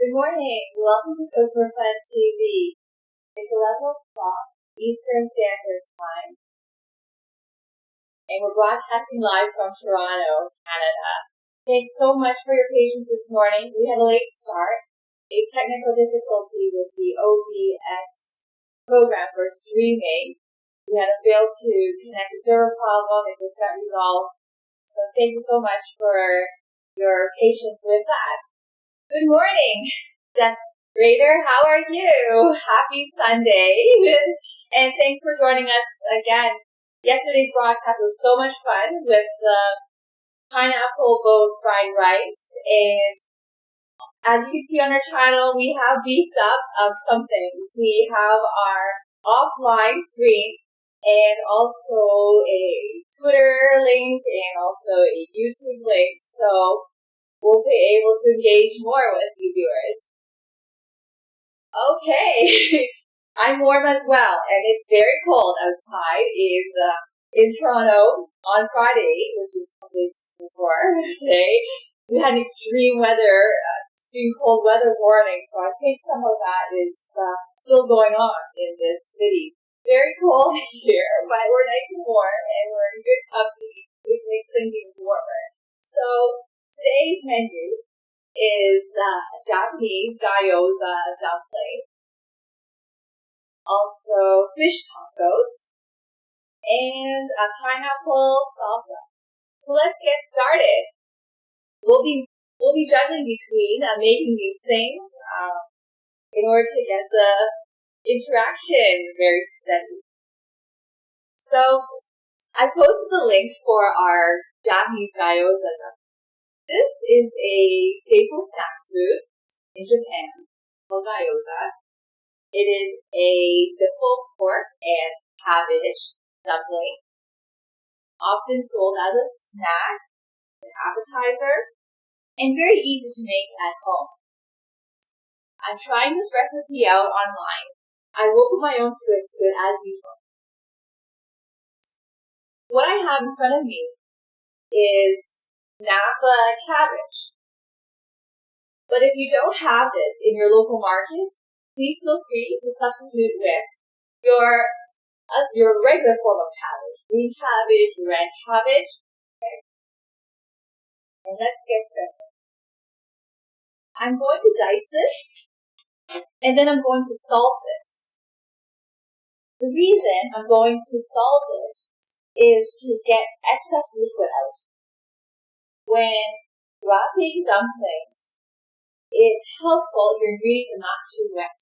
Good morning. Welcome to Cook for Fun TV. It's 11 o'clock Eastern Standard Time, and we're broadcasting live from Toronto, Canada. Thanks so much for your patience this morning. We had a late start, a technical difficulty with the OBS program for streaming. We had a fail to connect the server problem. It just got resolved. So thank you so much for your patience with that. Good morning, Death Raider. How are you? Happy Sunday. And thanks for joining us again. Yesterday's broadcast was so much fun with the pineapple boat fried rice. And as you can see on our channel, we have beefed up some things. We have our offline stream and also a Twitter link and also a YouTube link. So we'll be able to engage more with you viewers. Okay, I'm warm as well, and it's very cold outside in Toronto on Friday, which is a days before today. We had extreme cold weather warning, so I think some of that is still going on in this city. Very cold here, but we're nice and warm, and we're in good company, which makes things even warmer. So today's menu is Japanese Gyoza dumpling, also fish tacos, and a pineapple salsa. So let's get started. We'll be juggling between making these things in order to get the interaction very steady. So I posted the link for our Japanese Gyoza dumpling. This is a staple snack food in Japan called gyoza. It is a simple pork and cabbage dumpling, often sold as a snack, an appetizer, and very easy to make at home. I'm trying this recipe out online. I will put my own twist to it as usual. What I have in front of me is Napa cabbage. But if you don't have this in your local market, please feel free to substitute with your regular form of cabbage, green cabbage, red cabbage. Okay. And let's get started. I'm going to dice this, and then I'm going to salt this. The reason I'm going to salt it is to get excess liquid out. When wrapping dumplings, it's helpful your ingredients are not too wet.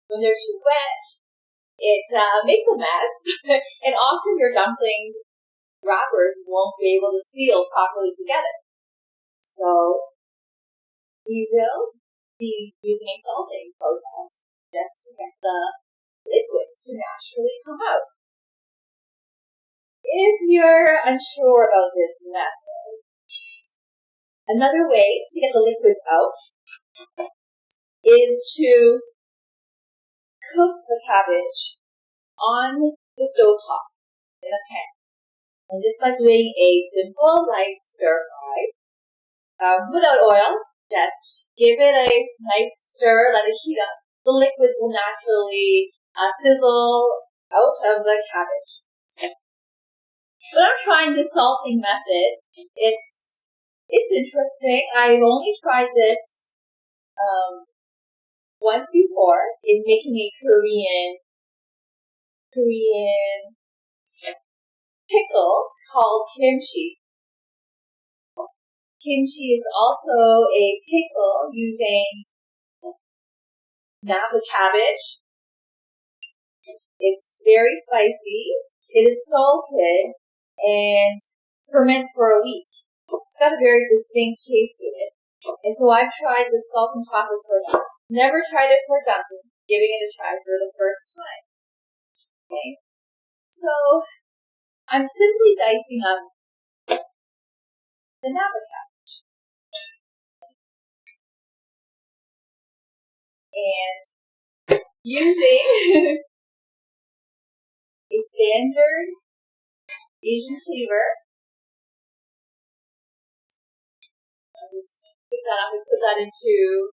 When they're too wet, it makes a mess, and often your dumpling wrappers won't be able to seal properly together. So we will be using a salting process just to get the liquids to naturally come out. If you're unsure about this method, another way to get the liquids out is to cook the cabbage on the stovetop in a pan. And this by doing a simple light stir fry without oil. Just give it a nice stir, let it heat up. The liquids will naturally sizzle out of the cabbage. But I'm trying the salting method. It's interesting. I've only tried this once before in making a Korean pickle called kimchi. Kimchi is also a pickle using Napa cabbage. It's very spicy. It is salted and ferments for a week. It's got a very distinct taste to it. And so I've tried the salting process for that. Never tried it for dumpling, giving it a try for the first time. Okay. So I'm simply dicing up the Napa cabbage. And using a standard Asian cleaver, I'll just pick that up and put that into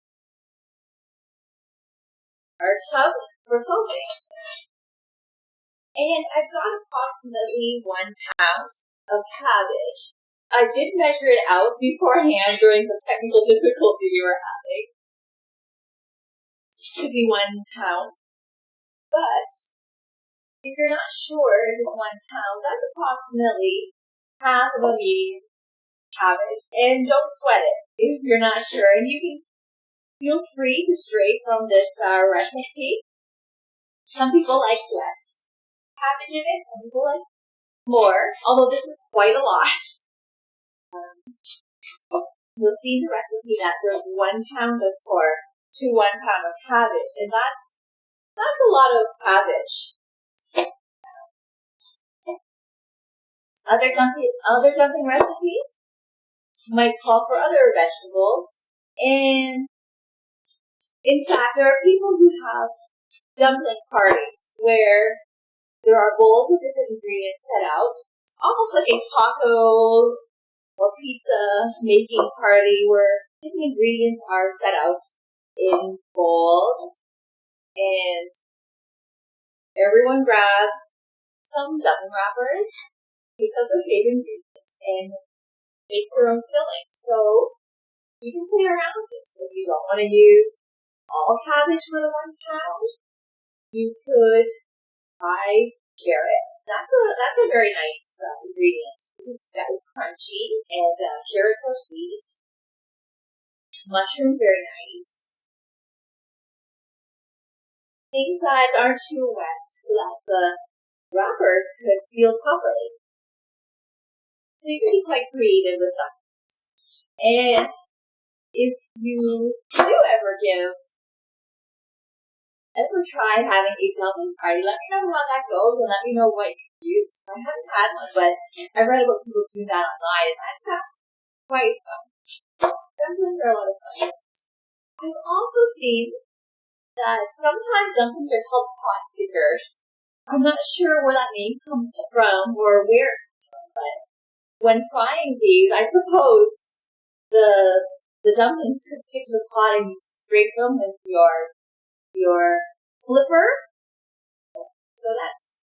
our tub for salting. And I've got approximately 1 pound of cabbage. I did measure it out beforehand during the technical difficulty we were having to be 1 pound. But if you're not sure if it's 1 pound, that's approximately half of a medium cabbage. And don't sweat it if you're not sure. And you can feel free to stray from this recipe. Some people like less cabbage in it, some people like more, although this is quite a lot. You'll see in the recipe that there's 1 pound of pork to 1 pound of cabbage, and that's a lot of cabbage. Other dumpling recipes might call for other vegetables, and in fact, there are people who have dumpling parties where there are bowls of different ingredients set out, almost like a taco or pizza making party where different ingredients are set out in bowls, and everyone grabs some dumpling wrappers, takes out their favorite ingredients, and makes their own filling. So you can play around with this. If you don't want to use all cabbage for the 1 pound, you could try carrot. That's a very nice ingredient. That is crunchy, and carrots are sweet. Mushrooms, very nice. Things that aren't too wet so that the wrappers could seal properly. So you can be quite creative with dumplings. And if you do ever try having a dumpling party, let me know how that goes and let me know what you use. I haven't had one, but I've read about people doing that online, and that sounds quite fun. Dumplings are a lot of fun. I've also seen that sometimes dumplings are called pot stickers. I'm not sure where that name comes from or where it comes from, but when frying these, I suppose the dumplings could stick to the pot and you scrape them with your flipper. So that's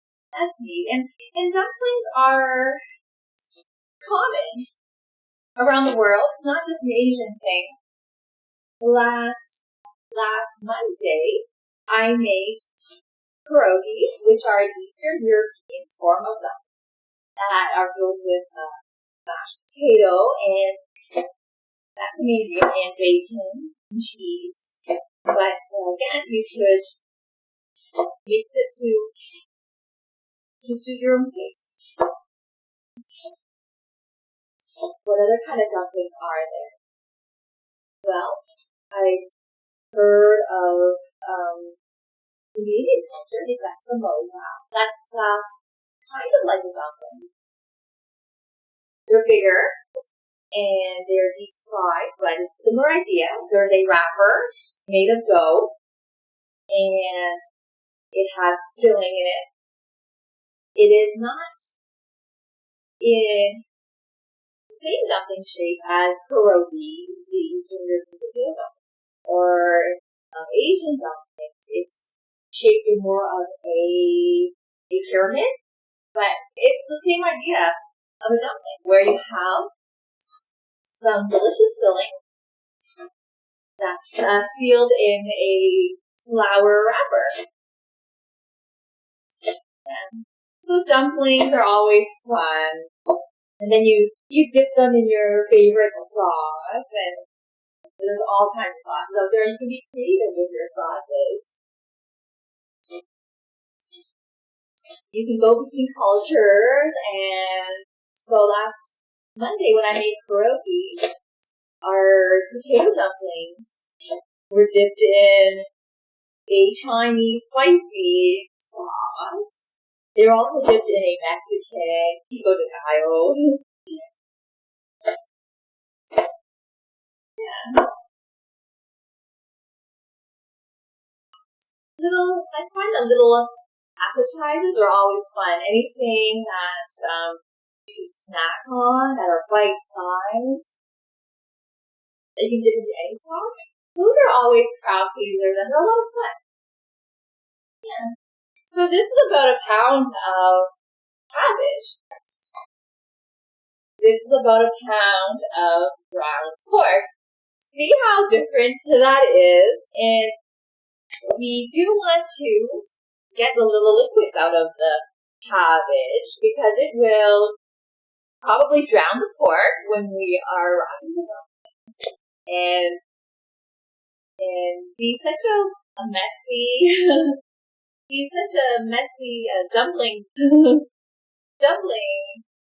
neat. And dumplings are common around the world. It's not just an Asian thing. Last Monday, I made pierogies, which are an Eastern European form of dumpling that are filled with mashed potato, and that's the main ingredient, and bacon and cheese. But again, you could mix it to suit your own taste. What other kind of dumplings are there? Well, I've heard of Indian culture. They've got samosa. That's kind of like a dumpling. They're bigger and they're deep fried, but it's a similar idea. There's a wrapper made of dough, and it has filling in it. It is not in the same dumpling shape as pierogies, the Eastern European potato dumpling, or Asian dumplings. It's shaped in more of a pyramid, but it's the same idea of a dumpling, where you have some delicious filling that's sealed in a flour wrapper. And so dumplings are always fun. And then you dip them in your favorite sauce, and there's all kinds of sauces out there. You can be creative with your sauces. You can go between cultures, and so last Monday when I made pierogies, our potato dumplings were dipped in a Chinese spicy sauce. They were also dipped in a Mexican pico de gallo. Yeah. I find that little appetizers are always fun. Anything that you can snack on that are bite size, that you can dip into any sauce. Those are always crowd pleasers, and they're a lot of fun. Yeah. So this is about a pound of cabbage. This is about a pound of ground pork. See how different that is? And we do want to get the little liquids out of the cabbage because it will probably drown the pork when we are wrapping it up and be such a messy dumpling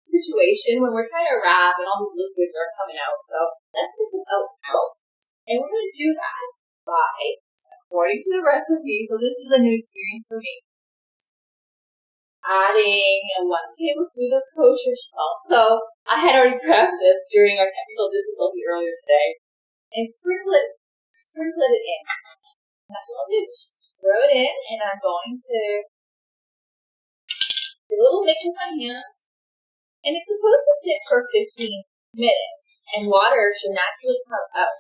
situation when we're trying to wrap and all these liquids are coming out. So let's get them out now. And we're going to do that by, according to the recipe, so this is a new experience for me, adding 1 tablespoon of kosher salt. So I had already prepped this during our technical difficulty earlier today. And sprinkle it in. That's what I'll do. Just throw it in, and I'm going to do a little mix with my hands. And it's supposed to sit for 15 minutes, and water should naturally come out.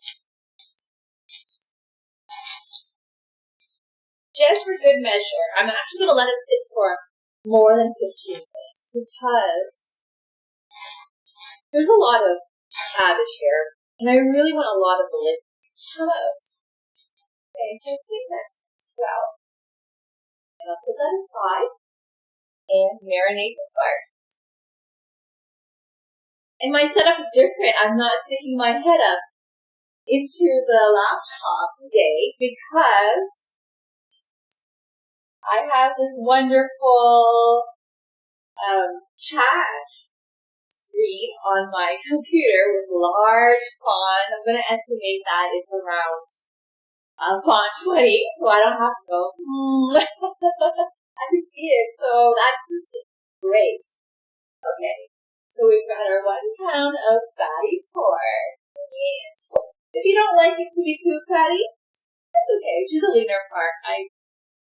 Just for good measure, I'm actually going to let it sit for more than 15 minutes because there's a lot of cabbage here, and I really want a lot of the liquids to come out. Okay, so I think that's well. And I'll put that aside and marinate the pork. And my setup is different. I'm not sticking my head up into the laptop today because I have this wonderful chat screen on my computer with large font. I'm going to estimate that it's around font 20, so I don't have to go, I can see it, so that's just great. Okay, so we've got our 1 pound of fatty pork. And if you don't like it to be too fatty, that's okay. Do the leaner part.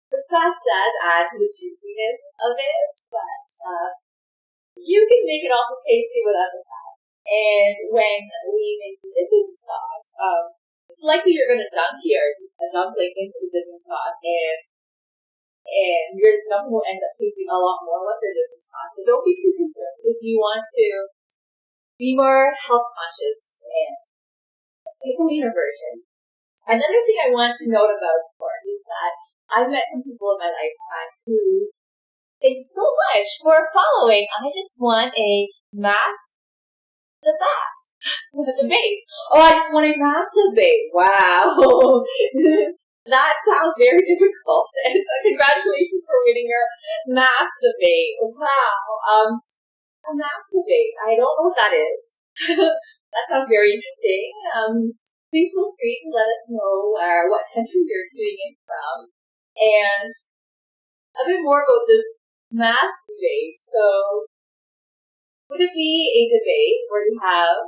The fat does add to the juiciness of it, but you can make it also tasty without the fat. And when we make the dipping sauce, it's likely you're going to dunk a dumpling into the dipping sauce, and your dumpling will end up tasting a lot more like your dipping sauce. So don't be too concerned if you want to be more health conscious and take a leaner version. Another thing I want to note about pork is that I've met some people in my lifetime who think so much for following. I just want a math the bat. The base. Oh, I just want to map the base. Wow. That sounds very difficult. And so congratulations for winning your math debate. Wow. A math debate. I don't know what that is. That sounds very interesting. Please feel free to let us know what country you're tuning in from. And a bit more about this math debate. So, would it be a debate where you have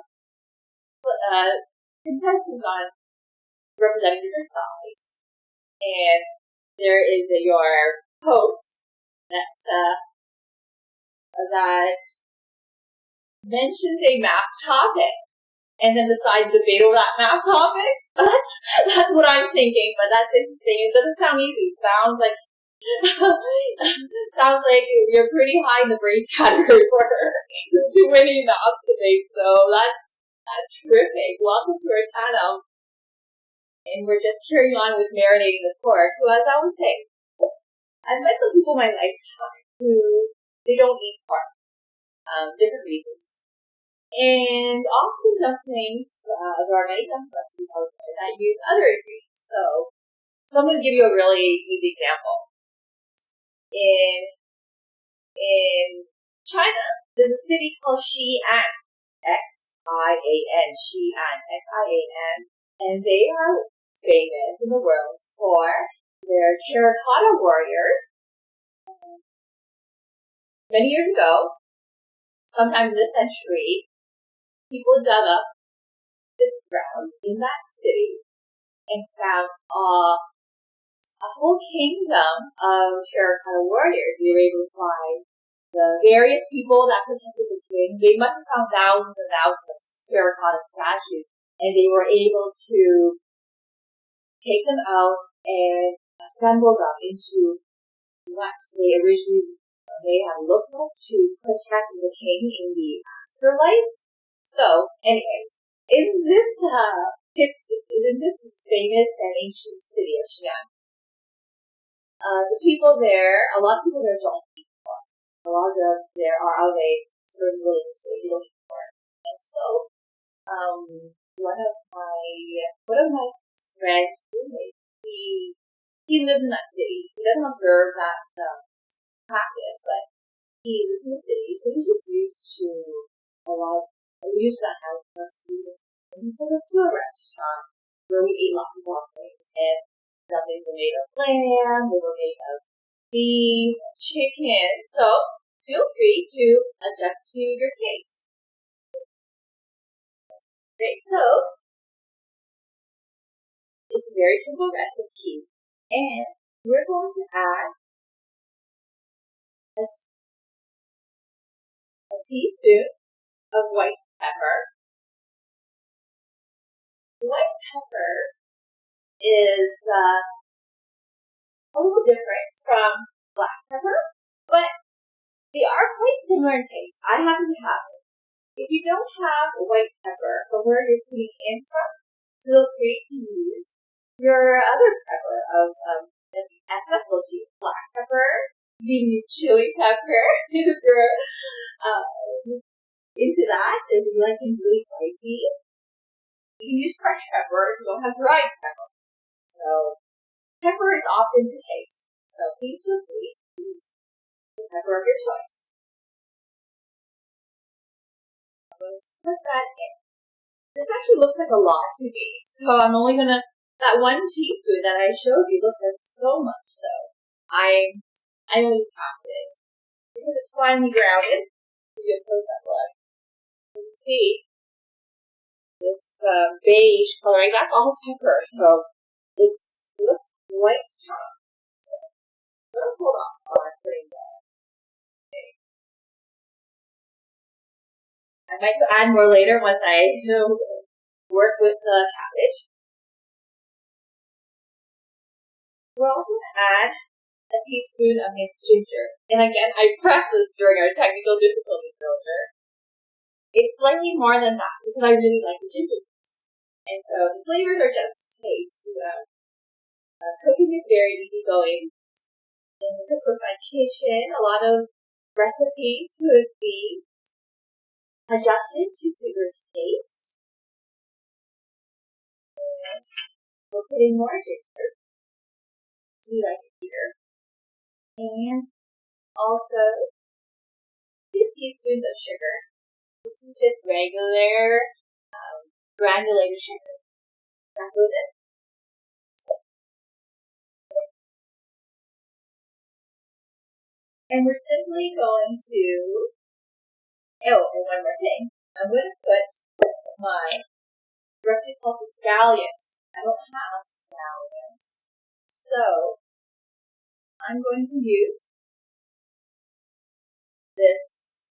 contestants on representing different sides, and there is your host that mentions a math topic, and then decides to debate over that math topic? That's what I'm thinking, but that's interesting. It doesn't sound easy. It sounds like you're pretty high in the brains category for her to winning the up debate. So that's terrific. Welcome to our channel. And we're just carrying on with marinating the pork. So as I was saying, I've met some people in my lifetime who they don't eat pork. Different reasons. And often dumplings, there are many dumpling recipes out there that use other ingredients. So I'm going to give you a really easy example. In China, there's a city called Xi'an, Xian, Xi'an, Xian, and they are famous in the world for their terracotta warriors. Many years ago, sometime in this century, people dug up the ground in that city and found a whole kingdom of terracotta warriors. They were able to find the various people that protected the king. They must have found thousands and thousands of terracotta statues, and they were able to take them out and assemble them into what they originally may have looked like to protect the king in the afterlife. So, anyways, in this famous and ancient city of Xi'an, the people there, a lot of people there don't eat pork. A lot of there are of a certain religious way they don't eat pork. And so, one of my friends' roommates, he lived in that city. He doesn't observe that practice, but he lives in the city, so he's just used to that house. And he took us to a restaurant where we ate lots of dumplings, and dumplings were made of lamb, they were made of beef, chicken. So feel free to adjust to your taste. Great, so it's a very simple recipe, and we're going to add a teaspoon of white pepper. White pepper is a little different from black pepper, but they are quite similar in taste. I happen to have it. If you don't have white pepper from where you're tuning in from, feel free to use your other pepper that's accessible to you. Black pepper, you can use chili pepper if you're into that, if you like things really spicy. You can use fresh pepper if you don't have dried pepper. So, pepper is often to taste. So, please feel free to use the pepper of your choice. Let's put that in. This actually looks like a lot to me. So, I'm only gonna, that 1 teaspoon that I showed you looks like so much. So, I always half it. Because it's finely grounded. Give you a close-up look. You can see this beige coloring, that's all pepper, so it looks quite strong. So I'm going to hold off while I'm putting that. Okay. I might add more later once I work with the cabbage. We're also going to add a teaspoon of minced ginger. And again, I practiced during our technical difficulties earlier. It's slightly more than that because I really like the ginger juice. And so the flavors are just taste. Cooking is very easygoing. In the Cookify kitchen, a lot of recipes could be adjusted to suit your taste. And we're putting more ginger. Do you like it here? And also 2 teaspoons of sugar. This is just regular granulated sugar. That goes in. And we're simply going to, and one more thing. I'm going to put my recipe calls for scallions. I don't have scallions. So, I'm going to use this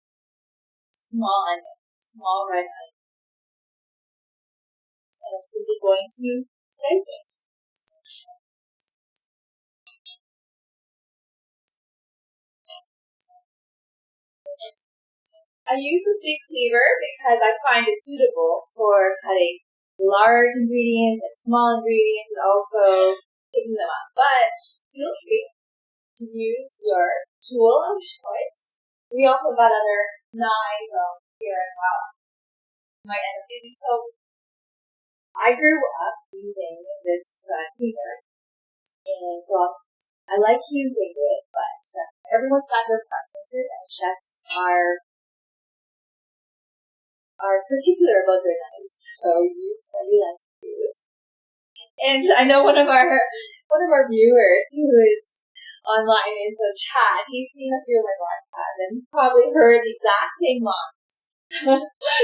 small red onion. And I'm simply going to place it. I use this big cleaver because I find it suitable for cutting large ingredients and small ingredients and also picking them up. But feel free to use your tool of choice. We also got other knives here as well. Might end up using. So I grew up using this cleaver, and so I like using it. But everyone's got their preferences, and chefs are particular about their knives. So use what you like to use. And I know one of our viewers who is online in the chat, he's seen a few of my podcasts and he's probably heard the exact same lines.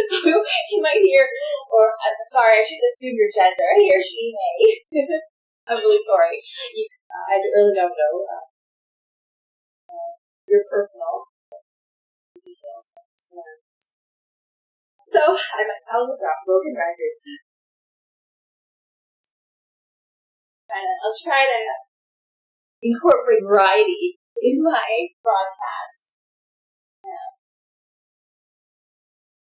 So he might hear, or sorry, I shouldn't assume your gender. He or she may. I'm really sorry. I really don't know your personal details. So I might sound like a broken record. I'll try to incorporate variety in my broadcast. Yeah.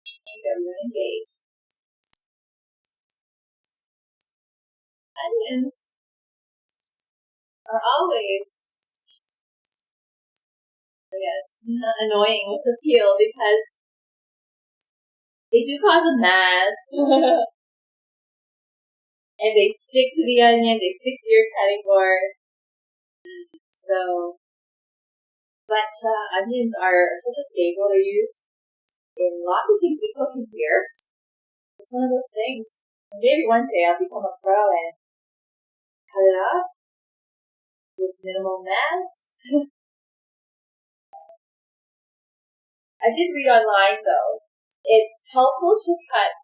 Keep everyone engaged. Onions are always, I guess, annoying with the peel because they do cause a mess. And they stick to the onion, they stick to your cutting board. So, but onions are such a staple. They're used in lots of things we cook in here. It's one of those things. Maybe one day I'll become a pro and cut it up with minimal mess. I did read online though. It's helpful to cut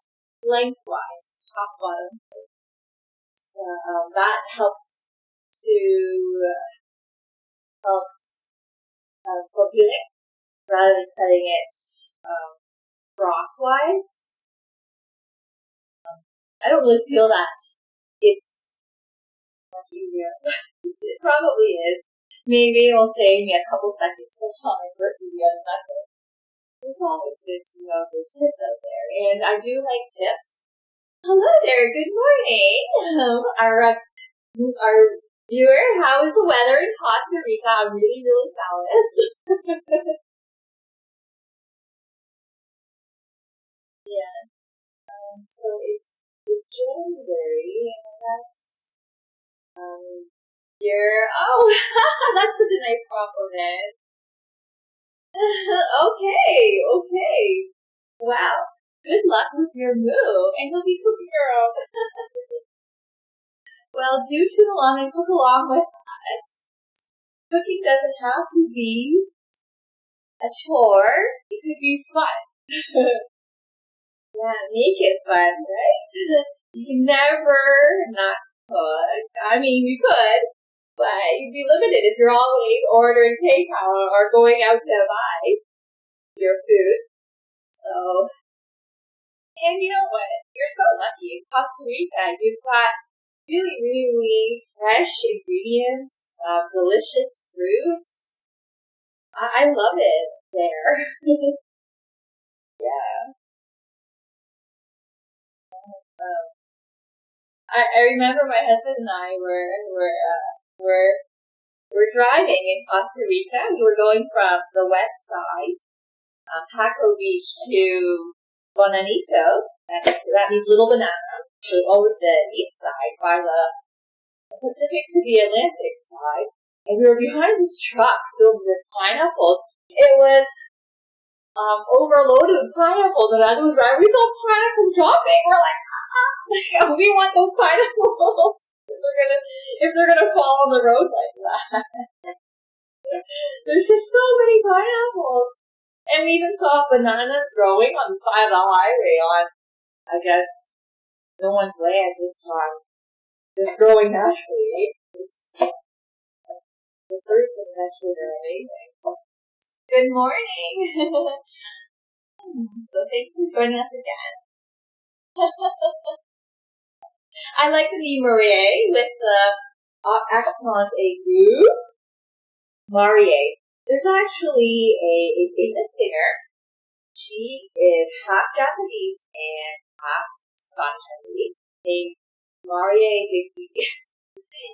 lengthwise, top bottom. So that helps for peeling rather than cutting it crosswise. I don't really feel that it's much easier. It probably is. Maybe it'll save me a couple seconds of time versus the other method. It's always good to know there's tips out there, and I do like tips. Hello there, good morning. Our viewer, how is the weather in Costa Rica? I'm really, really jealous. Yeah. So it's January, and that's that's such a nice compliment. Okay. Wow. Good luck with your move, and you'll be cooking your own. Well, do tune along and cook along with us. Cooking doesn't have to be a chore. It could be fun. Yeah, make it fun, right? You can never not cook. I mean, you could, but you'd be limited if you're always ordering takeout or going out to buy your food. So, and you know what? You're so lucky in Costa Rica. You've got really, really fresh ingredients, delicious fruits. I love it there. Yeah. I remember my husband and I were driving in Costa Rica. We were going from the west side, Paco Beach, to Bonanito. That means Little Banana. So over the east side by the Pacific to the Atlantic side. And we were behind this truck filled with pineapples. It was overloaded with pineapples, and as it was driving, we saw pineapples dropping. We're like, we want those pineapples if they're gonna fall on the road like that. There's just so many pineapples, and we even saw bananas growing on the side of the highway on, I guess, no one's land this time. Just growing naturally. The fruits and vegetables are amazing. Good morning. So thanks for joining us again. I like the Marie with the accent aigu. Marie. There's actually a famous singer. She is half Japanese and half Scottish, I believe, named Marie Digby.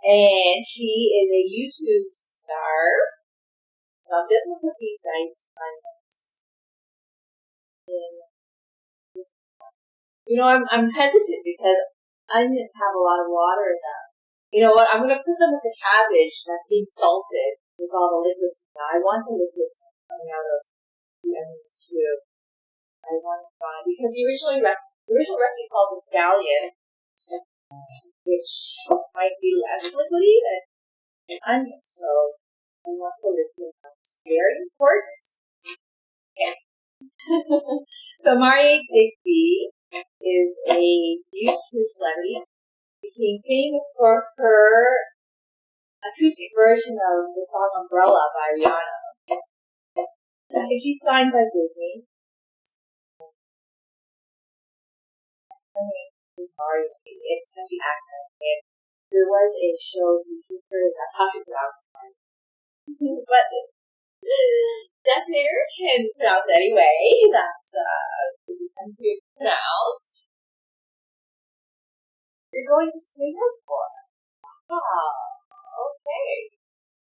And she is a YouTube star. So I'm just going to put these nice onions in. You know, I'm hesitant because onions have a lot of water in them. You know what? I'm going to put them with the cabbage that's being salted with all the liquids. Now, I want the liquids coming out of the onions too. I want it gone because the original recipe called the scallion, which might be less liquidy than an onion. So I want the liquid. It's very important. Okay. So Marie Digby is a YouTube celebrity. Became famous for her acoustic version of the song Umbrella by Rihanna. I think she's signed by Disney. Her name is Marie. It's a accent. And there was a show featuring her. That's how she pronounced it. but definitely can pronounce it anyway. That can be pronounced. You're going to Singapore. Oh, okay.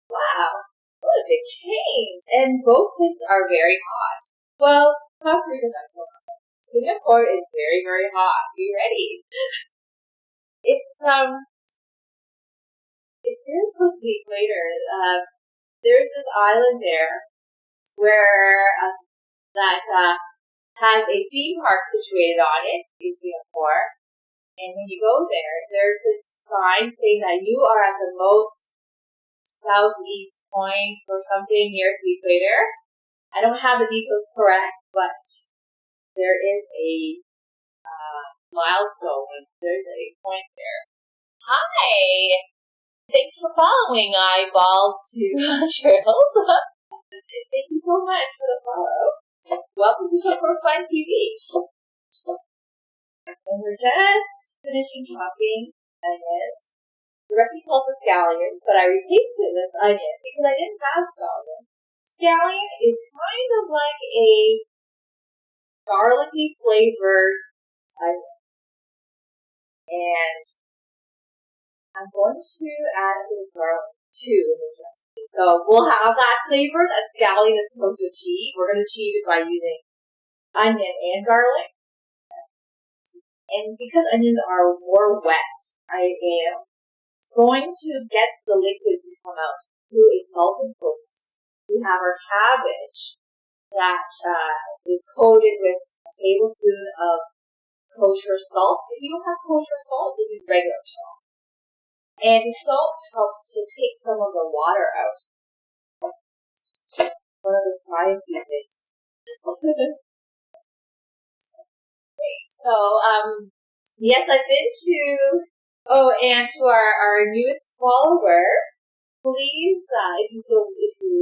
Wow, what a big change. And both places are very hot. Well, Costa Rica not so hot. Singapore is very, very hot. Be ready. It's very close to the equator. There's this island there where that has a theme park situated on it in Singapore. And when you go there, there's this sign saying that you are at the most southeast point or something nearest the equator. I don't have the details correct, but there is a milestone. There's a point there. Hi! Thanks for following Eyeballs to Trails. Thank you so much for the follow. Welcome to Cook for Fun TV. And we're just finishing chopping onions. The recipe called the scallion, but I replaced it with onion because I didn't have scallion. Scallion is kind of like a garlicky flavored onion. And I'm going to add a bit of garlic too in this recipe. So we'll have that flavor that scallion is supposed to achieve. We're going to achieve it by using onion and garlic. And because onions are more wet, I am going to get the liquids to come out through a salting process. We have our cabbage that is coated with a tablespoon of kosher salt. If you don't have kosher salt, just use regular salt. And the salt helps to take some of the water out. One of those sciencey things. So, yes, I've been to, and to our newest follower, please, if you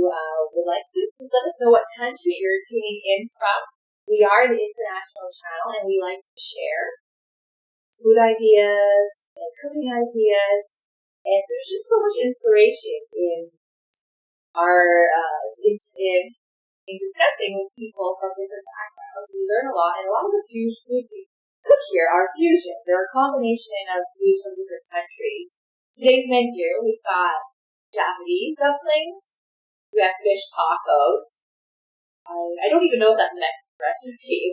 would like to, please let us know what country you're tuning in from. We are an international channel, and we like to share food ideas and cooking ideas, and there's just so much inspiration in our, in discussing with people from different backgrounds. We learn a lot, and a lot of the foods we cook here are fusion. They're a combination of foods from different countries. Today's menu, we've got Japanese dumplings, we have fish tacos. I don't even know if that's the next recipe.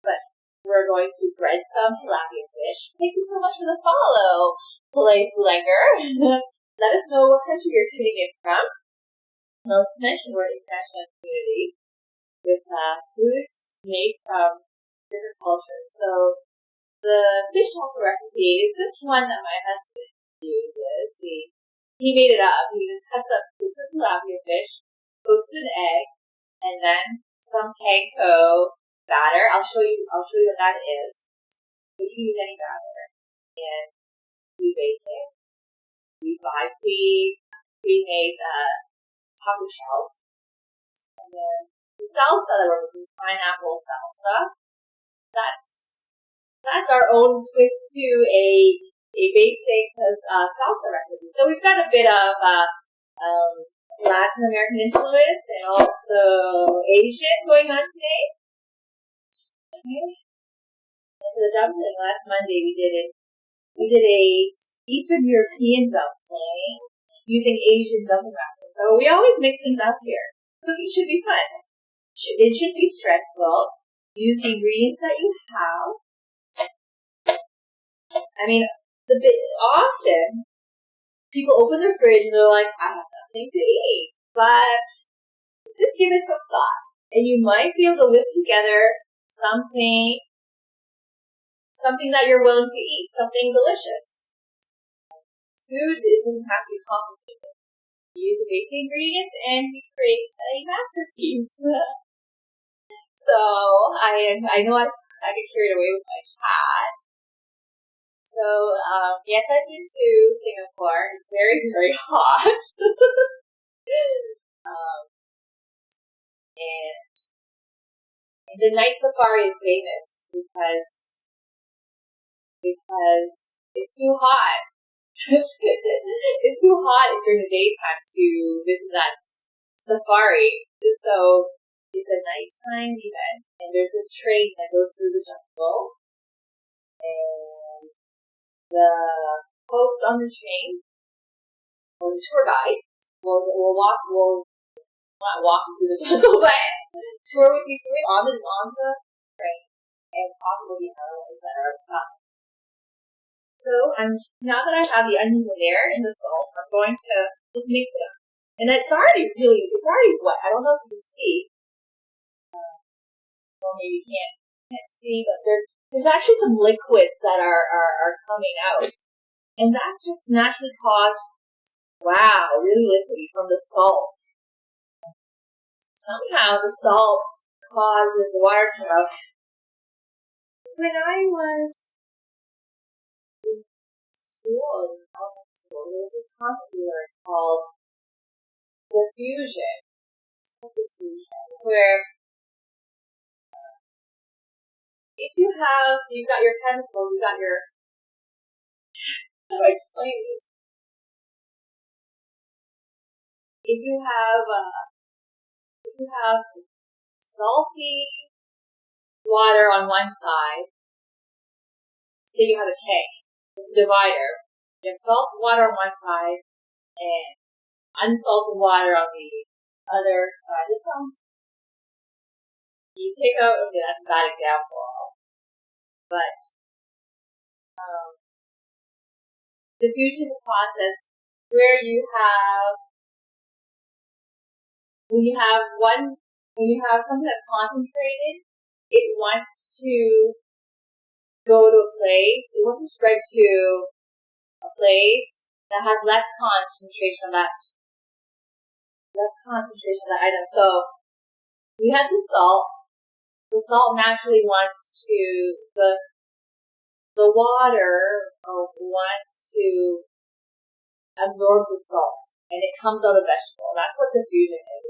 But we're going to bread some tilapia fish. Thank you so much for the follow, Playfulanger. Let us know what country you're tuning in from. Most mentioned we're an international community with foods made from different cultures. So the fish taco recipe is just one that my husband uses. He made it up. He just cuts up bits of tilapia fish, cooks an egg, and then some panko batter. I'll show you what that is. But you can use any batter. And we bake it. We buy pre-made taco shells. And then the salsa that we're making, pineapple salsa, that's our own twist to a basic salsa recipe. So we've got a bit of Latin American influence and also Asian going on today. Okay. And for the dumpling, last Monday we did a Eastern European dumpling using Asian dumpling wrappers. So we always mix things up here. Cooking should be fun. It should be stressful. Use the ingredients that you have. I mean, often people open their fridge and they're like, I have nothing to eat. But just give it some thought, and you might be able to whip together something that you're willing to eat, something delicious. Food doesn't have to be complicated. You use the basic ingredients and you create a masterpiece. So I know I get carried away with my chat. So yes, I've been to Singapore. It's very, very hot. And the night safari is famous because it's too hot. It's too hot during the daytime to visit that safari. So it's a nighttime event, and there's this train that goes through the jungle, and the host on the train, or the tour guide, will not walk you through the jungle, but tour with you through it on the train and talk about the animals that are outside. So now that I have the onions in there and the salt, I'm going to just mix it up. And it's already wet. I don't know if you can see. Or maybe you can't see, but there's actually some liquids that are coming out. And that's just naturally caused, really liquidy from the salt. Somehow the salt causes water to come out. When I was in school, there was this concept we learned called diffusion, where if you've got your chemicals, how do I explain this? If you have some salty water on one side, say you have a tank with a divider, you have salty water on one side and unsalted water on the other side. This sounds, you take out, okay, that's a bad example, but diffusion is a process where when you have something that's concentrated, it wants to go to a place, it wants to spread to a place that has less concentration of that item. So we had the salt. The salt naturally wants to, the water wants to absorb the salt, and it comes out of vegetable. That's what diffusion is.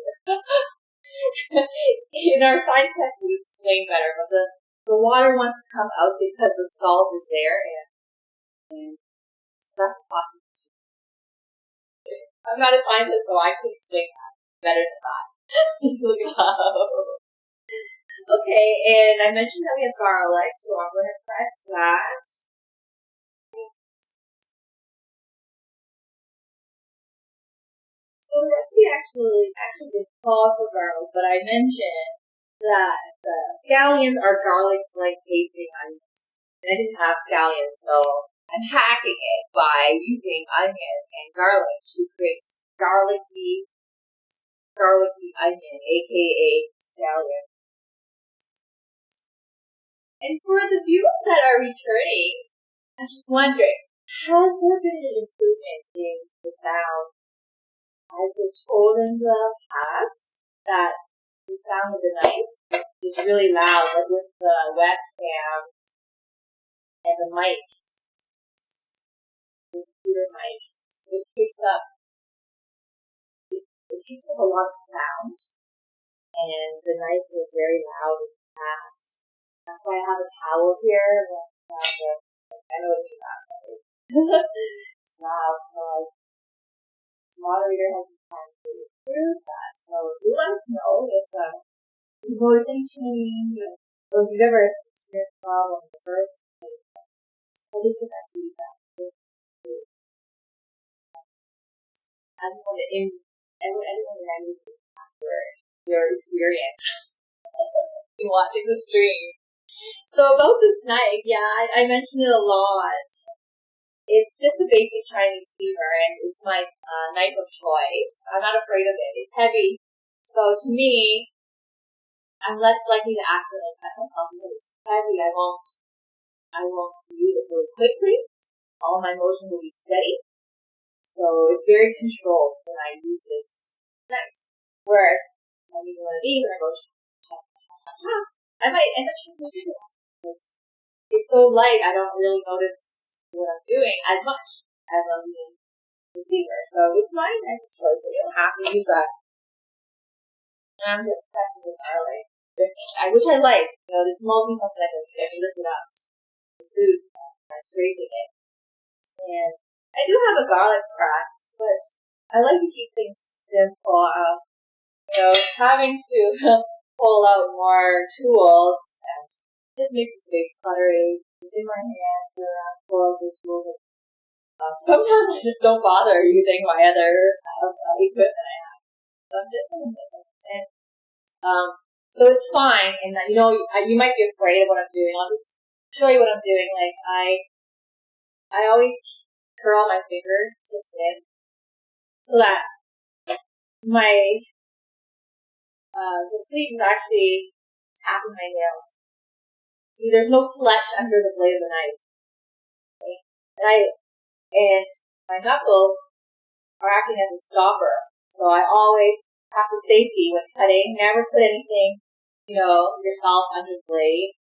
In our science text, we explain better, but the water wants to come out because the salt is there, and that's the process. I'm not a scientist, so I can explain that better than that. Look it up. Okay, and I mentioned that we have garlic, so I'm going to press that. So the recipe actually did call for garlic, but I mentioned that the scallions are garlic-like tasting onions. And I didn't have scallions, so I'm hacking it by using onion and garlic to create garlicky onion, aka scallion. And for the viewers that are returning, I'm just wondering, has there been an improvement in the sound? I've been told in the past that the sound of the knife is really loud, like with the webcam and the mic, the computer mic. It picks up a lot of sound, and the knife is very loud and fast. That's why I have a towel here. I know it's not right. It's loud, so the moderator has some time to improve that. So do let us know if you notice any change, or if you've ever experienced a problem in the first place. Please give that feedback. Anyone that needs after your experience in watching the stream. So about this knife, I mentioned it a lot. It's just a basic Chinese cleaver, and it's my knife of choice. I'm not afraid of it. It's heavy, so to me, I'm less likely to accidentally cut myself because it's heavy. I won't use it really quickly. All my motion will be steady, so it's very controlled when I use this knife. Whereas if I'm using one of these and I go I might end up trying to figure it out because it's so light. I don't really notice what I'm doing as much as I'm using the cleaver. So it's my knife of choice, but you don't have to use that. And I'm just pressing with my leg, which I like. You know, it's multi-functional. I can lift it up, the food by scraping it, and I do have a garlic press, but I like to keep things simple. Having to pull out more tools and this makes the space cluttery. It's in my hand, pull out the tools. Sometimes I just don't bother using my other equipment I have. So I'm just going to miss it. And, so it's fine, and you might be afraid of what I'm doing. I'll just show you what I'm doing. Like I always curl my fingertips in so that my the cleat is actually tapping my nails. See, there's no flesh under the blade of the knife. Okay? And my knuckles are acting as a stopper. So I always practice safety when cutting. Never put anything, yourself under the blade.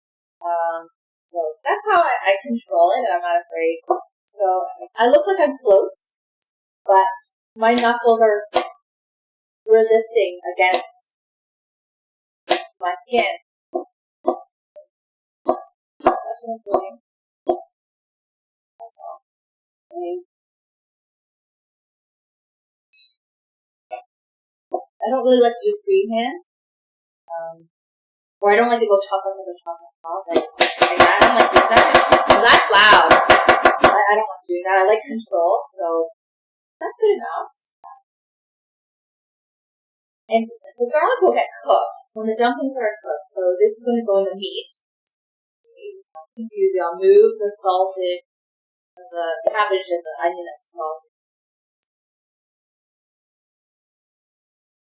So that's how I control it, and I'm not afraid. So I look like I'm close, but my knuckles are resisting against my skin. That's what I'm doing. That's all. Okay. I don't really like to do freehand. Or I don't like to go chocolate with a chocolate top. Like that. I don't like doing that. Well, that's loud. I don't like doing that. I like control, so that's good enough. And the garlic will get cooked when the dumplings are cooked. So this is going to go in the meat. I'll confuse you. I'll move the salted, the cabbage and the onion that's salted.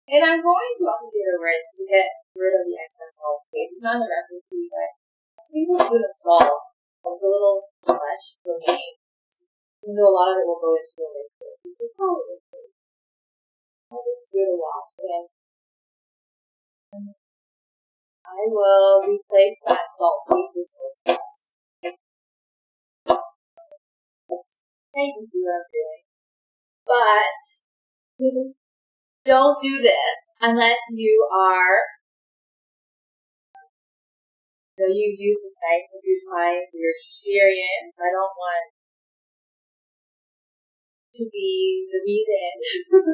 And I'm going to also give it a rinse to get rid of the excess salt taste. It's not in the recipe, but a tablespoon of salt is a little much for me. Even though a lot of it will go into the liquid. I'll just give it a wash again. I will replace that salt taste with soy sauce. You can see what I'm doing. But don't do this unless you've used this knife a few times, you're experienced. I don't want to be the reason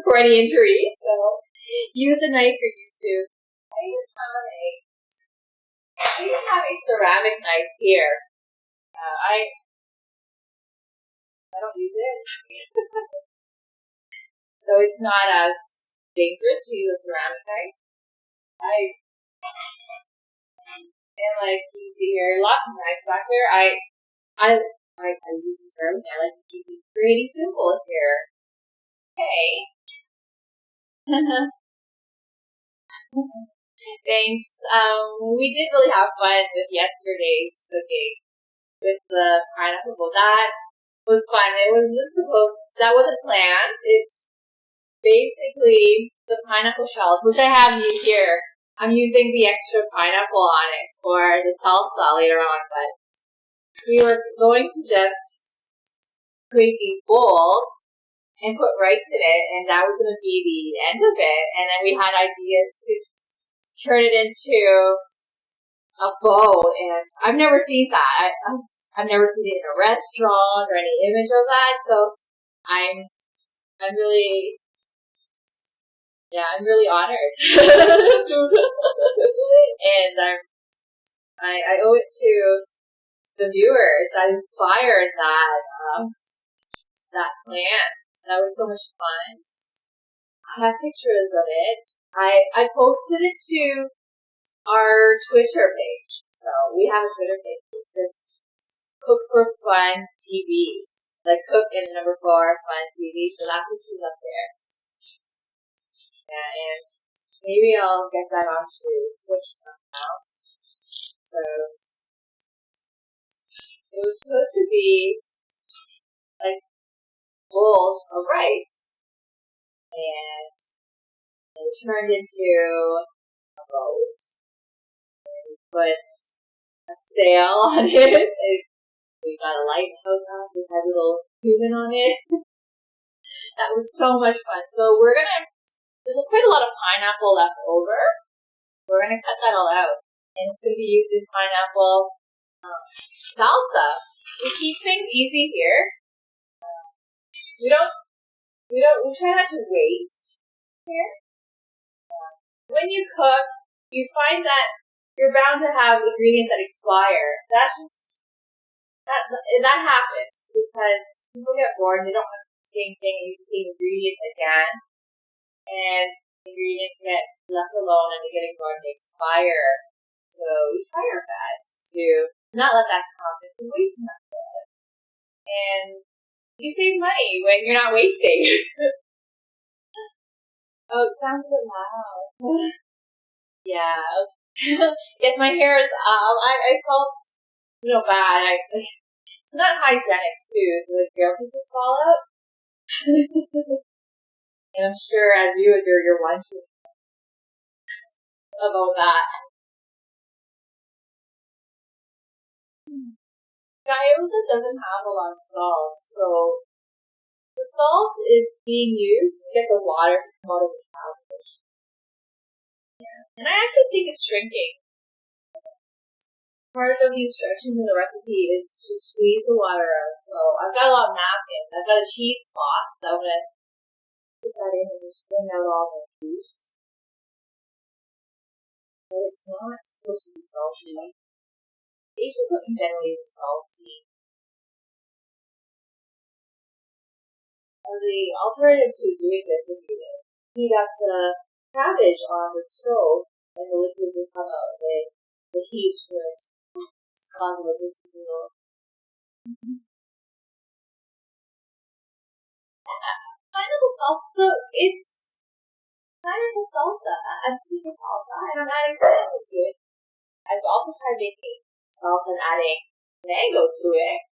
for any injuries, so use a knife you're used to. I even have a ceramic knife here. I don't use it. So it's not as dangerous to use a ceramic knife. And like you see here, lots of knives back there. I use this for everything. I like to keep it pretty simple here. Okay. Thanks. We did really have fun with yesterday's cooking with the pineapple bowl. That was fun. That wasn't planned. It's basically the pineapple shells, which I have here. I'm using the extra pineapple on it for the salsa later on, but we were going to just create these bowls and put rice in it, and that was going to be the end of it. And then we had ideas to turn it into a bowl, and I've never seen that. I've never seen it in a restaurant or any image of that, so I'm really honored. And I owe it to the viewers that inspired that plan. That was so much fun. I have pictures of it. I posted it to our Twitter page. So we have a Twitter page. It's just Cook for Fun TV. Like Cook in the number 4 Fun TV. So that picture's up there. Yeah, and maybe I'll get that onto Twitch somehow. So it was supposed to be like bowls of rice, and it turned into a boat. And we put a sail on it. We got a lighthouse up. We had a little human on it. That was so much fun. So there's quite a lot of pineapple left over. We're going to cut that all out. And it's going to be used in pineapple salsa. We keep things easy here. we try not to waste here. When you cook, you find that you're bound to have ingredients that expire. That's just, that happens because people get bored and they don't want the same thing and use the same ingredients again. And ingredients get left alone and they get ignored and they expire. So we try our best to not let that happen because wasting not good. And you save money when you're not wasting. Oh, it sounds a bit loud. Yeah. Yes, my hair is, I felt, bad. It's not hygienic too, so the hair pieces fall out. And I'm sure as you're wondering about that. Gyoza doesn't have a lot of salt, so the salt is being used to get the water to come out of the cabbage. Yeah. And I actually think it's shrinking. Part of the instructions in the recipe is to squeeze the water out. So I've got a lot of napkins. I've got a cheesecloth that I'm going to put that in and just bring out all the juice. But it's not supposed to be salty. Asian cooking generally is salty. The alternative to doing this would be to heat up the cabbage on the stove and the liquid will come out. The heat would cause a liquid to sizzle. Pineapple salsa. So it's pineapple salsa. I'm speaking salsa and I'm adding pineapple to it. I've also tried making salsa and adding mango to it.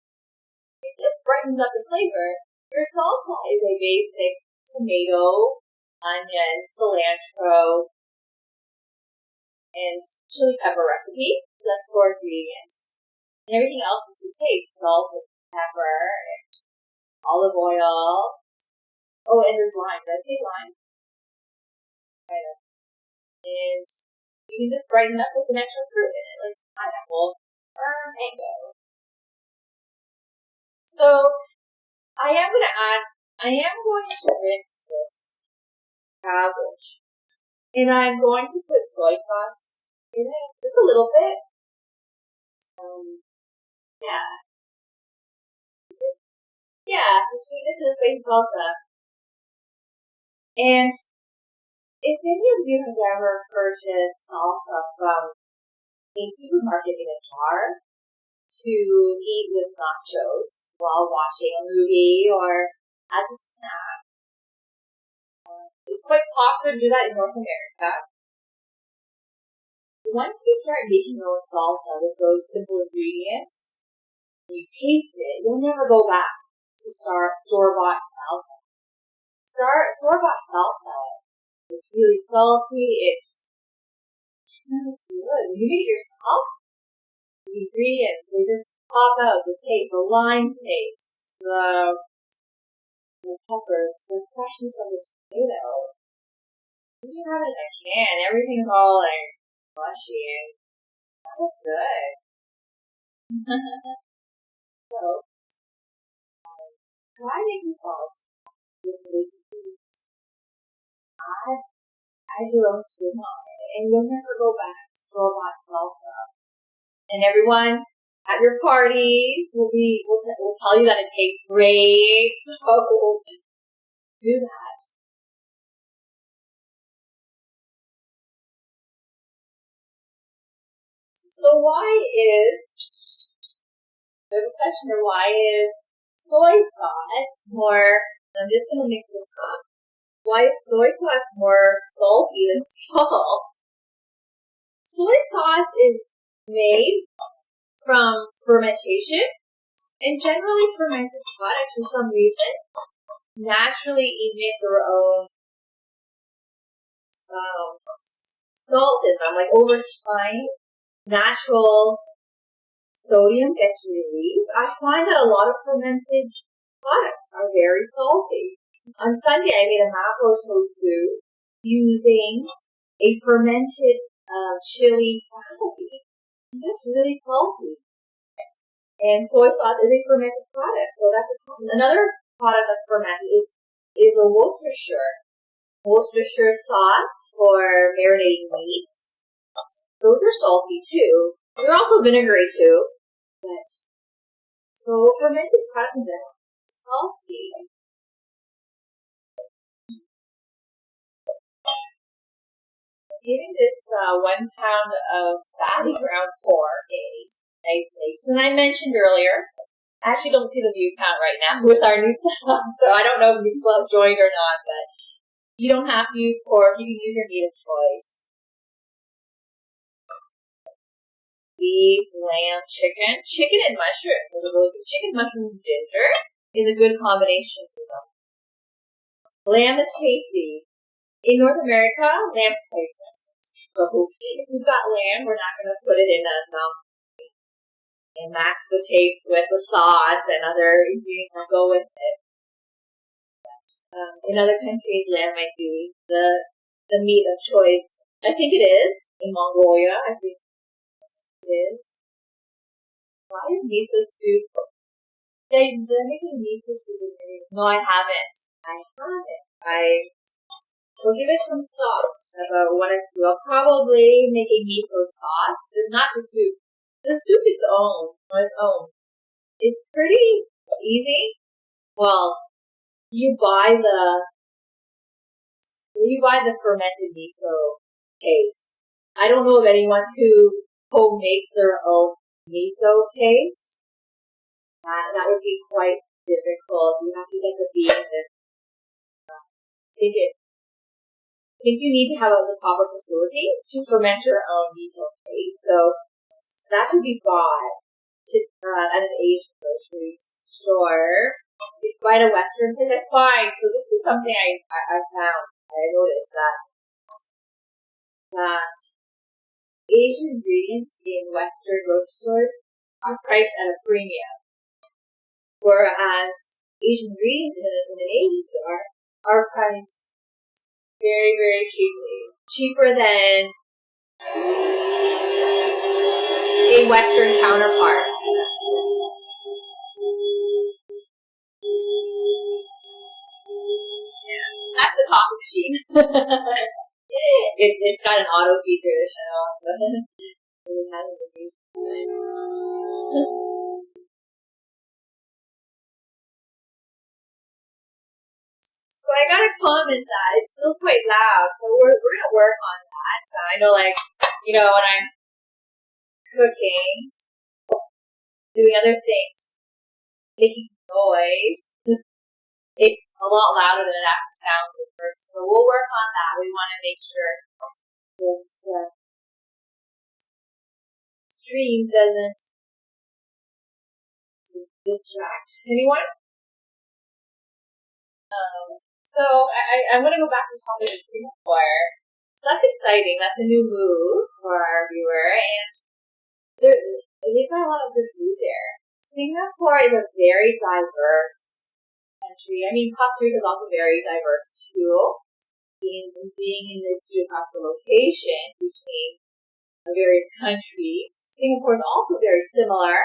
It just brightens up the flavor. Your salsa is a basic tomato, onion, cilantro, and chili pepper recipe. So that's 4 ingredients. And everything else is to taste. Salt, pepper, and olive oil. Oh, and there's lime. Did I say lime? Kind of. And you can just brighten up with an extra fruit in it, like pineapple or mango. So, I am going to rinse this cabbage. And I'm going to put soy sauce in it, just a little bit. Yeah, the sweetness of the sweet salsa. And if any of you have ever purchased salsa from a supermarket in a jar to eat with nachos while watching a movie or as a snack, it's quite popular to do that in North America. Once you start making your own salsa with those simple ingredients, and you taste it, you'll never go back to store-bought salsa. Store-bought salsa is really salty. It smells good. When you make it yourself, the ingredients, they just pop out. The taste, the lime taste, the pepper, the freshness of the tomato. When you have it in a can, everything's all like mushy and that was good. So, try making salsa with these ingredients. Add your own spin on it, and you'll never go back to store-bought salsa. And everyone at your parties will tell you that it tastes great. So do that. So there's a question here, why is soy sauce more, I'm just going to mix this up. Why is soy sauce more salty than salt? Soy sauce is made from fermentation, and generally fermented products, for some reason, naturally emit their own salt in them. Like over time, natural sodium gets released. I find that a lot of fermented products are very salty. On Sunday, I made a mapo tofu using a fermented chili fava bean. That's really salty. And soy sauce is a fermented product, so that's another product that's fermented is a Worcestershire sauce for marinating meats. Those are salty too. They're also vinegary too. But so fermented products in general, salty. Giving this 1 pound of fatty ground pork a nice mix. And I mentioned earlier, I actually don't see the view count right now with our new setup, so I don't know if you have joined or not, but you don't have to use pork, you can use your meat of choice. Beef, lamb, chicken. Chicken and mushroom is a really good. Chicken, mushroom, and ginger is a good combination for them. Lamb is tasty. In North America, lamb's quite expensive. So if we've got lamb, we're not going to put it in a and mask the taste with the sauce and other ingredients that go with it. But, in other countries, lamb might be the meat of choice. I think it is in Mongolia. I think it is. Why is miso soup? They're making miso soup. No, I haven't. We'll give it some thought about what I do. I'll probably make a miso sauce, not the soup. The soup on its own is pretty easy. Well, you buy the fermented miso paste. I don't know of anyone who home makes their own miso paste. That would be quite difficult. You have to get the beans and I think you need to have the proper facility to ferment your own miso paste. So that could be bought at an Asian grocery store. If you buy at a Western place, that's fine. So this is something I found. I noticed that Asian ingredients in Western grocery stores are priced at a premium, whereas Asian ingredients in an Asian store are priced very, very cheaply. Cheaper than a Western counterpart. That's the coffee machine. It's got an auto feature to shut off. So I got a comment that it's still quite loud, so we're gonna work on that. I know, when I'm cooking, doing other things, making noise, it's a lot louder than it actually sounds at first. So we'll work on that. We want to make sure this stream doesn't distract anyone. So I'm going to go back and talk about Singapore. So that's exciting. That's a new move for our viewer, and they've got a lot of good food there. Singapore is a very diverse country. I mean, Costa Rica is also very diverse too. Being in this geographical location between the various countries, Singapore is also very similar.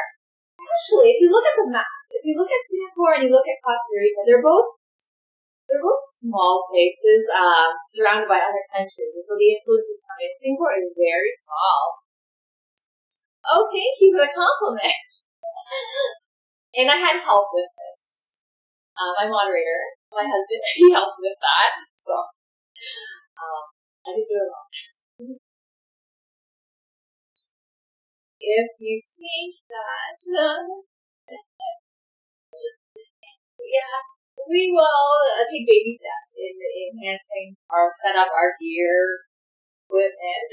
Actually, if you look at the map, if you look at Singapore and you look at Costa Rica, they're both small places surrounded by other countries, so the influence is coming. Singapore is very small. Oh, thank you for the compliment. And I had help with this. My moderator, my husband, he helped with that. So I didn't do it alone. If you think that, yeah. We will take baby steps in enhancing our setup, our gear, equipment.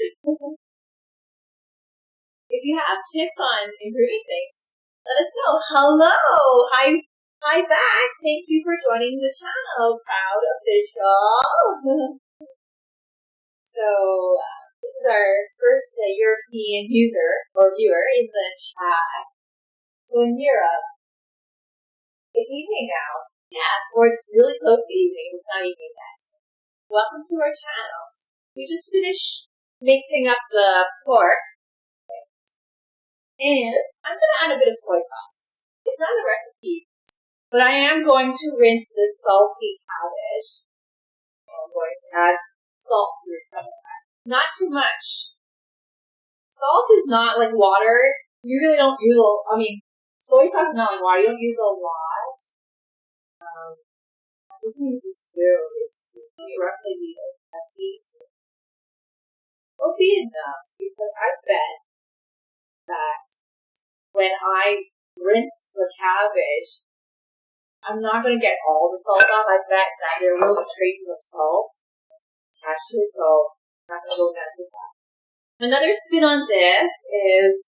If you have tips on improving things, let us know. Hello! Hi back! Thank you for joining the channel, Proud Official. So, this is our first European user or viewer in the chat. So in Europe, it's evening now. Yeah, or it's really close to evening. It's not evening yet. Welcome to our channel. We just finished mixing up the pork. And I'm going to add a bit of soy sauce. It's not a recipe, But I am going to rinse this salty cabbage. I'm going to add salt to it. Not too much. Salt is not like water. You really don't use soy sauce is not like water. You don't use a lot. I'm just going to use a spoon. It's roughly a teaspoon. It'll be enough because I bet that when I rinse the cabbage, I'm not going to get all the salt off. I bet that there will be traces of salt attached to it, so I'm not going to go mess with that. Another spin on this is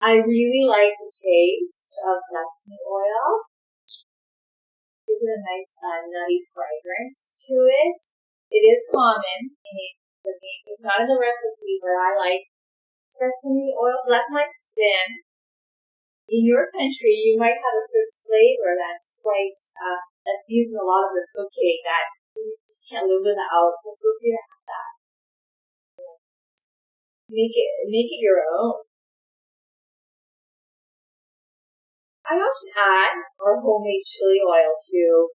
I really like the taste of sesame oil. Gives it a nice nutty fragrance to it. It is common in cooking. It's not in the recipe, but I like sesame oil, so that's my spin. In your country, you might have a certain flavor that's quite, that's used in a lot of your cooking that you just can't live without, so feel free to have that. Make it your own. I often add our homemade chili oil to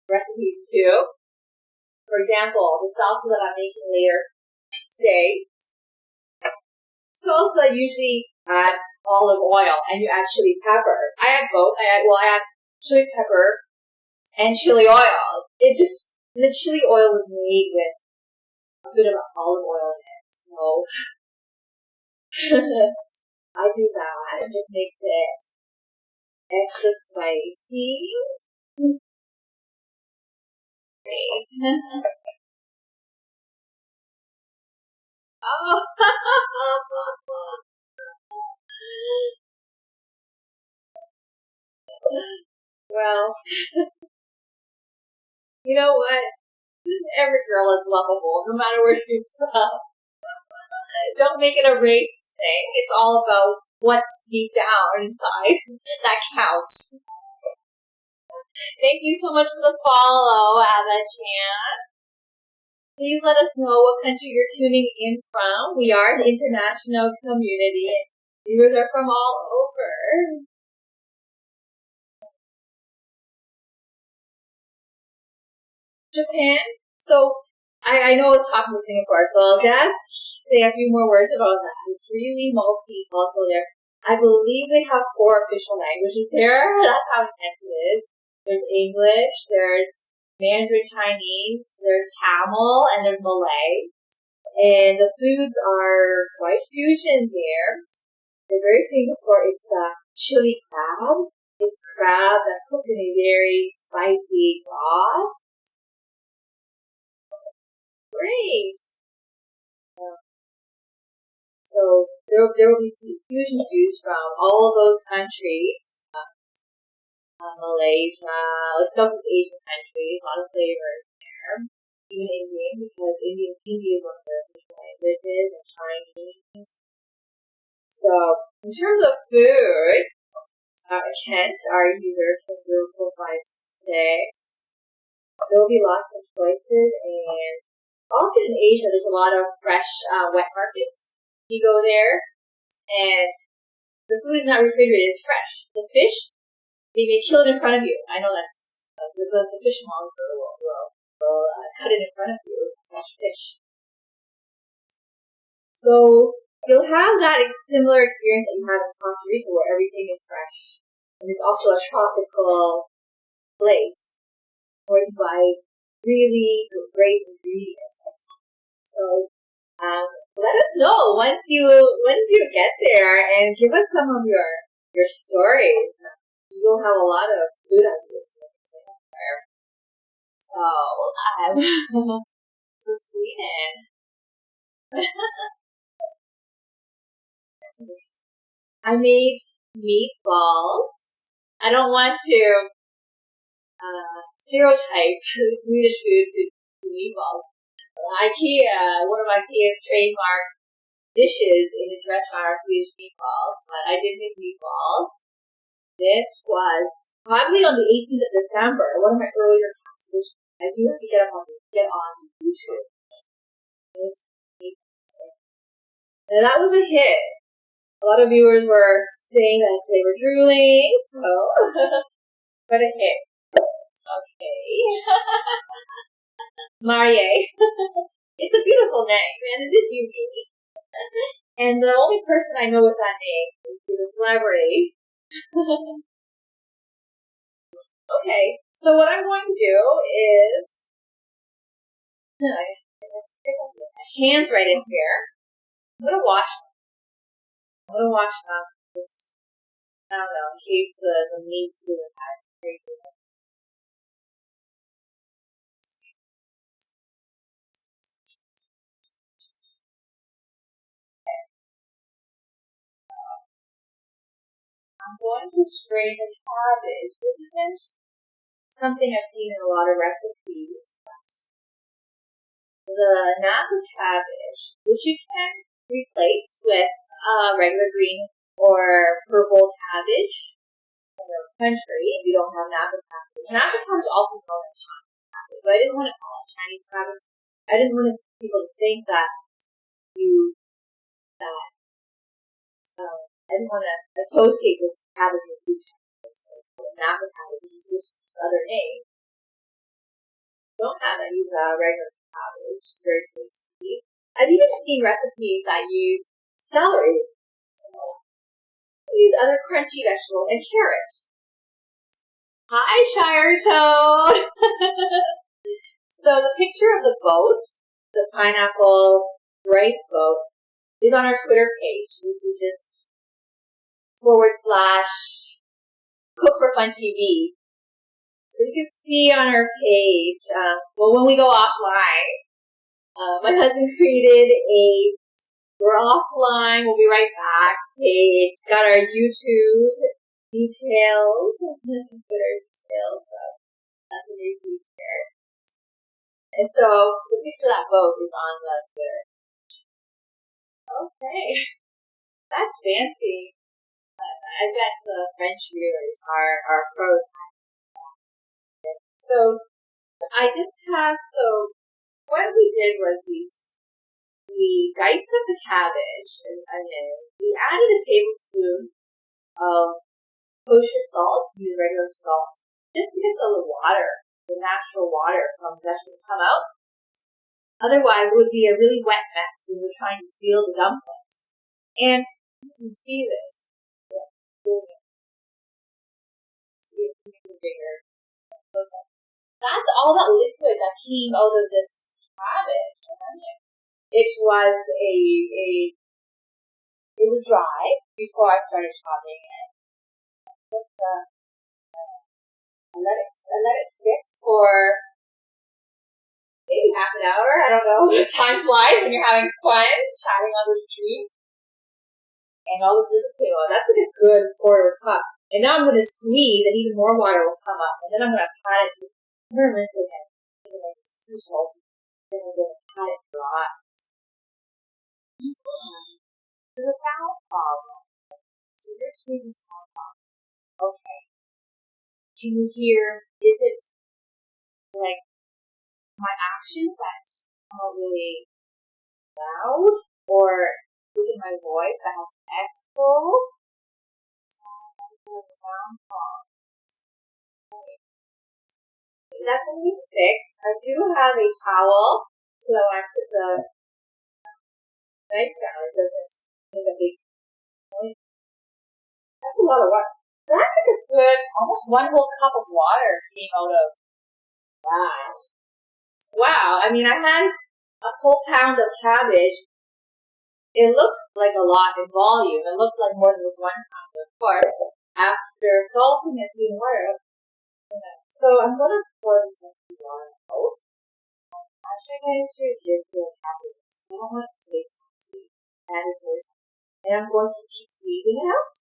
recipes too. For example, the salsa that I'm making later today, salsa usually add olive oil and you add chili pepper. I add both. I add chili pepper and chili oil. The chili oil was made with a bit of olive oil in it. So I do that. It just makes it extra spicy. Great. Oh. Well, you know what? Every girl is lovable, no matter where she's from. Don't make it a race thing. It's all about what's deep down inside. That counts. Thank you so much for the follow, Ava Chan. Please let us know what country you're tuning in from. We are an international community, and viewers are from all over. Japan. So, I know I was talking to Singapore, so I'll just say a few more words about that. It's really multicultural there. I believe they have 4 official languages there. That's how intense it is. There's English, there's Mandarin Chinese, there's Tamil, and there's Malay. And the foods are quite fusion there. They're very famous for its chili crab. It's crab that's cooked in a very spicy broth. Great. So there will be fusion foods from all of those countries. Malaysia, like Southeast Asian countries, a lot of flavors there. Even Indian, because Hindi is one of their official languages, and Chinese. So in terms of food, Kent, our user, 0456, there will be lots of choices, and often in Asia, there's a lot of fresh wet markets. You go there, and the food is not refrigerated, it's fresh. The fish, they may kill it in front of you. I know that's, the fishmonger will cut it in front of you, fresh fish. So, you'll have that similar experience that you have in Costa Rica, where everything is fresh. And it's also a tropical place where you buy really great ingredients. So, let us know once you get there and give us some of your stories. You'll have a lot of food ideas there. So Sweden. I made meatballs. I don't want to stereotype the Swedish food to meatballs. IKEA, one of IKEA's trademark dishes in its restaurant are Swedish meatballs, but I did make meatballs. This was probably on the 18th of December, one of my earlier cuts, which I do have to get on to YouTube. And that was a hit. A lot of viewers were saying that they were drooling, so What a hit. Okay. Marie. It's a beautiful name, and it is unique. And the only person I know with that name is a celebrity. Okay, so what I'm going to do is, hands right in here. I'm gonna wash them. Just, I don't know, in case the meat's doing that crazy. I'm going to strain the cabbage. This isn't something I've seen in a lot of recipes, but the napa cabbage, which you can replace with regular green or purple cabbage in your country if you don't have napa cabbage. Napa cabbage is also known as Chinese cabbage, but I didn't want to call it Chinese cabbage. I didn't want people to think that I didn't want to associate this cabbage with food. So napa cabbage, which is just its other name. Don't have that. Use regular cabbage. It's very tasty. I've even seen recipes that use celery. I use other crunchy vegetables and carrots. Hi, Shire Toad. So the picture of the boat, the pineapple rice boat, is on our Twitter page, which is just /Cook for Fun TV. So you can see on our page, when we go offline, my husband created we're offline, we'll be right back page. It's got our YouTube details, Twitter details, so that's a new feature. And so the picture of that boat is on the Twitter. Okay, that's fancy. I bet the French viewers are pros. So what we did was we diced up the cabbage and onion. We added a tablespoon of kosher salt, use regular salt, just to get the natural water from the vegetables come out. Otherwise, it would be a really wet mess when we're trying to seal the dumplings. And you can see this. See it bigger. That's all that liquid that came out of this cabbage. It was it was dry before I started chopping it. I let it sit for maybe half an hour. I don't know. Time flies when you're having fun, chatting on the street. And all this liquid came out. That's like a good quarter cup. And now I'm going to squeeze and even more water will come up. And then I'm going to pat it. I'm going to rinse it again. It's too salty. Then I'm going to pat it dry. There's a sound problem. So here's the sound problem. Okay. Can you hear, is it like my actions that are really loud? Or is it my voice that has echo? Sound problem. That's something we can fix. I do have a towel so that when I put the knife down, it doesn't make a big noise. That's a lot of water. That's like a good, almost 1 whole cup of water came out of that. Wow. I mean, I had a full pound of cabbage. It looked like a lot in volume. It looked like more than this 1 pound, of course. After salting this in water, so I'm going to pour this into water out. I'm actually going to give the cabbage. I don't want it to taste salty. That is so salty. And I'm going to just keep squeezing it out.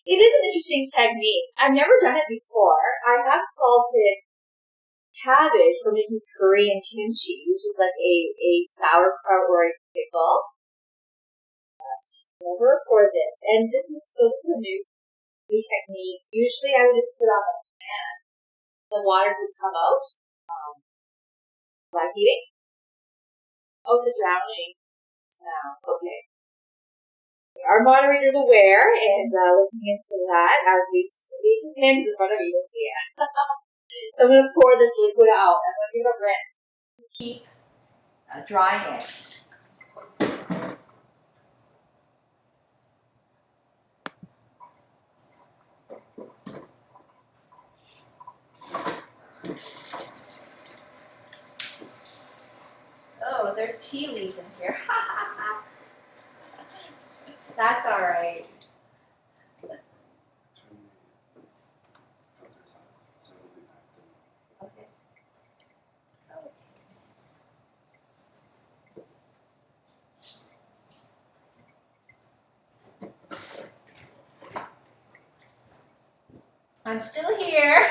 It is an interesting technique. I've never done it before. I have salted cabbage for making curry and kimchi, which is like a sauerkraut or a pickle. But never for this. And this is a new technique. Usually I would just put on the pan. The water would come out by heating. Oh, it's a drowning sound. Okay. our moderator's aware and looking into that as we speak. His hands in front of you to see it. So I'm going to pour this liquid out. I'm going to give it a rinse. Keep drying it. Oh, there's tea leaves in here. That's all right. Okay. I'm still here.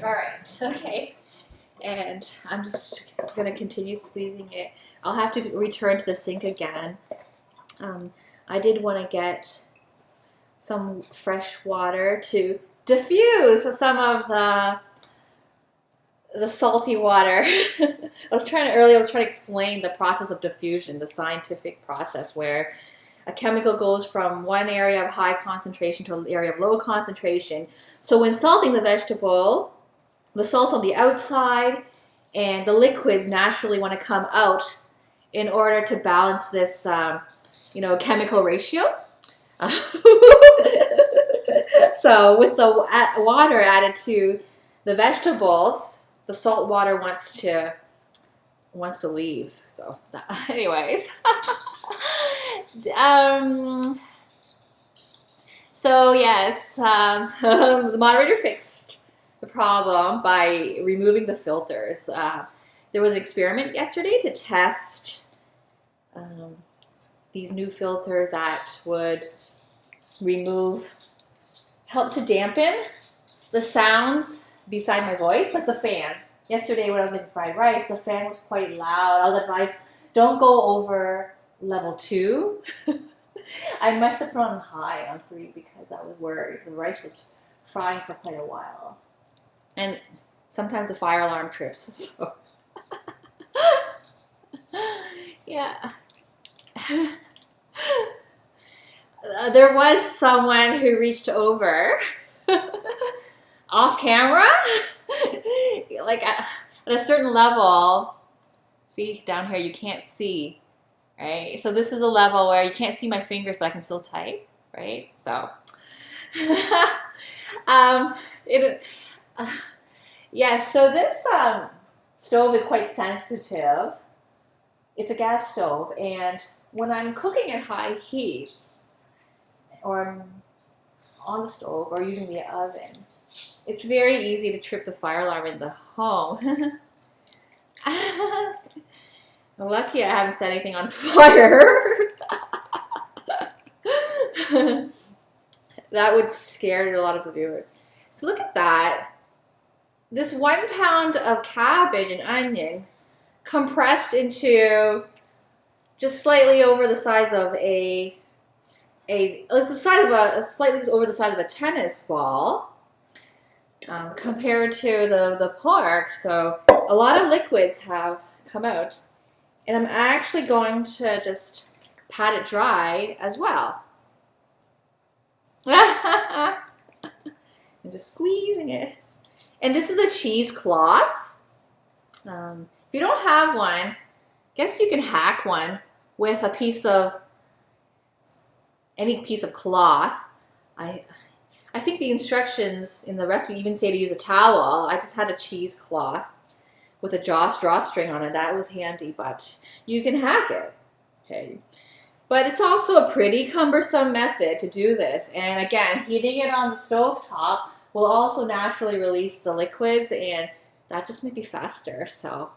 All right, okay. And I'm just gonna continue squeezing it. I'll have to return to the sink again. I did want to get some fresh water to diffuse some of the salty water. I was trying to explain the process of diffusion, the scientific process where a chemical goes from one area of high concentration to an area of low concentration. So when salting the vegetable, the salt's on the outside and the liquids naturally want to come out in order to balance this, chemical ratio. So with the water added to the vegetables, the salt water wants to leave. So anyways. So yes, the moderator fixed the problem by removing the filters. There was an experiment yesterday to test these new filters that would help to dampen the sounds beside my voice, like the fan. Yesterday when I was making fried rice, the fan was quite loud. I was advised, don't go over level 2. I must have put on high on 3 because I was worried. The rice was frying for quite a while. And sometimes the fire alarm trips, so. Yeah. There was someone who reached over off camera, like at a certain level. See, down here you can't see, right? So this is a level where you can't see my fingers, but I can still type, right? So, so this stove is quite sensitive. It's a gas stove, and when I'm cooking at high heats, or on the stove, or using the oven, it's very easy to trip the fire alarm in the home. I'm lucky I haven't set anything on fire. That would scare a lot of the viewers. So look at that. This 1 pound of cabbage and onion compressed into just slightly over the size of slightly over the size of a tennis ball, compared to the pork. So a lot of liquids have come out, and I'm actually going to just pat it dry as well. I'm just squeezing it. And this is a cheesecloth. If you don't have one, guess you can hack one with any piece of cloth. I think the instructions in the recipe even say to use a towel. I just had a cheesecloth with a drawstring on it. That was handy, but you can hack it. Okay. But it's also a pretty cumbersome method to do this. And again, heating it on the stovetop will also naturally release the liquids, and that just may be faster. So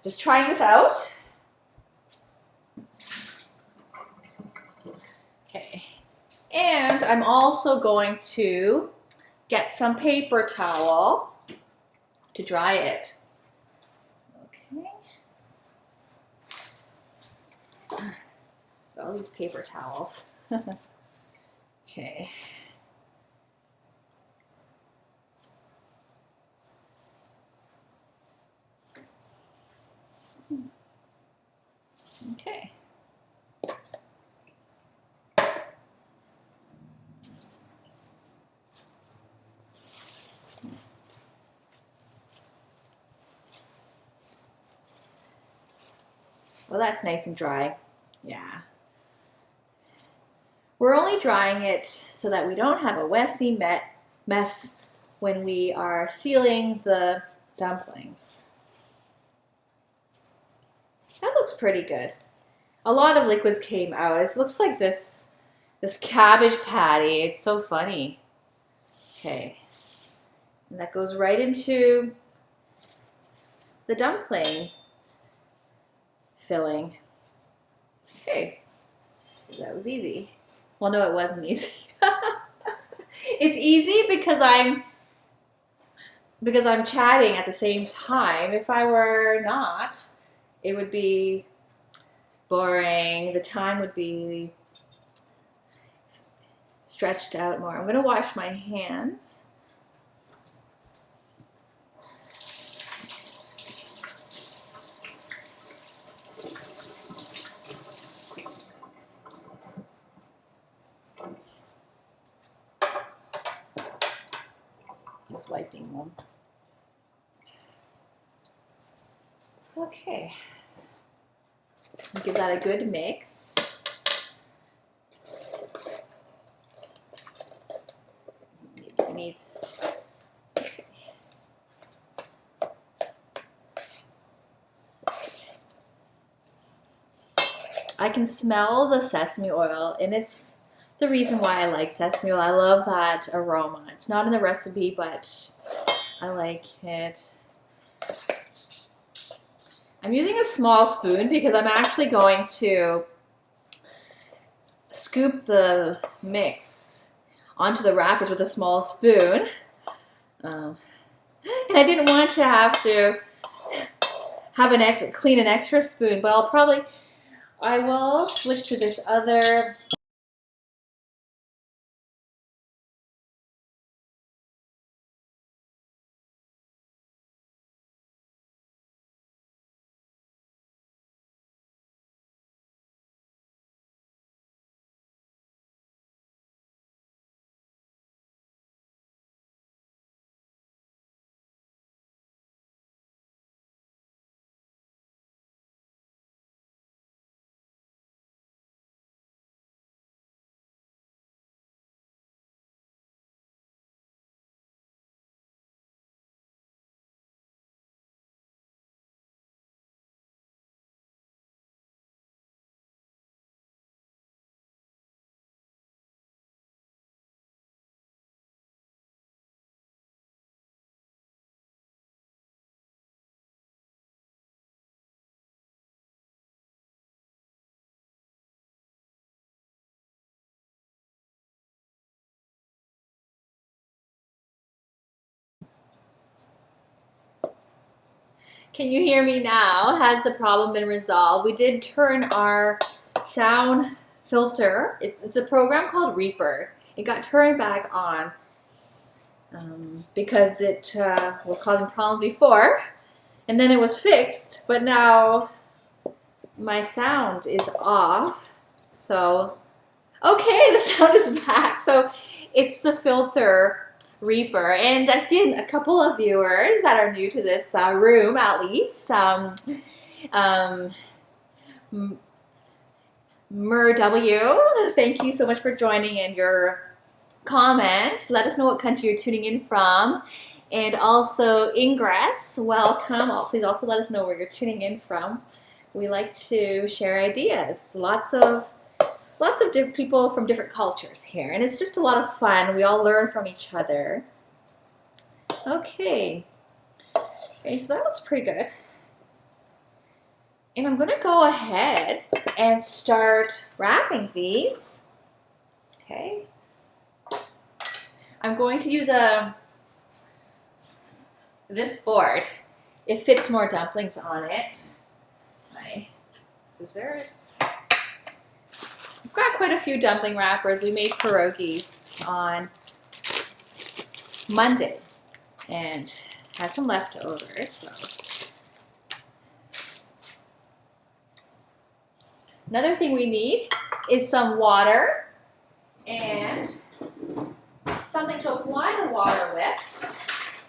just trying this out. Okay. And I'm also going to get some paper towel to dry it. Okay. All these paper towels. Okay. Okay. Well, that's nice and dry. Yeah. We're only drying it so that we don't have a messy mess when we are sealing the dumplings. That looks pretty good. A lot of liquids came out. It looks like this cabbage patty. It's so funny. Okay. And that goes right into the dumpling filling. Okay. That was easy. Well, no, it wasn't easy. It's easy because I'm chatting at the same time. If I were not, it would be boring. The time would be stretched out more. I'm going to wash my hands. Just wiping them. Okay. Give that a good mix. Maybe you need. Okay. I can smell the sesame oil, and it's the reason why I like sesame oil. I love that aroma. It's not in the recipe, but I like it. I'm using a small spoon because I'm actually going to scoop the mix onto the wrappers with a small spoon. And I didn't want to have clean an extra spoon, but I will switch to this other. Can you hear me now? Has the problem been resolved? We did turn our sound filter. It's a program called Reaper. It got turned back on because it was causing problems before, and then it was fixed, but now my sound is off. So, okay, the sound is back. So it's the filter Reaper, and I see a couple of viewers that are new to this room, at least. Mer W, thank you so much for joining and your comment. Let us know what country you're tuning in from. And also Ingress, welcome. Please also let us know where you're tuning in from. We like to share ideas. Lots of different people from different cultures here, and it's just a lot of fun. We all learn from each other. Okay, so that looks pretty good. And I'm gonna go ahead and start wrapping these. Okay. I'm going to use this board. It fits more dumplings on it. My scissors. got quite a few dumpling wrappers. We made pierogies on Monday and had some leftovers. So another thing we need is some water and something to apply the water with.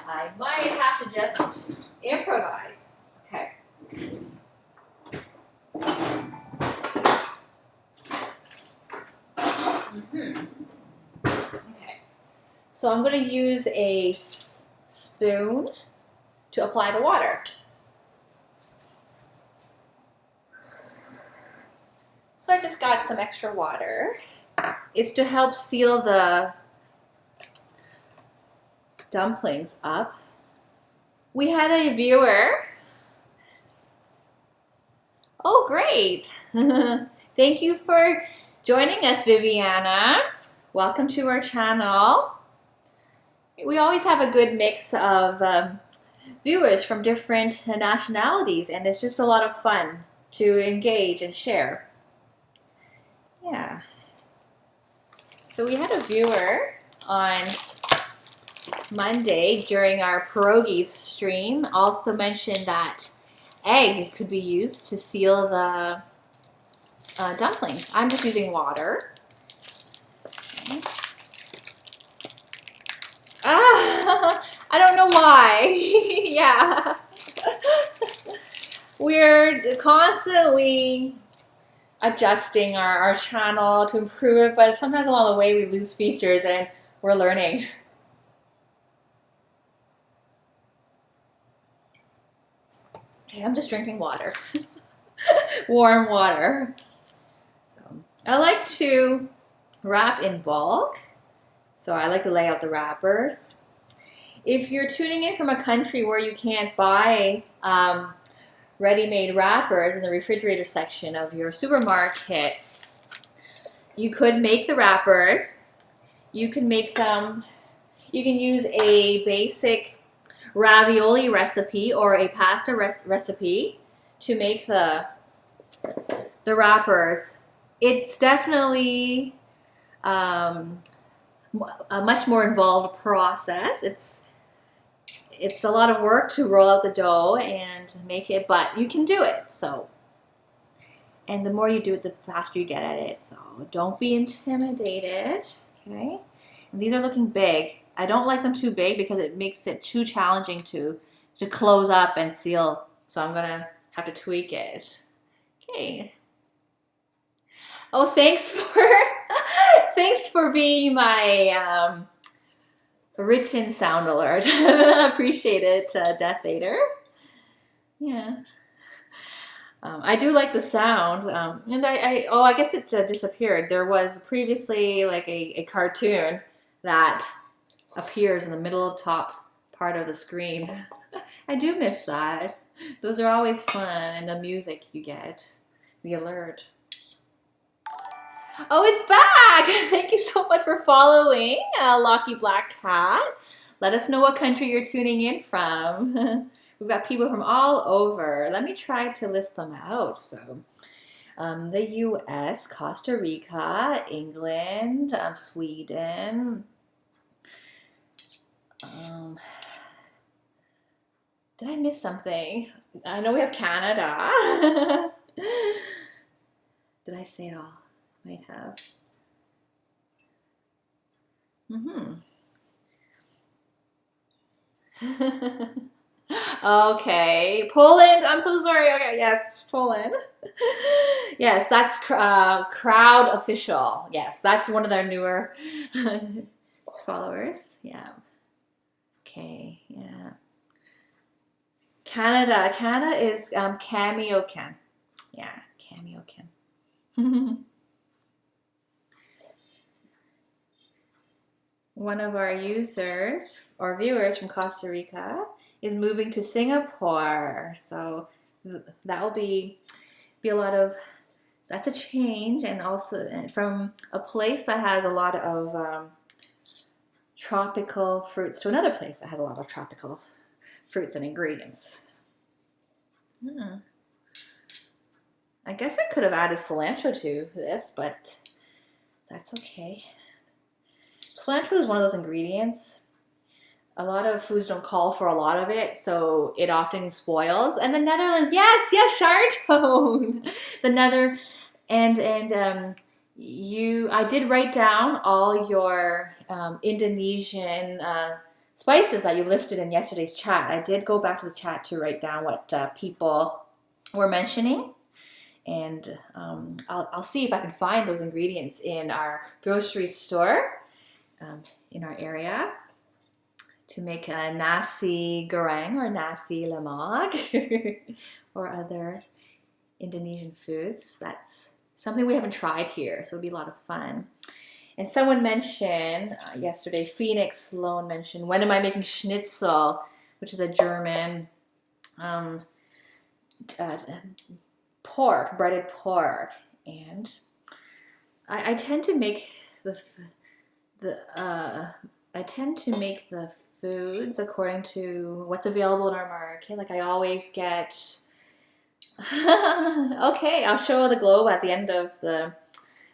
I might have to just improvise. Okay. Okay. So I'm going to use a spoon to apply the water. So I just got some extra water. It's to help seal the dumplings up. We had a viewer. Oh, great. Thank you for joining us, Viviana. Welcome to our channel. We always have a good mix of viewers from different nationalities, and it's just a lot of fun to engage and share. Yeah. So we had a viewer on Monday during our pierogies stream also mentioned that egg could be used to seal the dumplings. I'm just using water. Okay. I don't know why. Yeah. We're constantly adjusting our channel to improve it, but sometimes along the way we lose features and we're learning. Okay, I'm just drinking water. Warm water. So, I like to wrap in bulk, so I like to lay out the wrappers. If you're tuning in from a country where you can't buy ready-made wrappers in the refrigerator section of your supermarket, you could make the wrappers. You can make them, you can use a basic ravioli recipe or a pasta recipe to make the wrappers. It's definitely a much more involved process. It's a lot of work to roll out the dough and make it, but you can do it. So, and the more you do it, the faster you get at it. So don't be intimidated. Okay, and these are looking big. I don't like them too big because it makes it too challenging to close up and seal. So I'm gonna have to tweak it. Okay. Oh, thanks for being my written sound alert. Appreciate it, Death Vader. Yeah. I do like the sound, and I guess it disappeared. There was previously like a cartoon that appears in the middle top part of the screen. I do miss that. Those are always fun, and the music you get, the alert. Oh, it's back! Thank you so much for following, Locky Black Cat. Let us know what country you're tuning in from. We've got people from all over. Let me try to list them out. So, the U.S., Costa Rica, England, Sweden. Did I miss something? I know we have Canada. Did I say it all? Might have. Okay, Poland. I'm so sorry. Okay, yes, Poland. Yes, that's Crowd Official. Yes, that's one of their newer followers. Yeah. Okay. Yeah. Canada. Canada is Cameo Ken. Yeah, Cameo Ken. One of our users or viewers from Costa Rica is moving to Singapore, so that will be a lot of, that's a change, and also from a place that has a lot of tropical fruits to another place that has a lot of tropical fruits and ingredients. I guess I could have added cilantro to this, but that's okay. Cilantro is one of those ingredients. A lot of foods don't call for a lot of it, so it often spoils. And the Netherlands, yes, Chartone. The Nether, and I did write down all your Indonesian spices that you listed in yesterday's chat. I did go back to the chat to write down what people were mentioning. And I'll see if I can find those ingredients in our grocery store in our area to make a nasi goreng or nasi lemak or other Indonesian foods. That's something we haven't tried here, so it'll be a lot of fun. And someone mentioned yesterday, Phoenix Sloan mentioned, when am I making schnitzel, which is a German pork, breaded pork. And I tend to make the foods according to what's available in our market. Like I always get. Okay, I'll show the globe at the end of the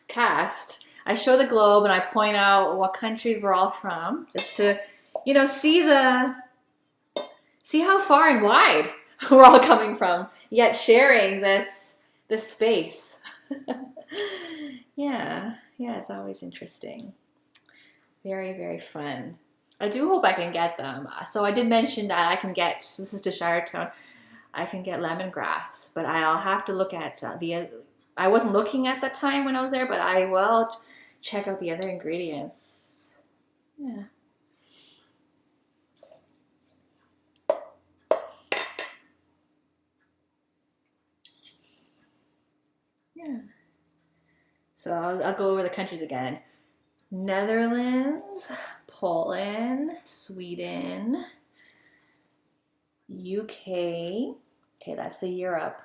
cast. I show the globe and I point out what countries we're all from, just to, see how far and wide we're all coming from, yet sharing this space. Yeah, it's always interesting. Very, very fun. I do hope I can get them. So I did mention that I can get, this is to Chartone, I can get lemongrass, but I'll have to look at I wasn't looking at that time when I was there, but I will check out the other ingredients. Yeah. So I'll go over the countries again. Netherlands, Poland, Sweden, UK. Okay, that's the Europe.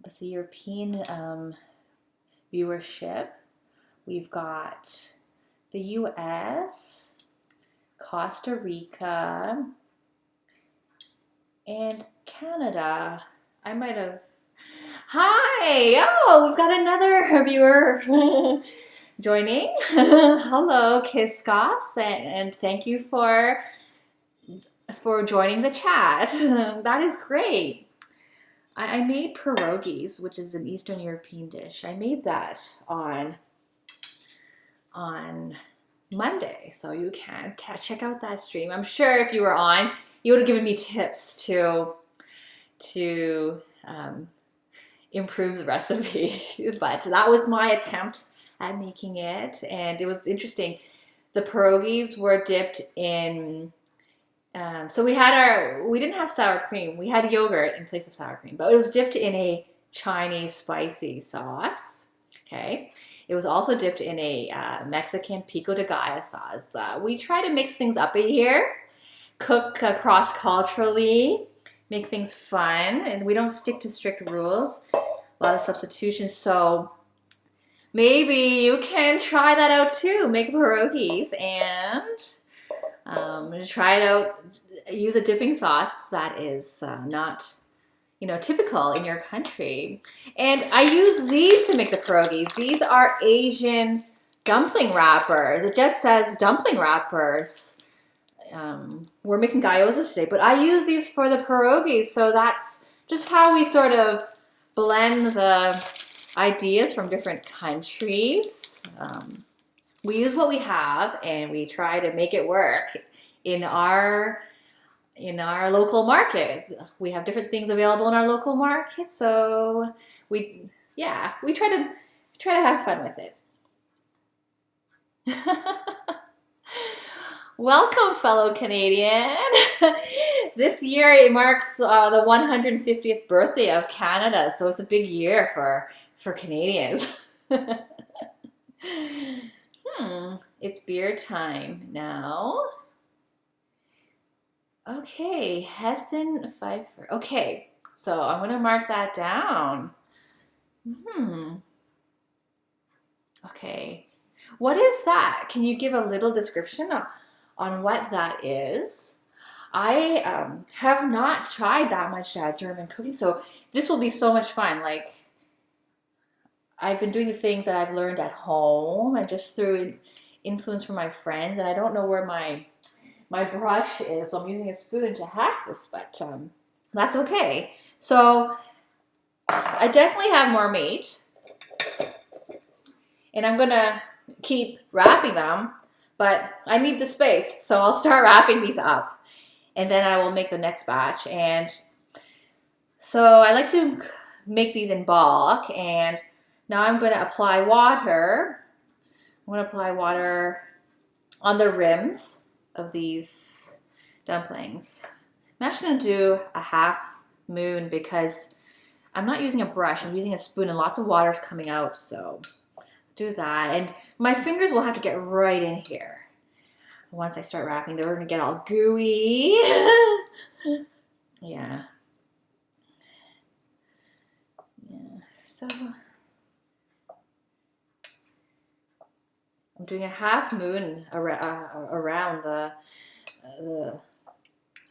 That's the European viewership. We've got the US, Costa Rica, and Canada. I might have. Hi! Oh, we've got another viewer joining. Hello, Kiskos, and thank you for joining the chat. That is great. I made pierogies, which is an Eastern European dish. I made that on Monday, so you can check out that stream. I'm sure if you were on, you would have given me tips to improve the recipe. But that was my attempt at making it, and it was interesting. The pierogies were dipped in. So we didn't have sour cream. We had yogurt in place of sour cream, but it was dipped in a Chinese spicy sauce. Okay. It was also dipped in a Mexican pico de gallo sauce. We try to mix things up in here, cook cross-culturally, make things fun, and we don't stick to strict rules. A lot of substitutions, so maybe you can try that out too. Make pierogies and try it out. Use a dipping sauce that is not, typical in your country. And I use these to make the pierogies. These are Asian dumpling wrappers. It just says dumpling wrappers. We're making gyozas today, but I use these for the pierogies. So that's just how we sort of blend the ideas from different countries. We use what we have and we try to make it work in our local market. We have different things available in our local market, so we try to have fun with it. Welcome, fellow Canadian. This year it marks the 150th birthday of Canada, so it's a big year for Canadians. It's beer time now. Okay, Hessen Pfeiffer. Okay, so I'm going to mark that down. Okay, what is that? Can you give a little description on what that is? I have not tried that much German cooking, so this will be so much fun. Like, I've been doing the things that I've learned at home and just through influence from my friends, and I don't know where my brush is, so I'm using a spoon to hack this, but that's okay. So I definitely have more meat, and I'm gonna keep wrapping them, but I need the space, so I'll start wrapping these up, and then I will make the next batch. And so I like to make these in bulk, and now I'm going to apply water. I'm going to apply water on the rims of these dumplings. I'm actually going to do a half moon because I'm not using a brush. I'm using a spoon, and lots of water is coming out, so do that. And my fingers will have to get right in here. Once I start wrapping, they're going to get all gooey. Yeah. So I'm doing a half moon around the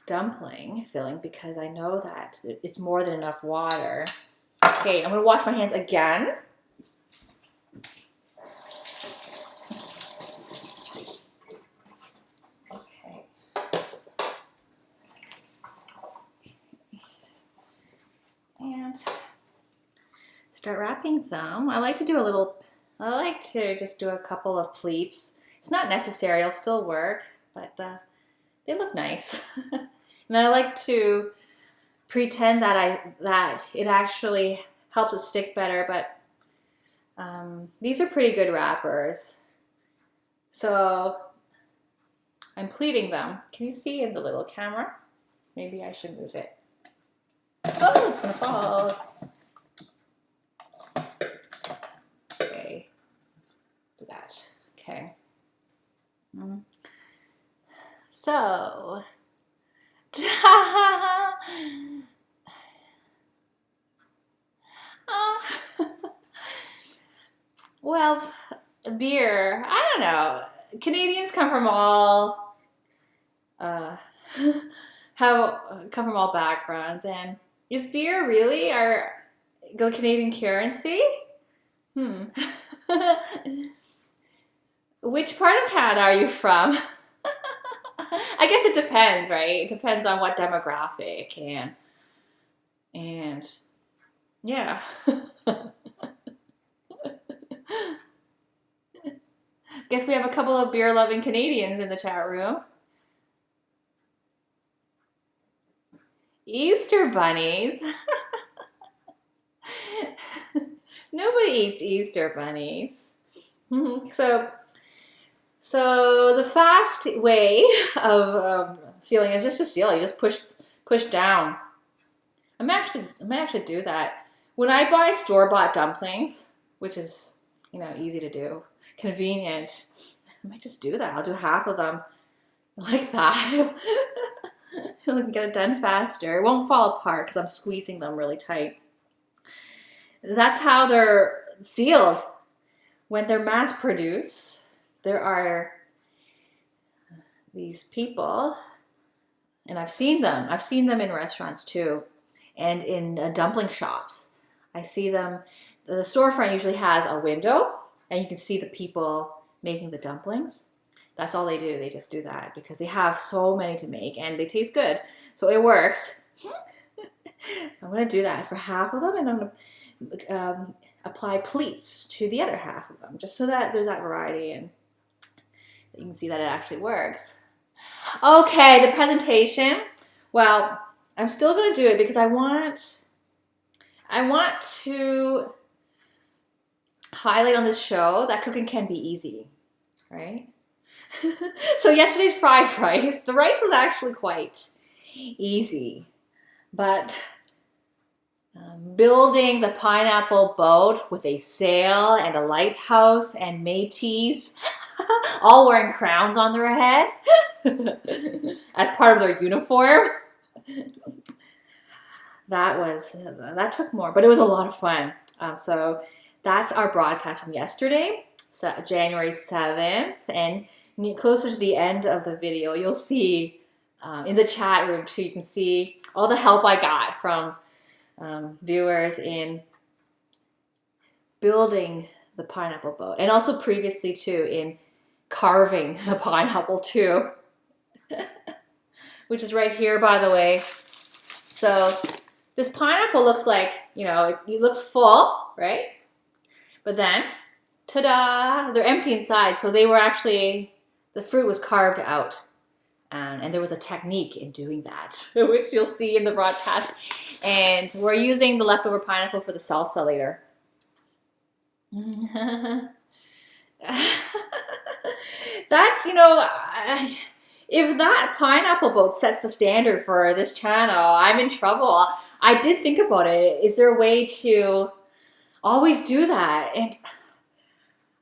dumpling filling because I know that it's more than enough water. Okay, I'm going to wash my hands again. Okay. And start wrapping them. I like to just do a couple of pleats. It's not necessary, it'll still work, but they look nice. And I like to pretend that it actually helps it stick better, but these are pretty good wrappers. So I'm pleating them. Can you see in the little camera? Maybe I should move it. Oh, it's gonna fall. Okay, do that. Okay. So, well, beer. I don't know. Canadians come from all come from all backgrounds, and is beer really the Canadian currency? Which part of Canada are you from? I guess it depends, right? It depends on what demographic and yeah. Guess we have a couple of beer-loving Canadians in the chat room. Easter bunnies. Nobody eats Easter bunnies. So the fast way of sealing is just to seal it. You just push down. I might actually do that. When I buy store-bought dumplings, which is, easy to do, convenient, I might just do that. I'll do half of them like that. I can get it done faster. It won't fall apart because I'm squeezing them really tight. That's how they're sealed. When they're mass produced, there are these people, and I've seen them. I've seen them in restaurants too, and in dumpling shops. I see them. The storefront usually has a window, and you can see the people making the dumplings. That's all they do. They just do that because they have so many to make, and they taste good. So it works. So I'm going to do that for half of them, and I'm going to apply pleats to the other half of them, just so that there's that variety, and you can see that it actually works. Okay, the presentation. Well, I'm still going to do it because I want to highlight on this show that cooking can be easy, right? So yesterday's fried rice, the rice was actually quite easy, but building the pineapple boat with a sail and a lighthouse and métis all wearing crowns on their head as part of their uniform, that took more, but it was a lot of fun. So that's our broadcast from yesterday, so January 7th, and closer to the end of the video, you'll see in the chat room too, you can see all the help I got from viewers in building the pineapple boat, and also previously too in carving the pineapple too, which is right here, by the way. So this pineapple looks like, it looks full, right? But then, ta-da, they're empty inside. So they were actually, the fruit was carved out. And there was a technique in doing that, which you'll see in the broadcast. And we're using the leftover pineapple for the salsa later. That's, if that pineapple boat sets the standard for this channel, I'm in trouble. I did think about it. Is there a way to always do that? And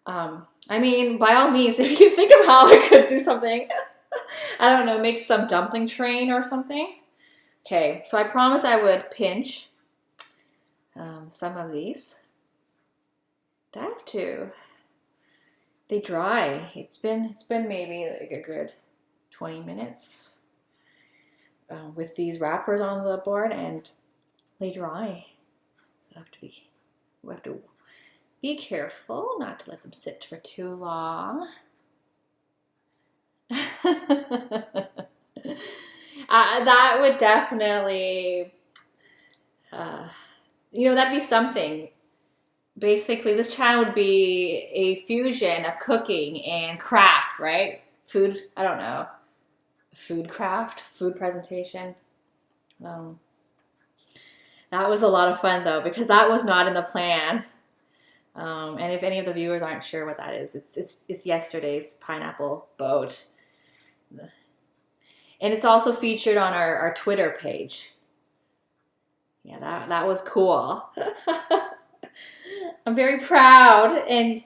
by all means, if you think of how I could do something, I don't know, make some dumpling train or something. Okay, so I promised I would pinch some of these. I have to. They dry. It's been maybe like a good 20 minutes with these wrappers on the board, and they dry. So we have to be careful not to let them sit for too long. That would definitely, that'd be something. Basically, this channel would be a fusion of cooking and craft, right? Food, I don't know. Food craft, food presentation. That was a lot of fun, though, because that was not in the plan. And if any of the viewers aren't sure what that is, it's yesterday's pineapple boat. And it's also featured on our Twitter page. Yeah, that was cool. I'm very proud, and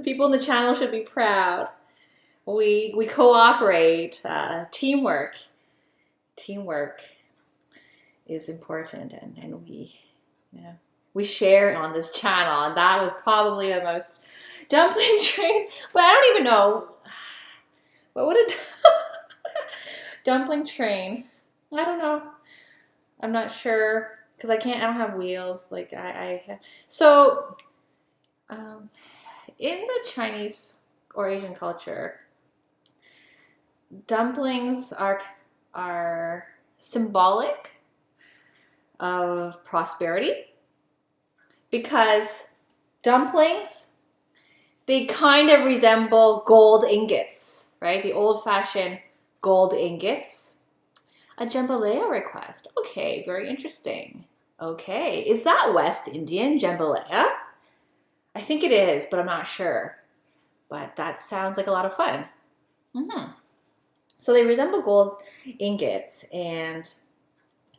people in the channel should be proud. We cooperate. Teamwork is important, and we share on this channel, and that was probably the most dumpling train. But I don't even know what would it dumpling train. I don't know. I'm not sure. Because I don't have wheels, like I have. So, in the Chinese or Asian culture, dumplings are symbolic of prosperity, because dumplings, they kind of resemble gold ingots, right? The old-fashioned gold ingots. A jambalaya request. Okay, very interesting. Okay, is that West Indian jambalaya? I think it is, but I'm not sure. But that sounds like a lot of fun. So they resemble gold ingots, and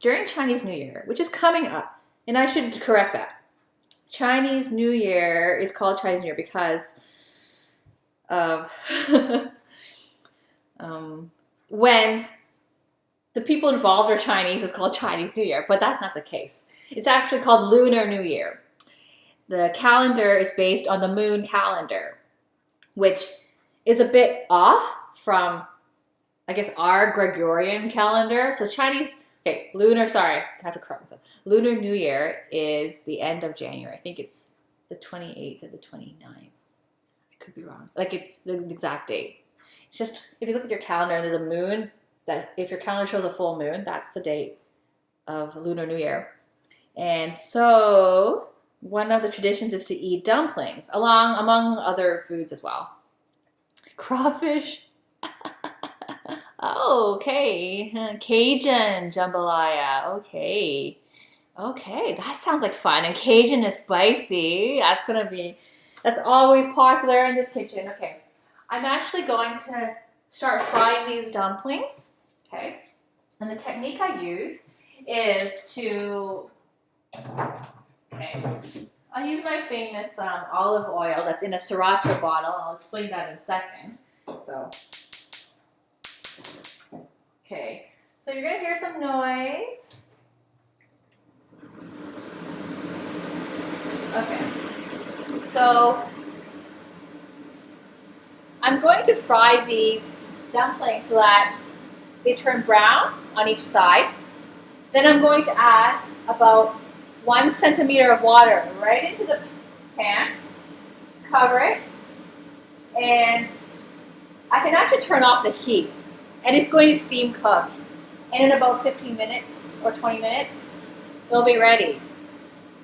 during Chinese New Year, which is coming up, and I should correct that. Chinese New Year is called Chinese New Year because of when the people involved are Chinese, it's called Chinese New Year, but that's not the case. It's actually called Lunar New Year. The calendar is based on the moon calendar, which is a bit off from, I guess, our Gregorian calendar. So Lunar New Year is the end of January. I think it's the 28th or the 29th. I could be wrong. Like, it's the exact date. It's just, if you look at your calendar, there's a moon. That if your calendar shows a full moon, that's the date of Lunar New Year. And so one of the traditions is to eat dumplings, among other foods as well. Crawfish. Oh, okay. Cajun jambalaya. Okay, that sounds like fun. And Cajun is spicy. That's always popular in this kitchen. Okay, I'm actually going to start frying these dumplings. Okay, and the technique I use is I'll use my famous olive oil that's in a sriracha bottle. I'll explain that in a second. Okay, so you're gonna hear some noise. Okay, so I'm going to fry these dumplings so that they turn brown on each side. Then I'm going to add about 1 centimeter of water right into the pan, cover it, and I can actually turn off the heat, and it's going to steam cook. And in about 15 minutes or 20 minutes, it'll be ready.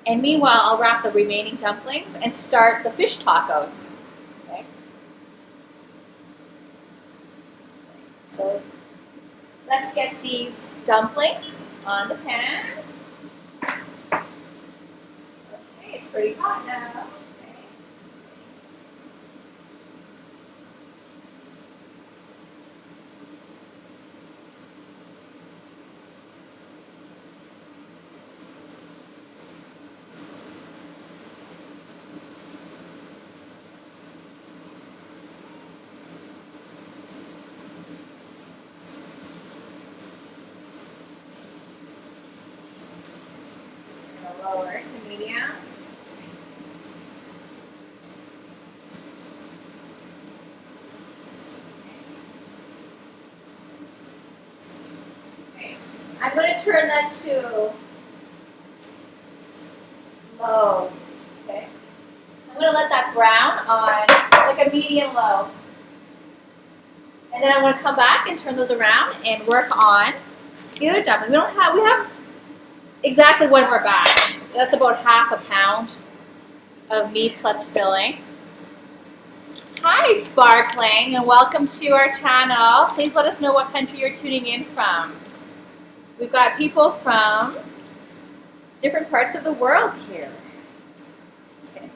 And meanwhile, I'll wrap the remaining dumplings and start the fish tacos. Okay. So let's get these dumplings on the pan. Okay, it's pretty hot now. Lower to medium. Okay. I'm going to turn that to low. Okay. I'm going to let that brown on like a medium low. And then I'm going to come back and turn those around and work on the other dumpling. We have exactly one more batch. That's about half a pound of meat plus filling. Hi, Sparkling, and welcome to our channel. Please let us know what country you're tuning in from. We've got people from different parts of the world here. Okay.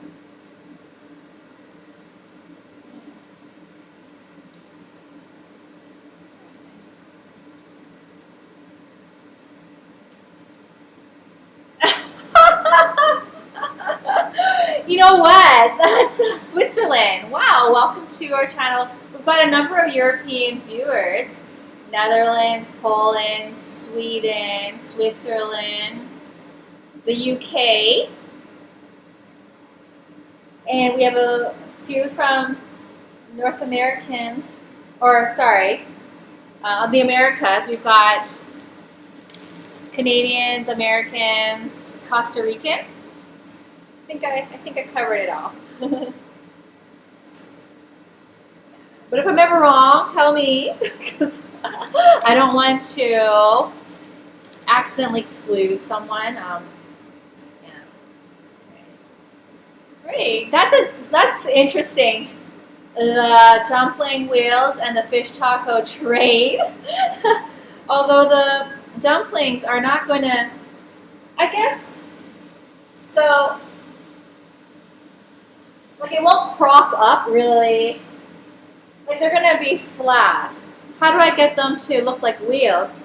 You know what? That's Switzerland. Wow, welcome to our channel. We've got a number of European viewers. Netherlands, Poland, Sweden, Switzerland, the UK. And we have a few from North American, the Americas. We've got Canadians, Americans, Costa Rican. I think I covered it all. But if I'm ever wrong, tell me, because I don't want to accidentally exclude someone. Yeah. Great. That's interesting. The dumpling wheels and the fish taco trade. Although the dumplings are not going to, I guess, so. Like it won't prop up really. Like they're gonna be flat. How do I get them to look like wheels?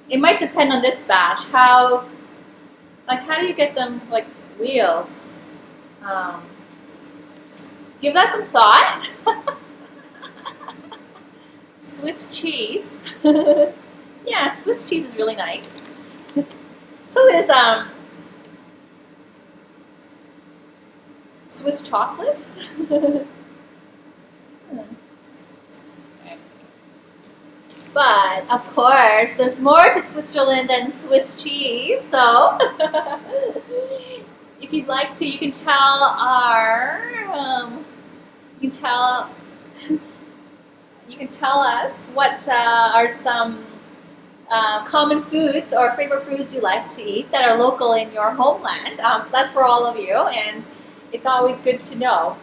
It might depend on this batch. How do you get them like wheels? Give that some thought. Swiss cheese. Yeah, Swiss cheese is really nice. So is Swiss chocolate? Okay. But, of course, there's more to Switzerland than Swiss cheese, so if you'd like to, you can tell you can tell us what are some common foods or favorite foods you like to eat that are local in your homeland. That's for all of you, and it's always good to know.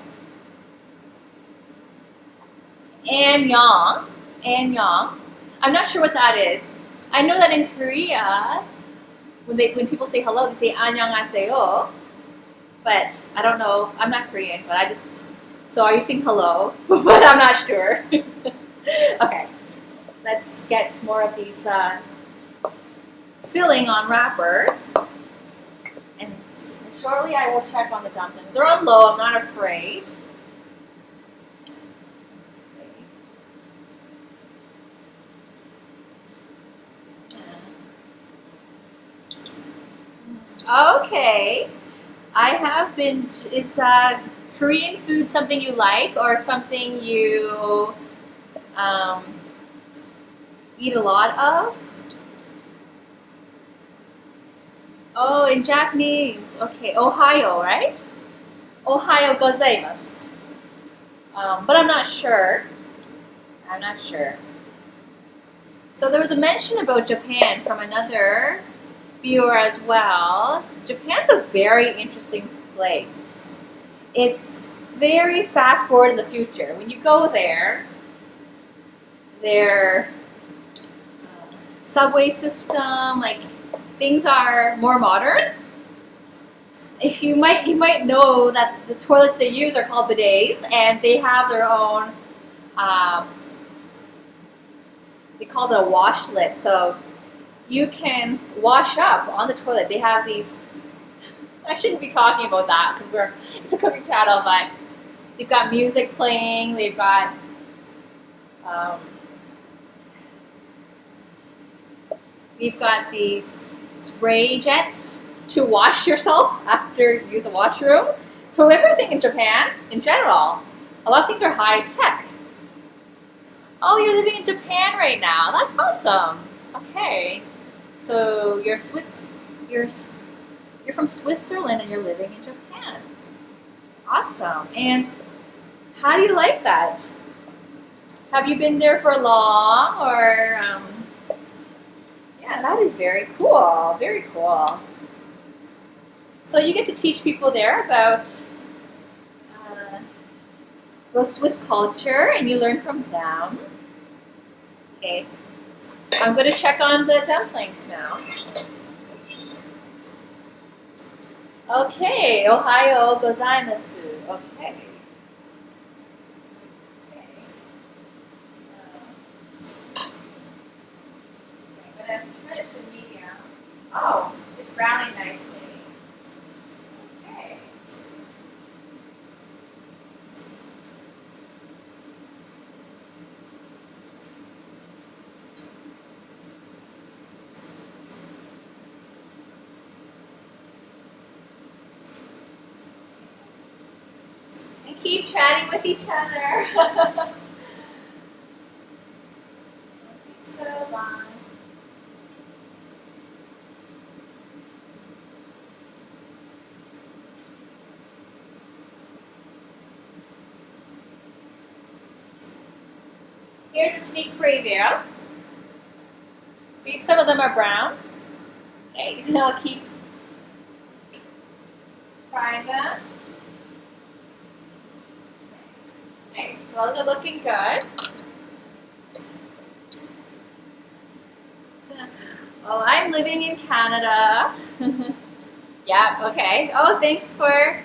Annyeong. I'm not sure what that is. I know that in Korea, when people say hello, they say annyeonghaseyo. But I don't know. I'm not Korean, but so are you saying hello? But I'm not sure. Okay, let's get more of these filling on wrappers. And shortly I will check on the dumplings. They're on low, I'm not afraid. Okay. I have been, is Korean food something you like or something you eat a lot of? Oh, in Japanese. Okay, Ohio, right? Ohio gozaimasu. But I'm not sure. I'm not sure. So there was a mention about Japan from another viewer as well. Japan's a very interesting place. It's very fast forward in the future. When you go there, their subway system, like things are more modern. If you might know that the toilets they use are called bidets, and they have their own. Um, they call it a washlet, so you can wash up on the toilet. They have these. I shouldn't be talking about that because it's a cooking channel, but they've got music playing. They've got um, we've got these spray jets to wash yourself after you use a washroom. So everything in Japan, in general, a lot of things are high tech. Oh, you're living in Japan right now. That's awesome. Okay, so you're you're from Switzerland and you're living in Japan. Awesome. And how do you like that? Have you been there for long, or yeah, that is very cool. Very cool. So you get to teach people there about the Swiss culture, and you learn from them. Okay, I'm going to check on the dumplings now. Okay, Ohio gozaimasu. Okay. I'm going to try to show medium. Oh, it's browning nicely. Okay. And keep chatting with each other. Don't be so long. Here's a sneak preview. See, some of them are brown. Okay, I'll keep frying them. Okay, so those are looking good. Well, I'm living in Canada. Yeah, okay. Oh, thanks for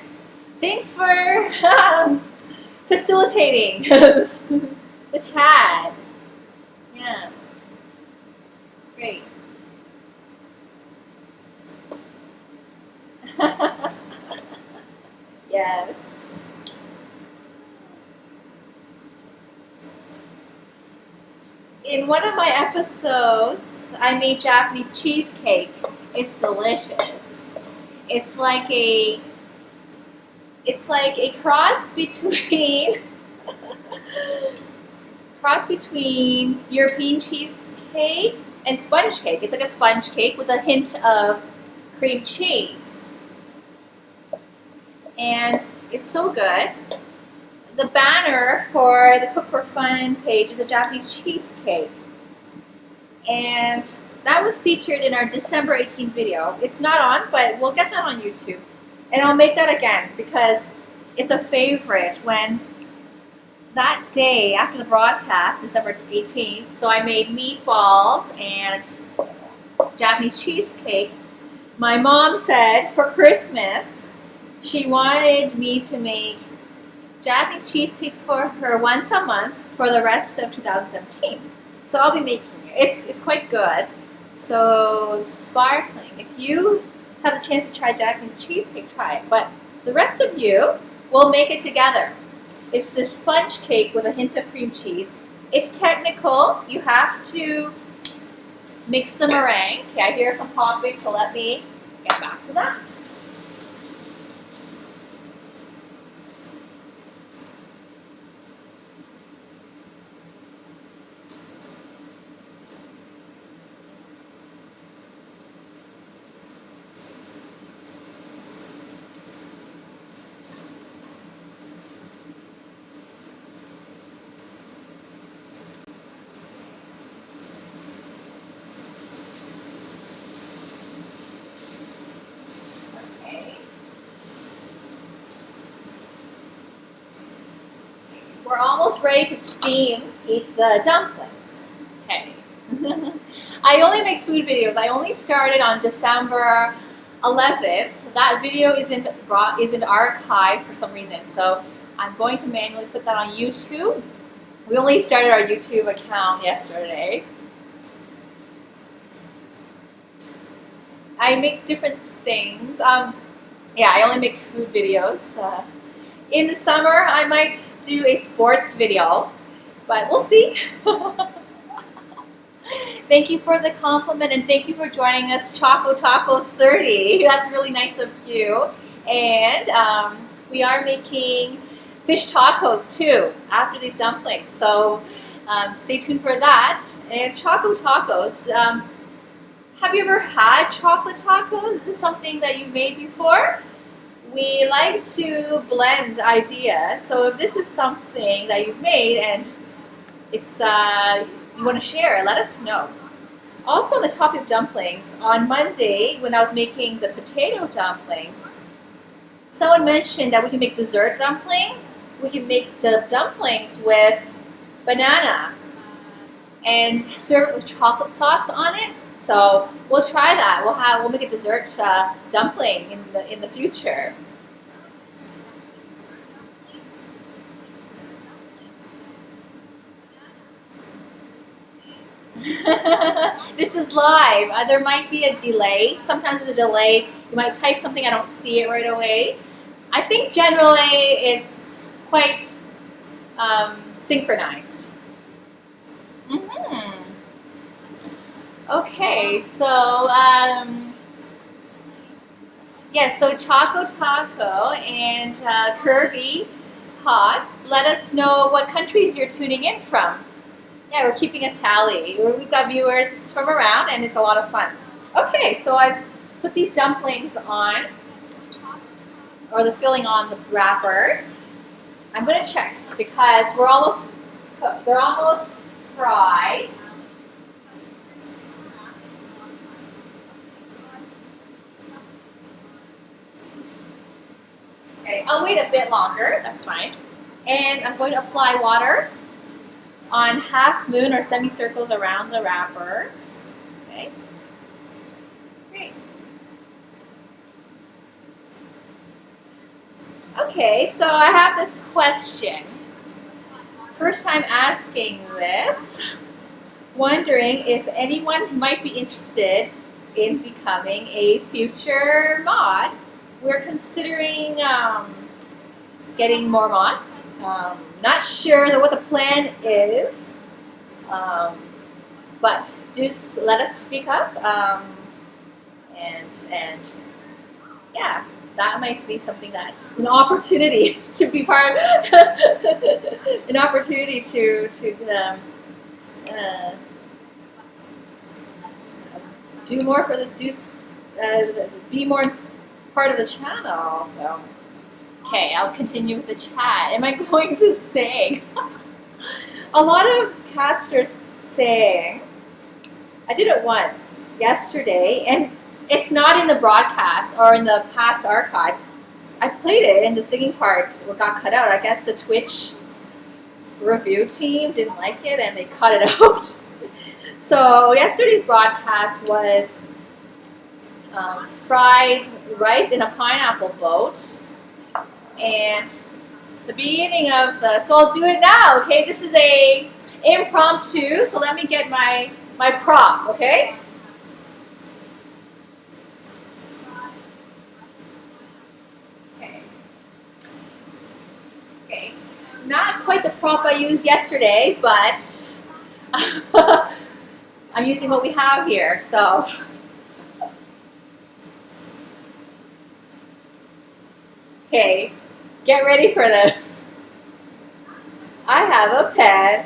facilitating the chat. Yeah, great. Yes. In one of my episodes, I made Japanese cheesecake. It's delicious. It's like a it's like a cross between European cheesecake and sponge cake. It's like a sponge cake with a hint of cream cheese. And it's so good. The banner for the Cook for Fun page is a Japanese cheesecake. And that was featured in our December 18th video. It's not on, but we'll get that on YouTube. And I'll make that again because it's a favorite. When that day after the broadcast, December 18th, so I made meatballs and Japanese cheesecake. My mom said for Christmas, she wanted me to make Japanese cheesecake for her once a month for the rest of 2017. So I'll be making it. It's quite good. So sparkling. If you have the chance to try Japanese cheesecake, try it. But the rest of you will make it together. It's this sponge cake with a hint of cream cheese. It's technical. You have to mix the meringue. Okay, I hear some popping, so let me get back to that. almost ready to eat the dumplings. Okay. I only make food videos. I only started on December 11th. That video isn't archived for some reason, so I'm going to manually put that on YouTube. We only started our YouTube account yesterday. I make different things. Yeah, I only make food videos. In the summer, I might do a sports video, but we'll see. Thank you for the compliment, and thank you for joining us, Choco Tacos 30. That's really nice of you. And we are making fish tacos too after these dumplings, so stay tuned for that. And Choco Tacos, have you ever had chocolate tacos? Is this something that you've made before? We like to blend ideas, so if this is something that you've made and it's you want to share, let us know. Also on the topic of dumplings, on Monday when I was making the potato dumplings, someone mentioned that we can make dessert dumplings. We can make the dumplings with banana and serve it with chocolate sauce on it. So we'll try that. We'll make a dessert dumpling in the future. This is live. There might be a delay. Sometimes there's a delay. You might type something, I don't see it right away. I think generally it's quite synchronized. Okay, so yeah, so Choco Taco and Kirby Potts, let us know what countries you're tuning in from. Yeah, we're keeping a tally. We've got viewers from around, and it's a lot of fun. Okay, so I've put these dumplings on, or the filling on the wrappers. I'm going to check because they're almost fried. Okay, I'll wait a bit longer, that's fine. And I'm going to apply water on half moon or semicircles around the wrappers. Okay, great. Okay, so I have this question. First time asking this, wondering if anyone might be interested in becoming a future mod. We're considering getting more mods. Not sure what the plan is, but just let us speak up. And yeah, that might be something that's an opportunity to be part of, an opportunity to do more for the be more part of the channel. So. Okay, I'll continue with the chat. Am I going to sing? A lot of casters sing. I did it once yesterday, and it's not in the broadcast or in the past archive. I played it, and the singing part got cut out. I guess the Twitch review team didn't like it, and they cut it out. So yesterday's broadcast was fried rice in a pineapple boat. And the beginning of so I'll do it now, okay? This is a impromptu, so let me get my prop, okay? Okay. Not quite the prop I used yesterday, but I'm using what we have here, so. Okay. Get ready for this. I have a pen.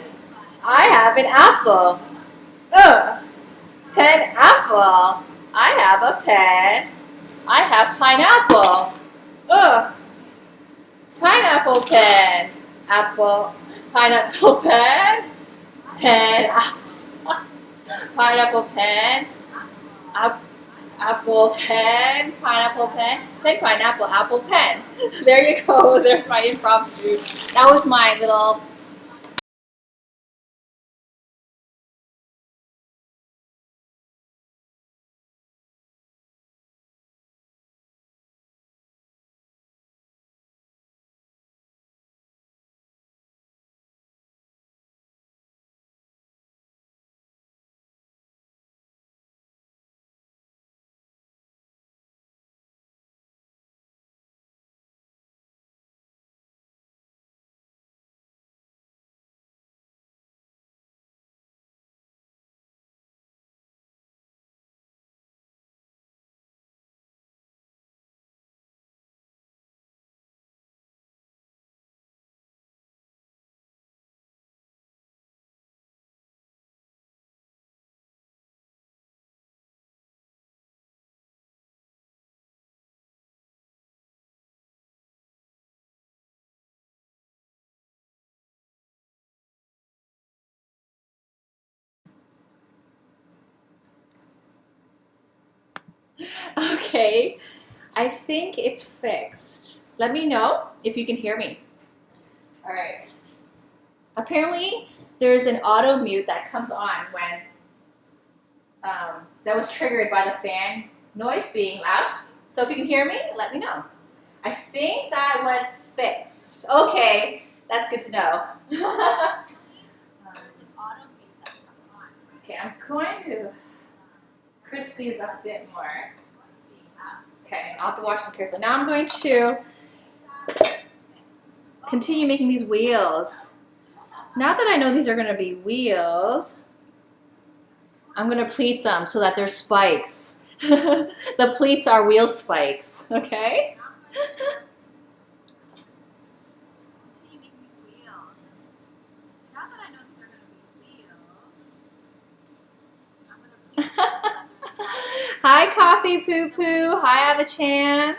I have an apple. Pen, apple. I have a pen. I have pineapple. Pineapple pen. Apple. Pineapple pen. Pen. Pineapple pen. Apple pen, pineapple pen, pineapple, apple pen. There you go. There's my impromptu. That was my little Okay, I think it's fixed. Let me know if you can hear me. All right. Apparently, there's an auto mute that comes on when that was triggered by the fan noise being loud. So if you can hear me, let me know. I think that was fixed. Okay, that's good to know. There's an auto mute that comes on. Okay, I'm going to crispy this up a bit more. Okay, I'll have to watch them carefully. Now I'm going to continue making these wheels. Now that I know these are going to be wheels, I'm going to pleat them so that they're spikes. The pleats are wheel spikes, okay? Continue making these wheels. Now that I know these are going to be wheels, I'm going to pleat them so that they're spikes. Hi, Coffee Poo Poo. Hi, Ava-chan.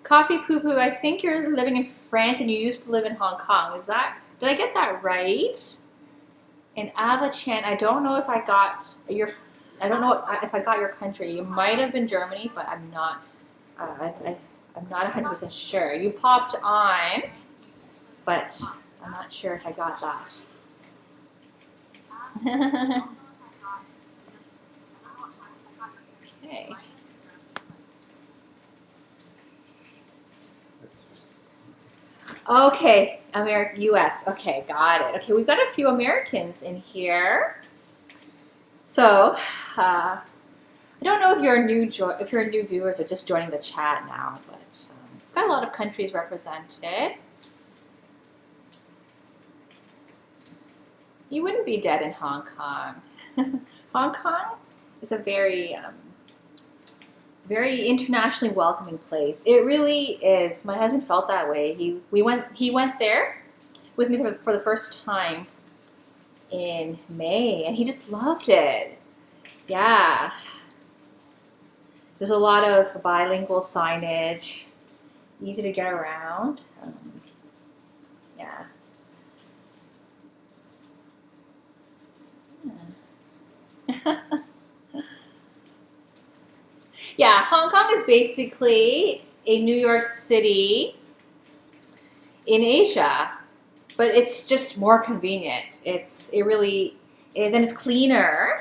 Coffee Poo Poo, I think you're living in France and you used to live in Hong Kong. Is that, did I get that right? And Ava-chan, I don't know if I got your, I don't know if I got your country. You might have been Germany, but I'm not, I'm not 100% sure. You popped on, but I'm not sure if I got that. Okay. Okay, U.S. Okay, got it. Okay, we've got a few Americans in here. So, I don't know if you're a new viewers or just joining the chat now, but got a lot of countries represented. You wouldn't be dead in Hong Kong. Hong Kong is a very very internationally welcoming place. It really is. My husband felt that way. He went there with me for the first time in May, and he just loved it. Yeah. There's a lot of bilingual signage, easy to get around. Yeah. Yeah, Hong Kong is basically a New York City in Asia, but it's just more convenient. It really is, and it's cleaner.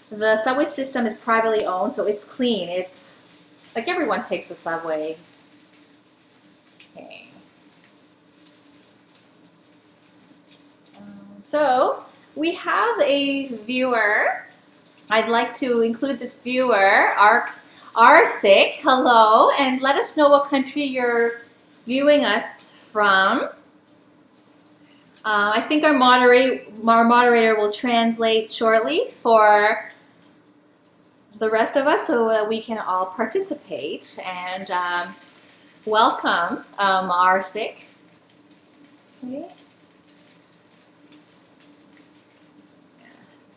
The subway system is privately owned, so it's clean. It's like everyone takes the subway. Okay. So we have a viewer. I'd like to include this viewer, Arsic. Hello, and let us know what country you're viewing us from. I think our moderator will translate shortly for the rest of us so that we can all participate. And welcome, Arsic. Okay.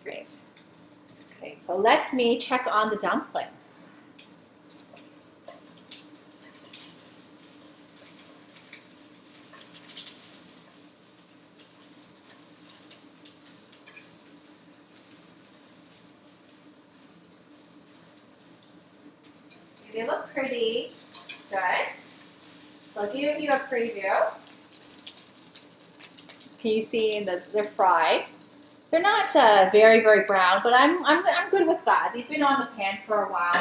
Great. Okay, so let me check on the dumplings. They look pretty good. So I'll give you a preview. Can you see they're fried? They're not very, very brown, but I'm good with that. They've been on the pan for a while.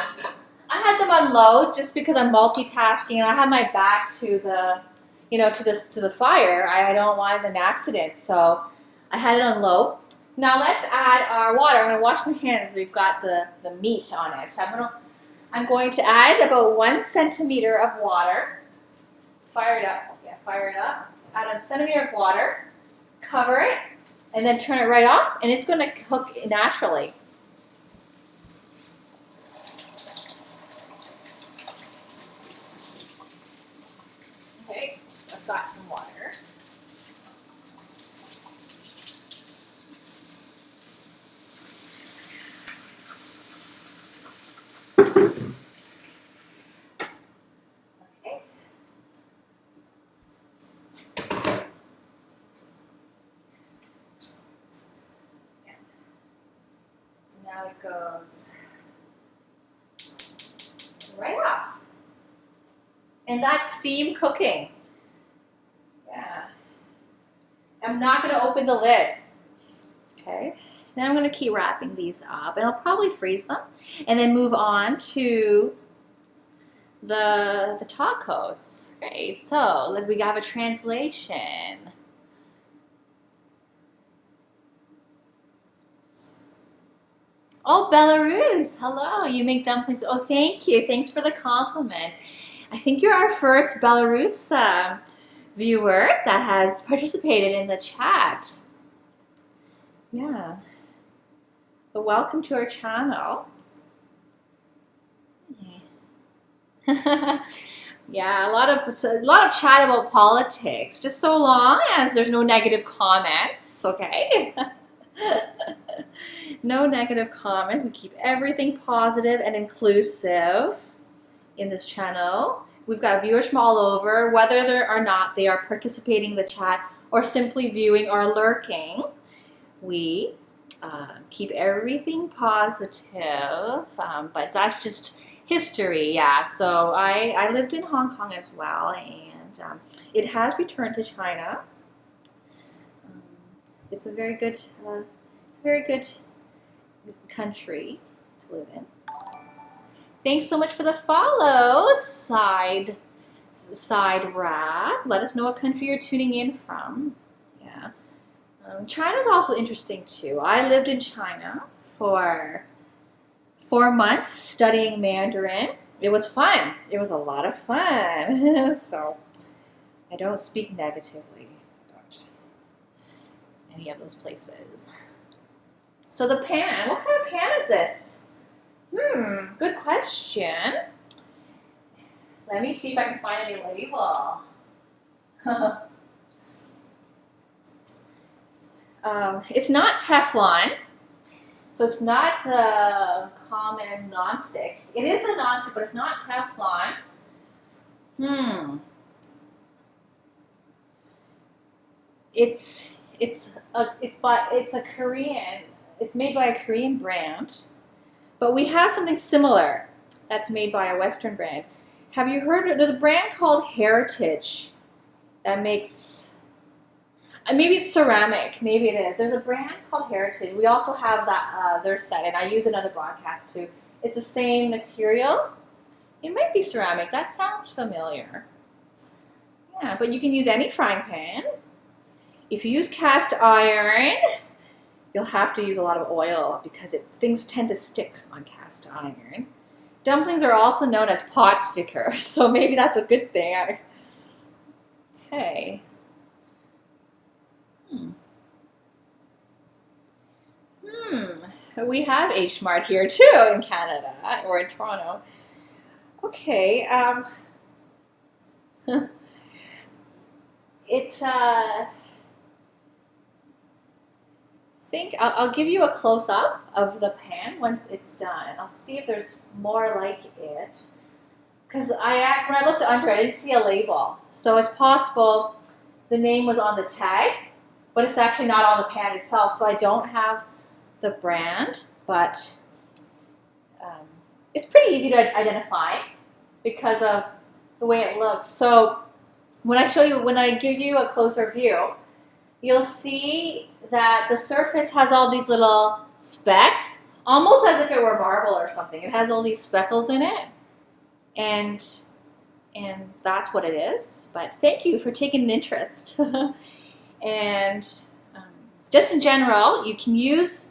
I had them on low just because I'm multitasking and I have my back to the, to the fire. I don't want an accident, so I had it on low. Now let's add our water. I'm going to wash my hands. We've got the meat on it. So I'm going to add about 1 centimeter of water. Fire it up. Yeah, fire it up. Add a centimeter of water. Cover it. And then turn it right off. And it's going to cook naturally. Okay. I've got some water. Now it goes right off. And that's steam cooking. Yeah. I'm not going to open the lid. Okay. Then I'm going to keep wrapping these up, and I'll probably freeze them and then move on to the tacos. Okay, so we have a translation. Oh, Belarus. Hello. You make dumplings. Oh, thank you. Thanks for the compliment. I think you're our first Belarus viewer that has participated in the chat. Yeah. So welcome to our channel. Yeah, a lot of chat about politics, just so long as there's no negative comments, okay? No negative comments. We keep everything positive and inclusive in this channel. We've got viewers from all over, whether or not they are participating in the chat or simply viewing or lurking. We keep everything positive, but that's just history, yeah. So I lived in Hong Kong as well, and it has returned to China. It's a very good country to live in. Thanks so much for the follow, side wrap. Let us know what country you're tuning in from. Yeah, China's also interesting too. I lived in China for 4 months studying Mandarin. It was fun. It was a lot of fun. So I don't speak negatively about any of those places. So the pan, what kind of pan is this? Good question. Let me see if I can find any label. It's not Teflon. So it's not the common nonstick. It is a nonstick, but it's not Teflon. It's a Korean. It's made by a Korean brand, but we have something similar that's made by a Western brand. Have you heard of? There's a brand called Heritage that makes. Maybe it's ceramic. Maybe it is. There's a brand called Heritage. We also have that their set, and I use another broadcast too. It's the same material. It might be ceramic. That sounds familiar. Yeah, but you can use any frying pan. If you use cast iron, you'll have to use a lot of oil because things tend to stick on cast iron. Dumplings are also known as pot stickers, so maybe that's a good thing. Okay. We have H Mart here too in Canada or in Toronto. Okay. I'll give you a close up of the pan once it's done. I'll see if there's more like it. Because when I looked under, I didn't see a label. So it's possible the name was on the tag, but it's actually not on the pan itself. So I don't have the brand, but it's pretty easy to identify because of the way it looks. So when I give you a closer view, you'll see that the surface has all these little specks, almost as if it were marble or something. It has all these speckles in it, and that's what it is. But thank you for taking an interest. And just in general, you can use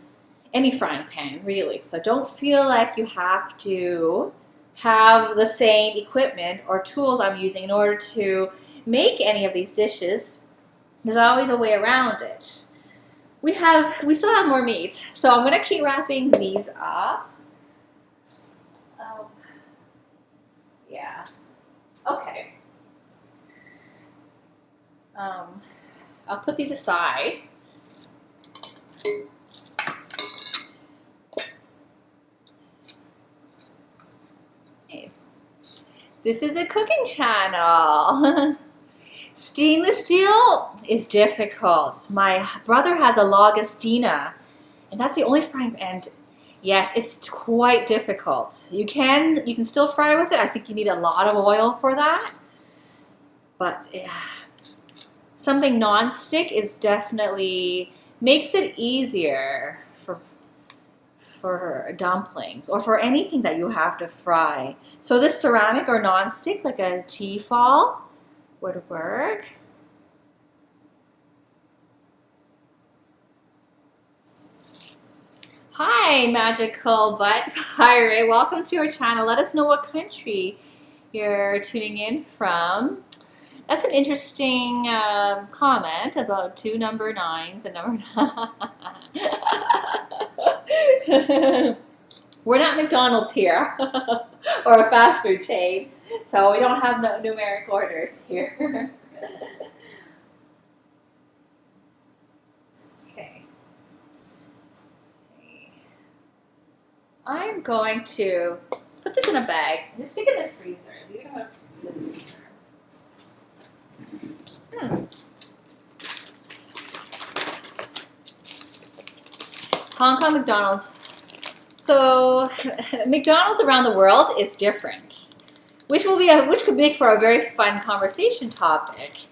any frying pan, really. So don't feel like you have to have the same equipment or tools I'm using in order to make any of these dishes. There's always a way around it. We still have more meat, so I'm gonna keep wrapping these up. Yeah. Okay. I'll put these aside. Okay. This is a cooking channel. Stainless steel is difficult. My brother has a Lagostina, and that's the only frying pan. Yes, it's quite difficult. You can still fry with it. I think you need a lot of oil for that. But something non-stick is definitely makes it easier for dumplings or for anything that you have to fry. So this ceramic or non-stick, like a Tefal, would work. Hi, Magical Butt Pirate. Welcome to our channel. Let us know what country you're tuning in from. That's an interesting comment about two number 9s and number 9. We're not McDonald's here or a fast food chain, so we don't have no numeric orders here. I'm going to put this in a bag and just stick it in the freezer. These are going to put in the freezer. Hong Kong McDonald's. So McDonald's around the world is different, which could make for a very fun conversation topic.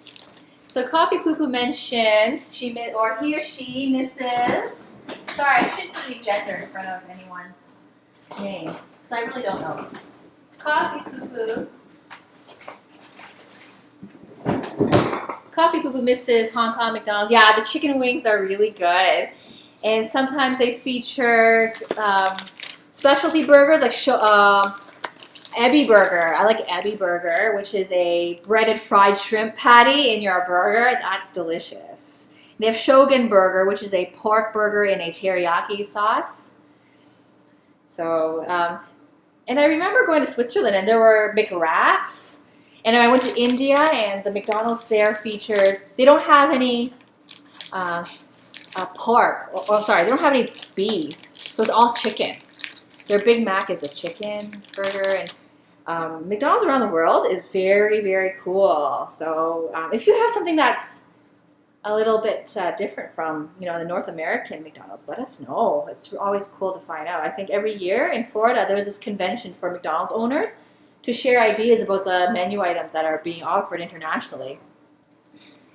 So Coffee Poo Poo mentioned he or she misses. Sorry, I shouldn't put any gender in front of anyone's name, because I really don't know. Coffee Poo Poo. Coffee Poo Poo misses Hong Kong McDonald's. Yeah, the chicken wings are really good. And sometimes they feature specialty burgers like Ebi Burger. I like Ebi Burger, which is a breaded fried shrimp patty in your burger. That's delicious. They have Shogun Burger, which is a pork burger in a teriyaki sauce. So, and I remember going to Switzerland and there were McWraps. And I went to India and the McDonald's there features, they don't have any pork, sorry, they don't have any beef. So it's all chicken. Their Big Mac is a chicken burger. And McDonald's around the world is very, very cool. So if you have something that's a little bit different from, the North American McDonald's, let us know. It's always cool to find out. I think every year in Florida, there's this convention for McDonald's owners to share ideas about the menu items that are being offered internationally.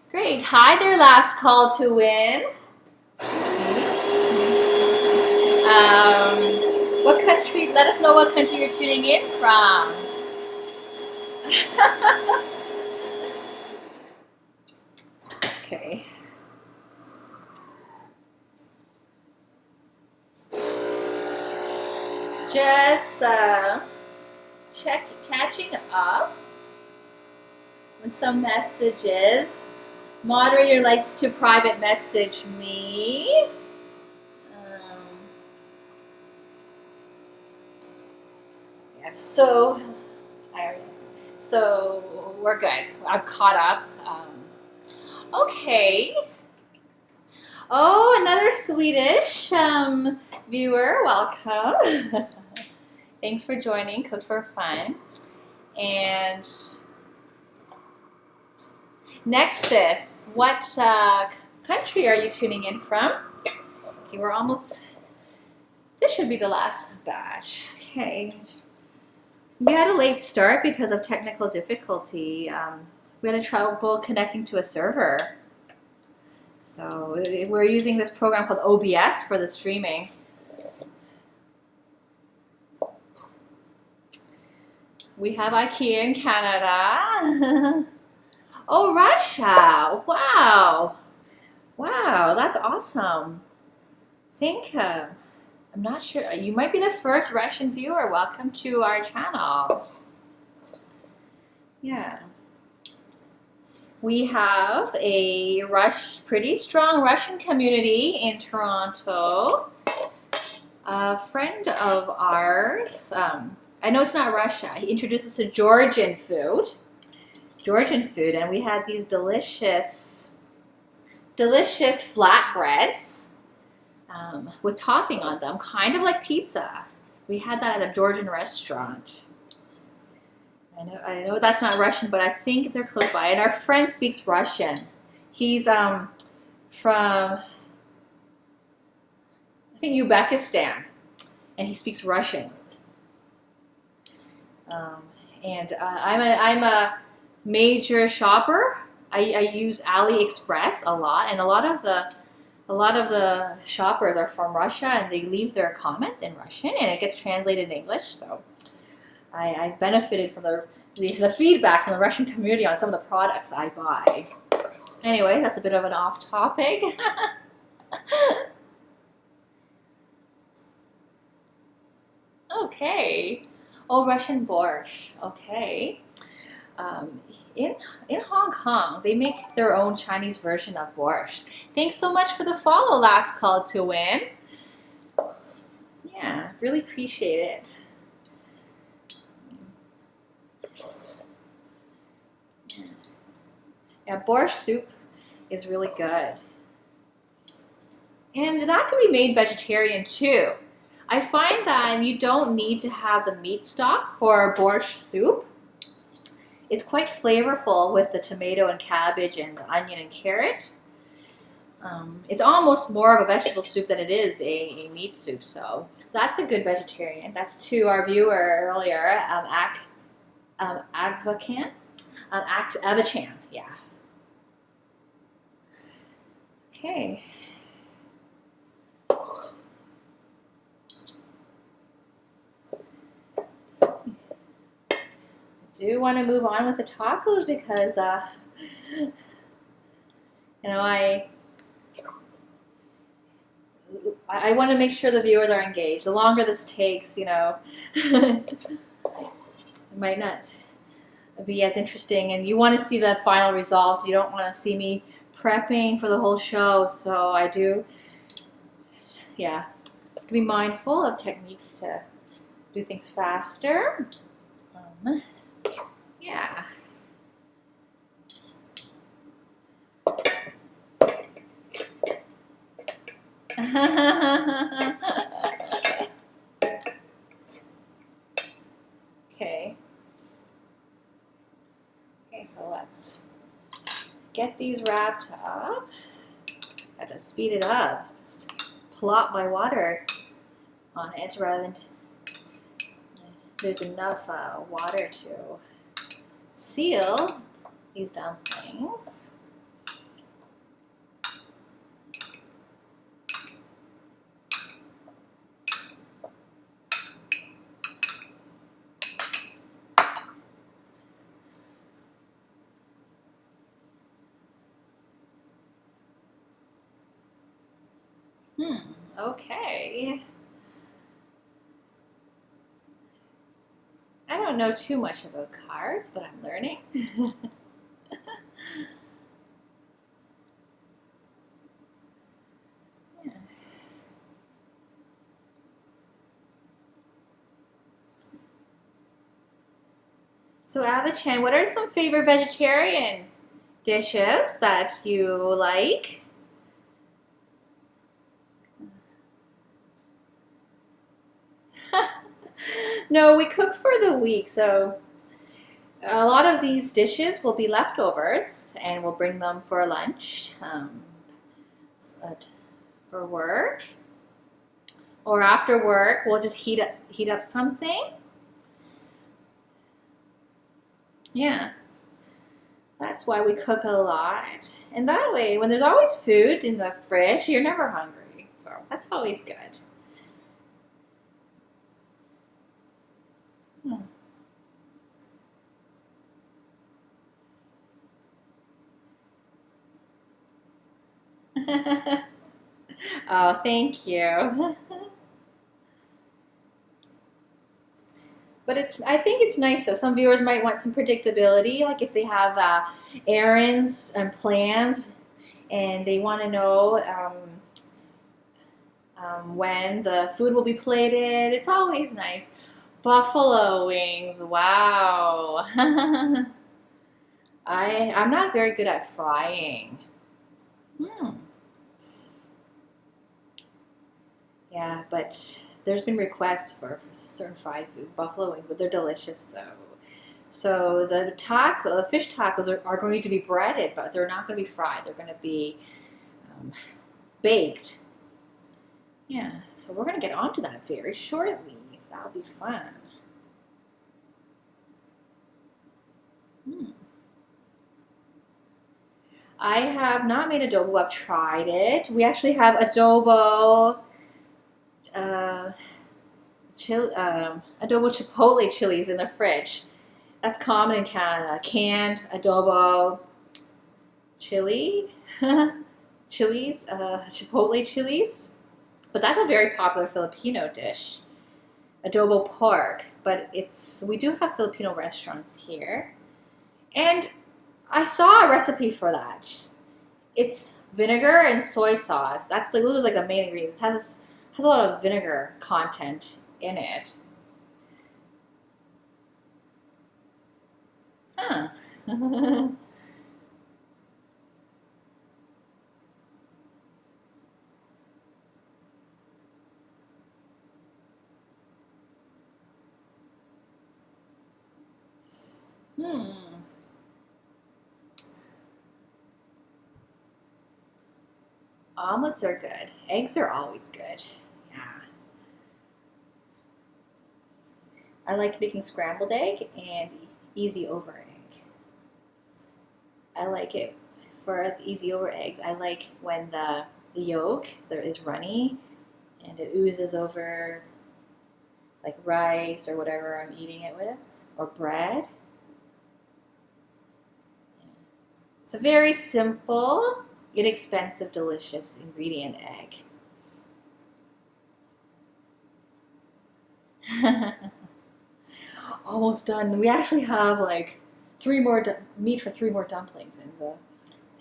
Great. Hi there, last call to win. What country, let us know what country you're tuning in from. Okay. Just catching up with some messages. Moderator likes to private message me. Yes, so we're good. I'm caught up. Okay. Oh, another Swedish viewer. Welcome. Thanks for joining Cook for Fun. And Nexus, what country are you tuning in from? Okay, we're almost, this should be the last batch. Okay. We had a late start because of technical difficulty. We had trouble connecting to a server. So we're using this program called OBS for the streaming. We have IKEA in Canada. Oh, Russia. Wow. Wow, that's awesome. I think, I'm not sure. You might be the first Russian viewer. Welcome to our channel. Yeah. We have a pretty strong Russian community in Toronto. A friend of ours, I know it's not Russia, he introduced us to Georgian food, and we had these delicious flatbreads with topping on them, kind of like pizza. We had that at a Georgian restaurant. I know that's not Russian, but I think they're close by. And our friend speaks Russian. He's from, I think, Uzbekistan. and he speaks Russian. And I'm a major shopper. I use AliExpress a lot, and a lot of the shoppers are from Russia, and they leave their comments in Russian, and it gets translated in English. So I've benefited from the feedback from the Russian community on some of the products I buy. Anyway, that's a bit of an off topic. Okay. Oh, Russian borscht. Okay. In Hong Kong, they make their own Chinese version of borscht. Thanks so much for the follow, Last Call to Win. Yeah, really appreciate it. Yeah, borscht soup is really good. And that can be made vegetarian too. I find that you don't need to have the meat stock for borscht soup. It's quite flavorful with the tomato and cabbage and the onion and carrot. It's almost more of a vegetable soup than it is a meat soup, so that's a good vegetarian. That's to our viewer earlier, Avachan, yeah. Okay. Do want to move on with the tacos because I want to make sure the viewers are engaged. The longer this takes, it might not be as interesting, and you want to see the final result. You don't want to see me prepping for the whole show, so I do, be mindful of techniques to do things faster. Yeah. Okay. Okay, so let's get these wrapped up. I have to speed it up. Just plop my water on it rather than there's enough water to seal these dumplings. Okay. I don't know too much about cars, but I'm learning. Yeah. So Avachan, what are some favorite vegetarian dishes that you like? No, we cook for the week, so a lot of these dishes will be leftovers, and we'll bring them for lunch, for work, or after work. We'll just heat up something. Yeah, that's why we cook a lot, and that way, when there's always food in the fridge, you're never hungry. So that's always good. Oh, thank you. But I think it's nice though. Some viewers might want some predictability, like if they have errands and plans, and they want to know when the food will be plated. It's always nice. Buffalo wings, wow. I'm not very good at frying. Yeah, but there's been requests for certain fried foods, buffalo wings, but they're delicious though. So the fish tacos are going to be breaded, but they're not going to be fried. They're going to be baked. Yeah, so we're going to get onto that very shortly. That'll be fun. I have not made adobo. I've tried it. We actually have adobo, uh, adobo chipotle chilies in the fridge. That's common in Canada. Canned adobo chili, chilies, chipotle chilies. But that's a very popular Filipino dish. Adobo pork, but we do have Filipino restaurants here. And I saw a recipe for that. It's vinegar and soy sauce. Those are like the main ingredients. Has a lot of vinegar content in it. Huh. Hmm. Omelets are good. Eggs are always good. Yeah. I like making scrambled egg and easy over egg. I like it for easy over eggs. I like when the yolk there is runny and it oozes over like rice or whatever I'm eating it with, or bread. It's a very simple, inexpensive, delicious ingredient egg. Almost done. We actually have like meat for 3 more dumplings in the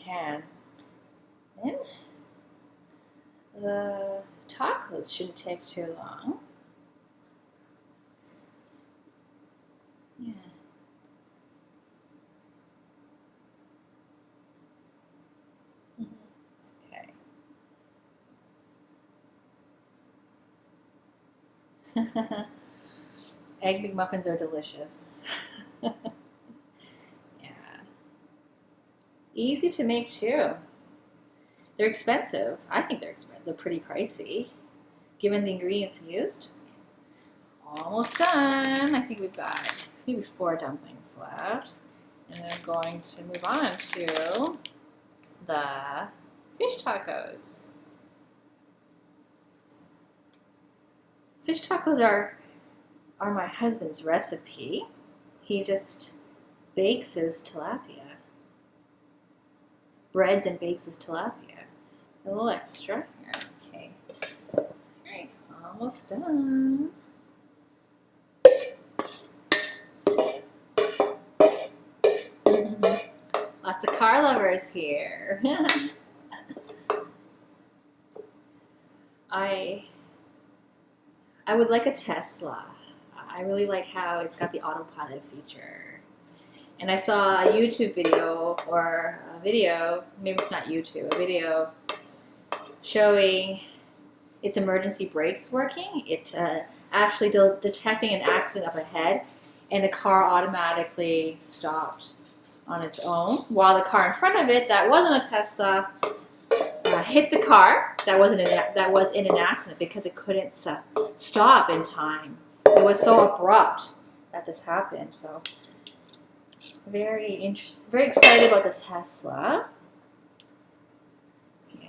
pan. And the tacos shouldn't take too long. Yeah. Okay. Egg McMuffins are delicious. Yeah. Easy to make too. They're expensive. I think they're expensive. They're pretty pricey, given the ingredients used. Almost done. I think we've got maybe 4 dumplings left. And then I'm going to move on to the fish tacos. Fish tacos are my husband's recipe. He just bakes his tilapia. Breads and bakes his tilapia. A little extra here. Okay. All right, almost done. Lots of car lovers here. I would like a Tesla. I really like how it's got the autopilot feature. And I saw a YouTube video, maybe it's not YouTube, a video showing its emergency brakes working. It actually detecting an accident up ahead, and the car automatically stopped on its own, while the car in front of it, that wasn't a Tesla, hit the car that was in an accident because it couldn't stop in time. It was so abrupt that this happened. So very interesting, very excited about the Tesla. Yeah.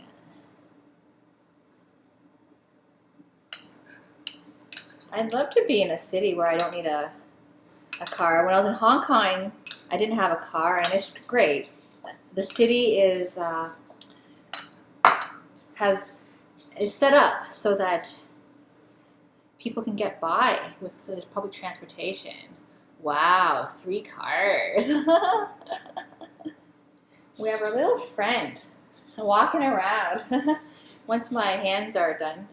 I'd love to be in a city where I don't need a car. When I was in Hong Kong, I didn't have a car, and it's great. The city is set up so that people can get by with the public transportation. Wow, 3 cars. We have our little friend walking around. Once my hands are done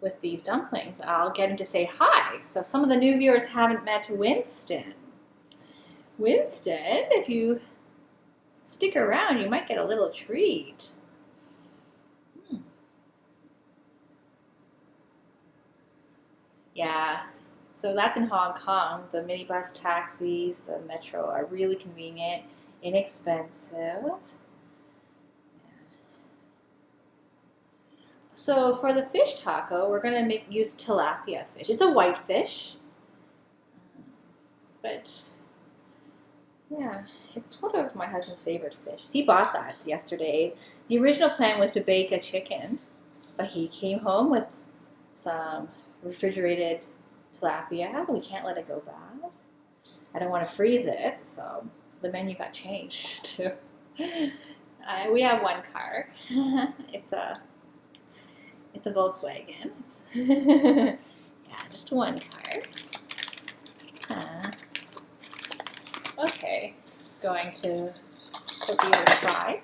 with these dumplings, I'll get him to say hi. So some of the new viewers haven't met Winston. Winston, if you stick around, you might get a little treat. Yeah, so that's in Hong Kong. The minibus taxis, the metro are really convenient, inexpensive. So for the fish taco, we're gonna use tilapia fish. It's a white fish, but yeah, it's one of my husband's favorite fish. He bought that yesterday. The original plan was to bake a chicken, but he came home with some refrigerated tilapia. We can't let it go bad. I don't want to freeze it, so the menu got changed too. We have one car. It's a Volkswagen. Yeah, just one car. Okay, going to put the other side.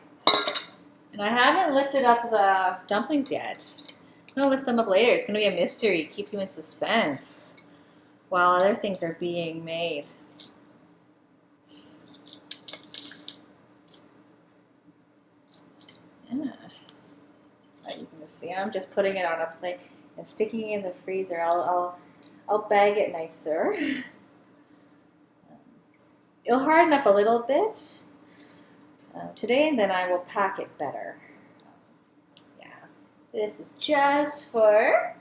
And I haven't lifted up the dumplings yet. I'm gonna lift them up later. It's gonna be a mystery, keep you in suspense while other things are being made. Yeah. You can just see I'm just putting it on a plate and sticking it in the freezer. I'll bag it nicer. It'll harden up a little bit today, and then I will pack it better. Yeah, this is just for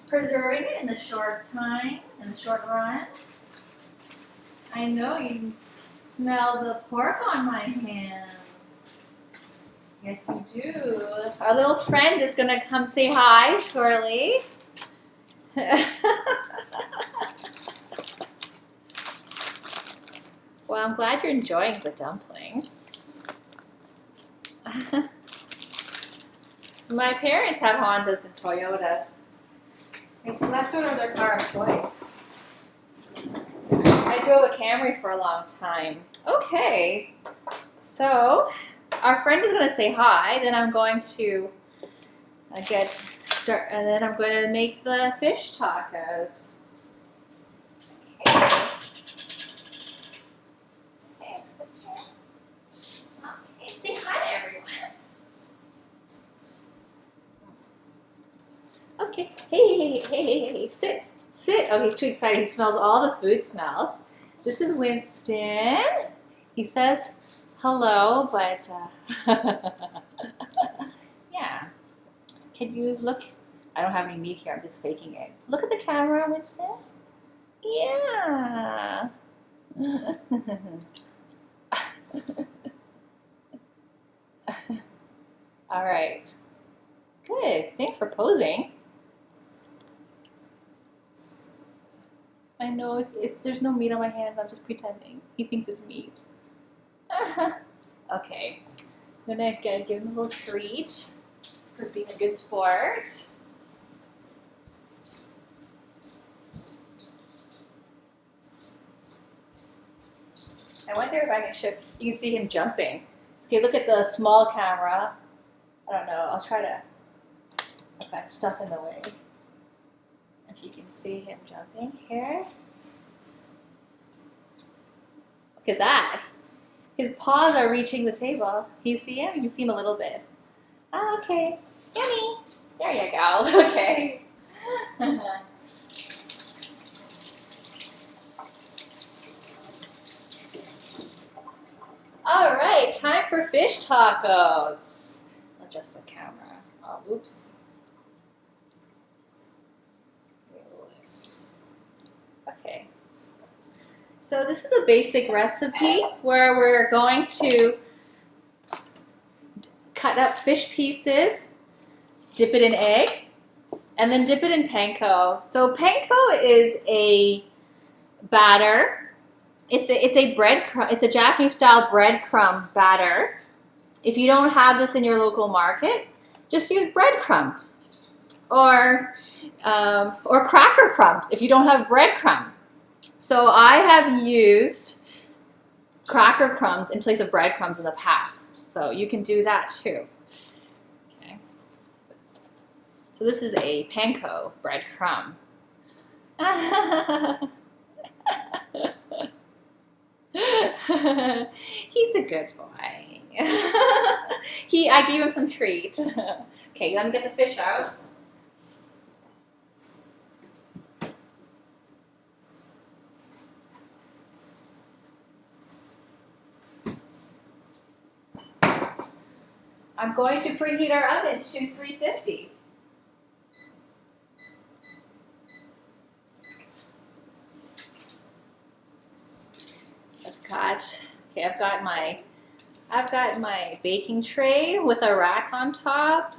preserving it in the short time, in the short run. I know you can smell the pork on my hands. Yes, you do. Our little friend is going to come say hi shortly. Well, I'm glad you're enjoying the dumplings. My parents have Hondas and Toyotas. And so that's sort of their car of choice. I drove a Camry for a long time. Okay, so our friend is going to say hi. Then I'm going to and then I'm going to make the fish tacos. Say hi to everyone. Okay. Hey. Sit. Oh, he's too excited. He smells all the food smells. This is Winston. He says hello, but yeah. Can you look? I don't have any meat here. I'm just faking it. Look at the camera, Winston. Yeah. All right. Good. Thanks for posing. I know it's there's no meat on my hands. I'm just pretending. He thinks it's meat. Okay. I'm gonna give him a little treat for being a good sport. I wonder if I can show. You can see him jumping. Okay, look at the small camera. I don't know. I'll try to. I've got stuff in the way. If you can see him jumping here. Look at that. His paws are reaching the table. Can you see him? You can see him a little bit. Ah, okay. Yummy. There you go. Okay. All right, time for fish tacos. Adjust the camera. Oh, oops. Okay. So this is a basic recipe where we're going to cut up fish pieces, dip it in egg, and then dip it in panko. So panko is a batter. It's a Japanese style breadcrumb batter. If you don't have this in your local market, just use breadcrumb or cracker crumbs if you don't have breadcrumb. So I have used cracker crumbs in place of breadcrumbs in the past. So you can do that too. Okay. So this is a panko breadcrumb. He's a good boy. I gave him some treat. Okay, let me get the fish out. I'm going to preheat our oven to 350. I've got my baking tray with a rack on top,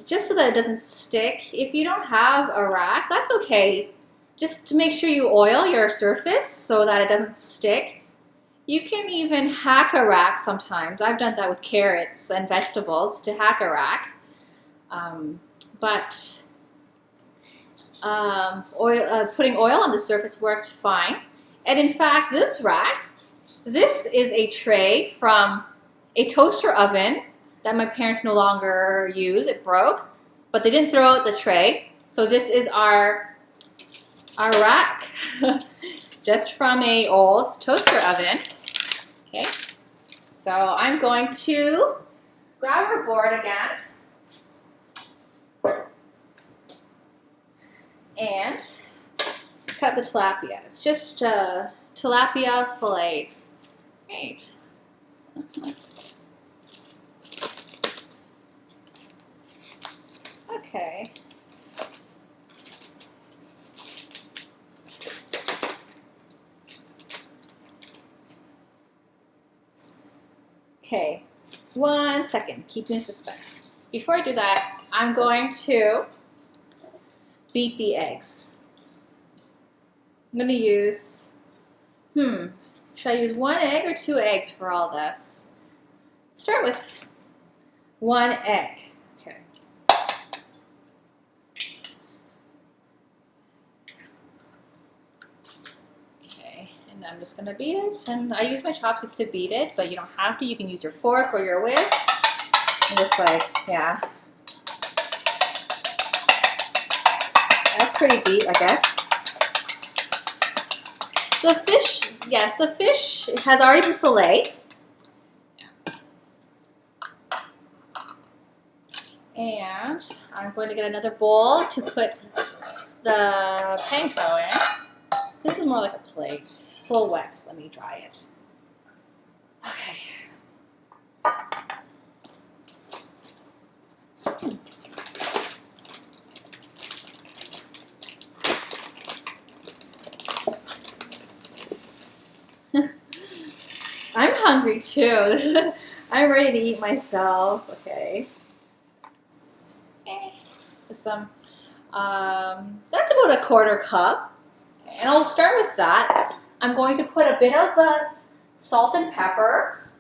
just so that it doesn't stick. If you don't have a rack, that's okay. Just to make sure you oil your surface so that it doesn't stick. You can even hack a rack sometimes. I've done that with carrots and vegetables to hack a rack. Putting oil on the surface works fine. And in fact, this rack, this is a tray from a toaster oven that my parents no longer use. It broke, but they didn't throw out the tray. So this is our rack, just from an old toaster oven. Okay, so I'm going to grab our board again and cut the tilapia. It's just tilapia fillet. Right. Okay. Okay, 1 second. Keep me in suspense. Before I do that, I'm going to beat the eggs. I'm going to use, should I use 1 egg or 2 eggs for all this? Start with 1 egg. Okay. Okay, and I'm just going to beat it. And I use my chopsticks to beat it, but you don't have to. You can use your fork or your whisk. And just like, yeah. That's pretty beat, I guess. The fish, yes, the fish has already been filleted. And I'm going to get another bowl to put the panko in. This is more like a plate. It's a little wet. Let me dry it. Okay. I'm hungry too. I'm ready to eat myself. Okay. Some, that's about a 1/4 cup. Okay, and I'll start with that. I'm going to put a bit of the salt and pepper.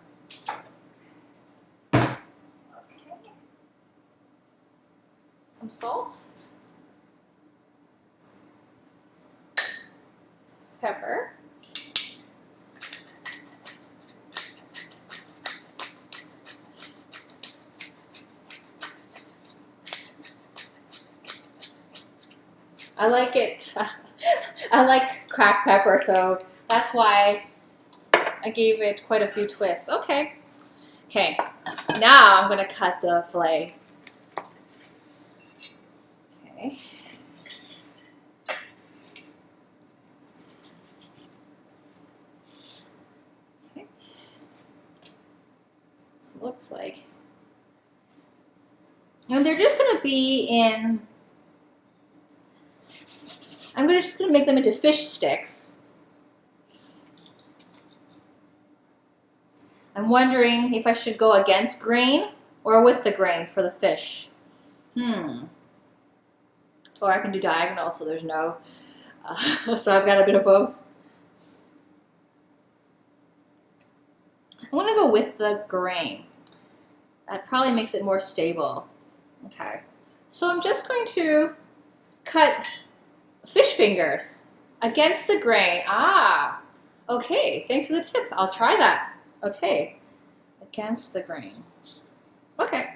Okay. Some salt. Pepper. I like it. I like cracked pepper, so that's why I gave it quite a few twists. Okay. Okay. Now I'm going to cut the fillet. Okay. Okay. So it looks like. And they're just going to be in. I'm just going to make them into fish sticks. I'm wondering if I should go against grain or with the grain for the fish. Or I can do diagonal, so there's no. So I've got a bit of both. I'm going to go with the grain. That probably makes it more stable. Okay. So I'm just going to cut fish fingers against the grain. Ah, okay. Thanks for the tip. I'll try that. Okay, against the grain. Okay.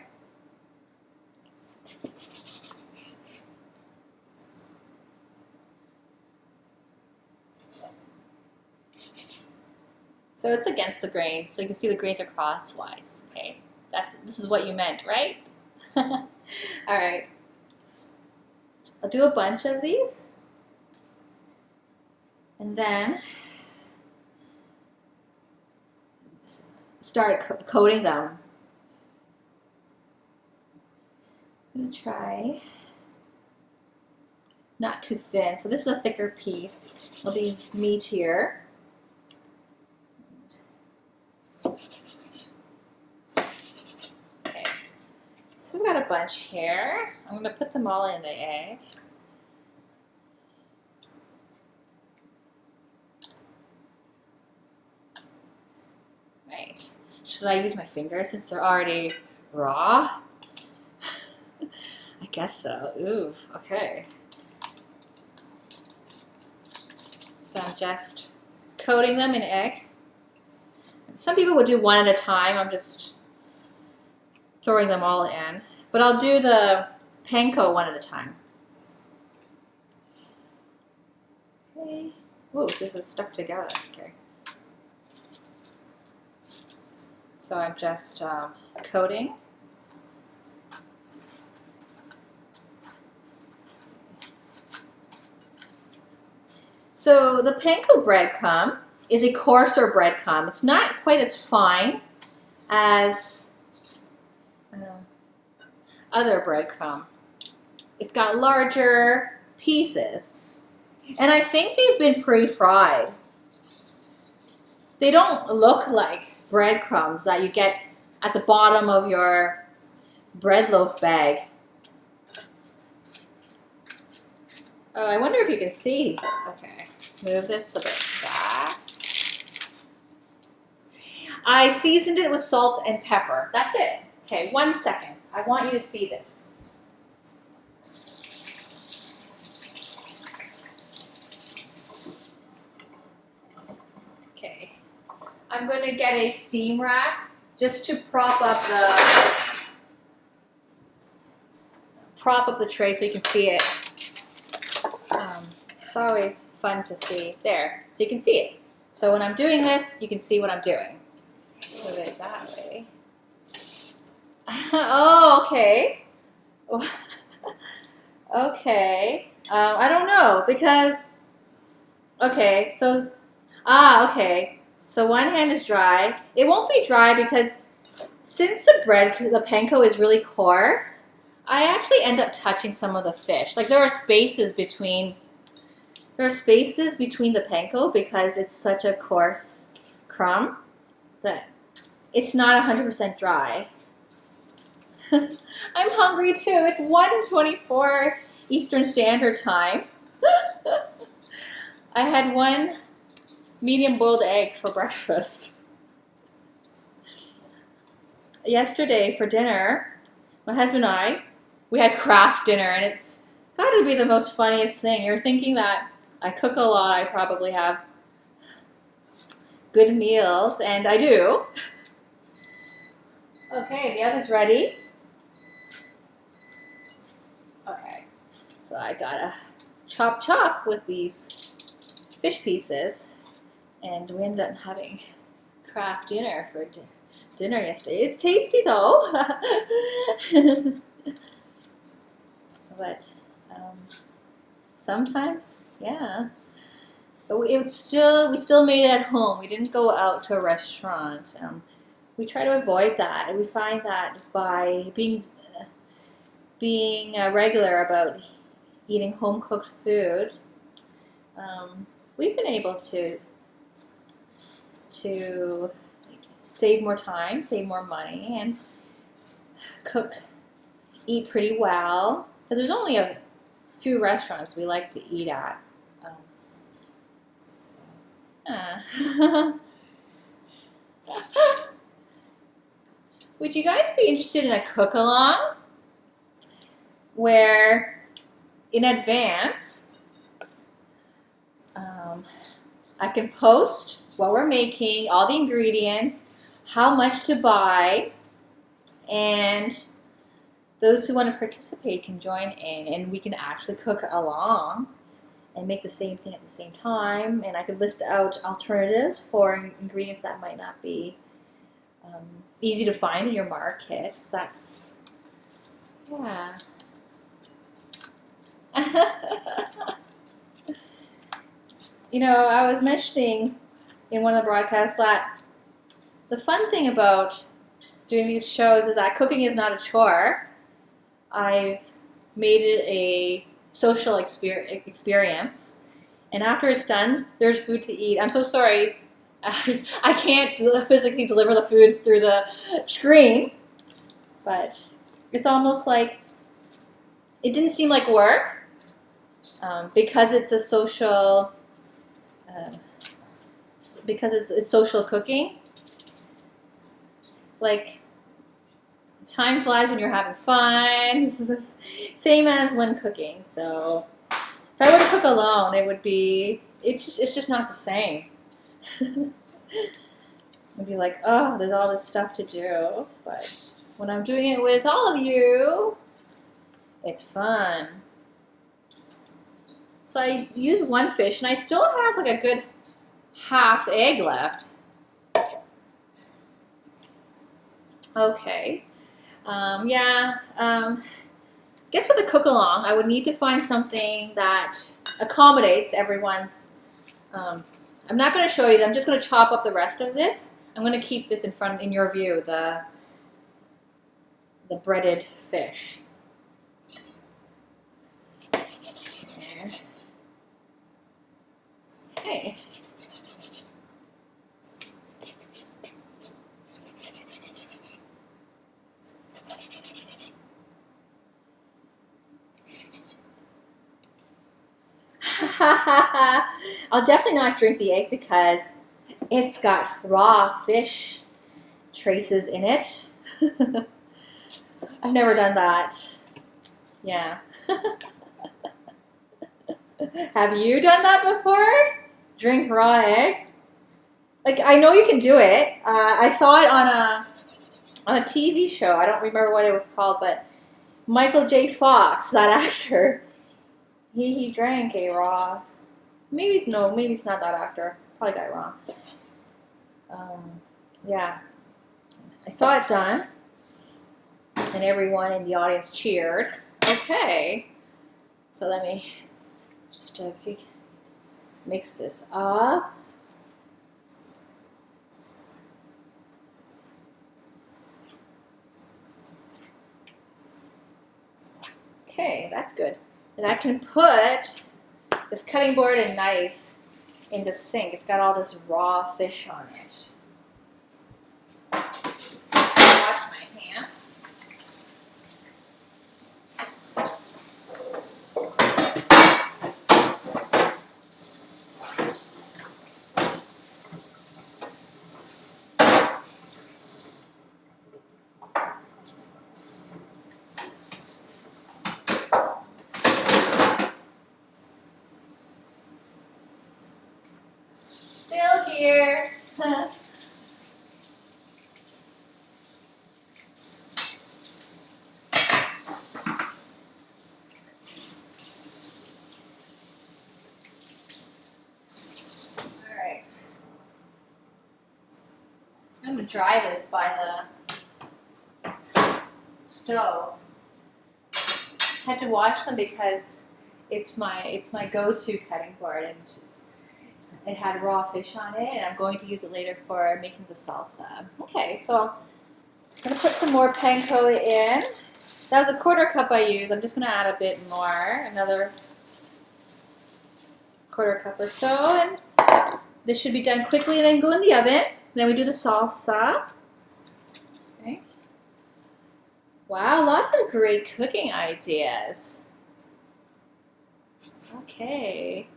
So it's against the grain, so you can see the grains are crosswise. Okay, this is what you meant, right? All right. I'll do a bunch of these. And then start coating them. I'm going to try not too thin. So this is a thicker piece. It'll be meatier. Okay. So I've got a bunch here. I'm going to put them all in the egg. Right. Should I use my fingers since they're already raw? I guess so. Ooh, okay. So I'm just coating them in egg. Some people would do one at a time. I'm just throwing them all in. But I'll do the panko one at a time. Okay. Ooh, this is stuck together. Okay. So I'm just coating. So the panko breadcrumb is a coarser breadcrumb. It's not quite as fine as other breadcrumb. It's got larger pieces. And I think they've been pre-fried. They don't look like breadcrumbs that you get at the bottom of your bread loaf bag. Oh, I wonder if you can see. Okay, move this a bit back. I seasoned it with salt and pepper. That's it. Okay, 1 second. I want you to see this. Okay, I'm going to get a steam rack just to prop up the tray so you can see it. It's always fun to see. There, so you can see it. So when I'm doing this, you can see what I'm doing. Move it that way. Oh, okay. Okay. I don't know because. Okay, so. Okay. So one hand is dry. It won't be dry because since the panko is really coarse, I actually end up touching some of the fish. Like there are spaces between the panko because it's such a coarse crumb that it's not 100% dry. I'm hungry too. It's 1:24 Eastern Standard Time. I had one medium boiled egg for breakfast. Yesterday for dinner, my husband and I, we had craft dinner, and it's got to be the most funniest thing. You're thinking that I cook a lot, I probably have good meals, and I do. Okay, the oven's ready. Okay, so I gotta chop with these fish pieces, and we ended up having craft dinner for dinner yesterday. It's tasty though, but sometimes, yeah. But we still made it at home. We didn't go out to a restaurant. We try to avoid that. We find that by being regular about eating home cooked food, we've been able to save more time, save more money, and eat pretty well. Because there's only a few restaurants we like to eat at. Would you guys be interested in a cook-along where in advance I can post what we're making, all the ingredients, how much to buy, and those who want to participate can join in, and we can actually cook along and make the same thing at the same time. And I could list out alternatives for ingredients that might not be easy to find in your markets. That's, yeah. You know, I was mentioning in one of the broadcasts that the fun thing about doing these shows is that cooking is not a chore. I've made it a social experience. And after it's done, there's food to eat. I'm so sorry. I can't physically deliver the food through the screen, but it's almost like it didn't seem like work because it's a social, because it's social cooking. Like, time flies when you're having fun. This is the same as when cooking. So if I were to cook alone, it would be, it's just not the same. I'd be like, oh, there's all this stuff to do. But when I'm doing it with all of you, it's fun. So I use one fish, and I still have like a good half egg left. Okay. Guess with a cook along, I would need to find something that accommodates everyone's. I'm not going to show you. I'm just going to chop up the rest of this. I'm going to keep this in your view, the breaded fish. There. Okay. I'll definitely not drink the egg because it's got raw fish traces in it. I've never done that. Yeah. Have you done that before? Drink raw egg? Like, I know you can do it. I saw it on a TV show. I don't remember what it was called, but Michael J. Fox, that actor, he drank a raw. Maybe it's not that actor. Probably got it wrong. Yeah, I saw it done, and everyone in the audience cheered. Okay, so let me just mix this up. Okay, that's good. And I can put this cutting board and knife in the sink. It's got all this raw fish on it. Wash my hands. Still here. Alright. I'm going to dry this by the stove. I had to wash them because it's my go-to cutting board, and it had raw fish on it, and I'm going to use it later for making the salsa. Okay, so I'm going to put some more panko in. That was a 1/4 cup I used. I'm just going to add a bit more, another 1/4 cup or so, and this should be done quickly and then go in the oven. Then we do the salsa. Okay. Wow, lots of great cooking ideas. Okay.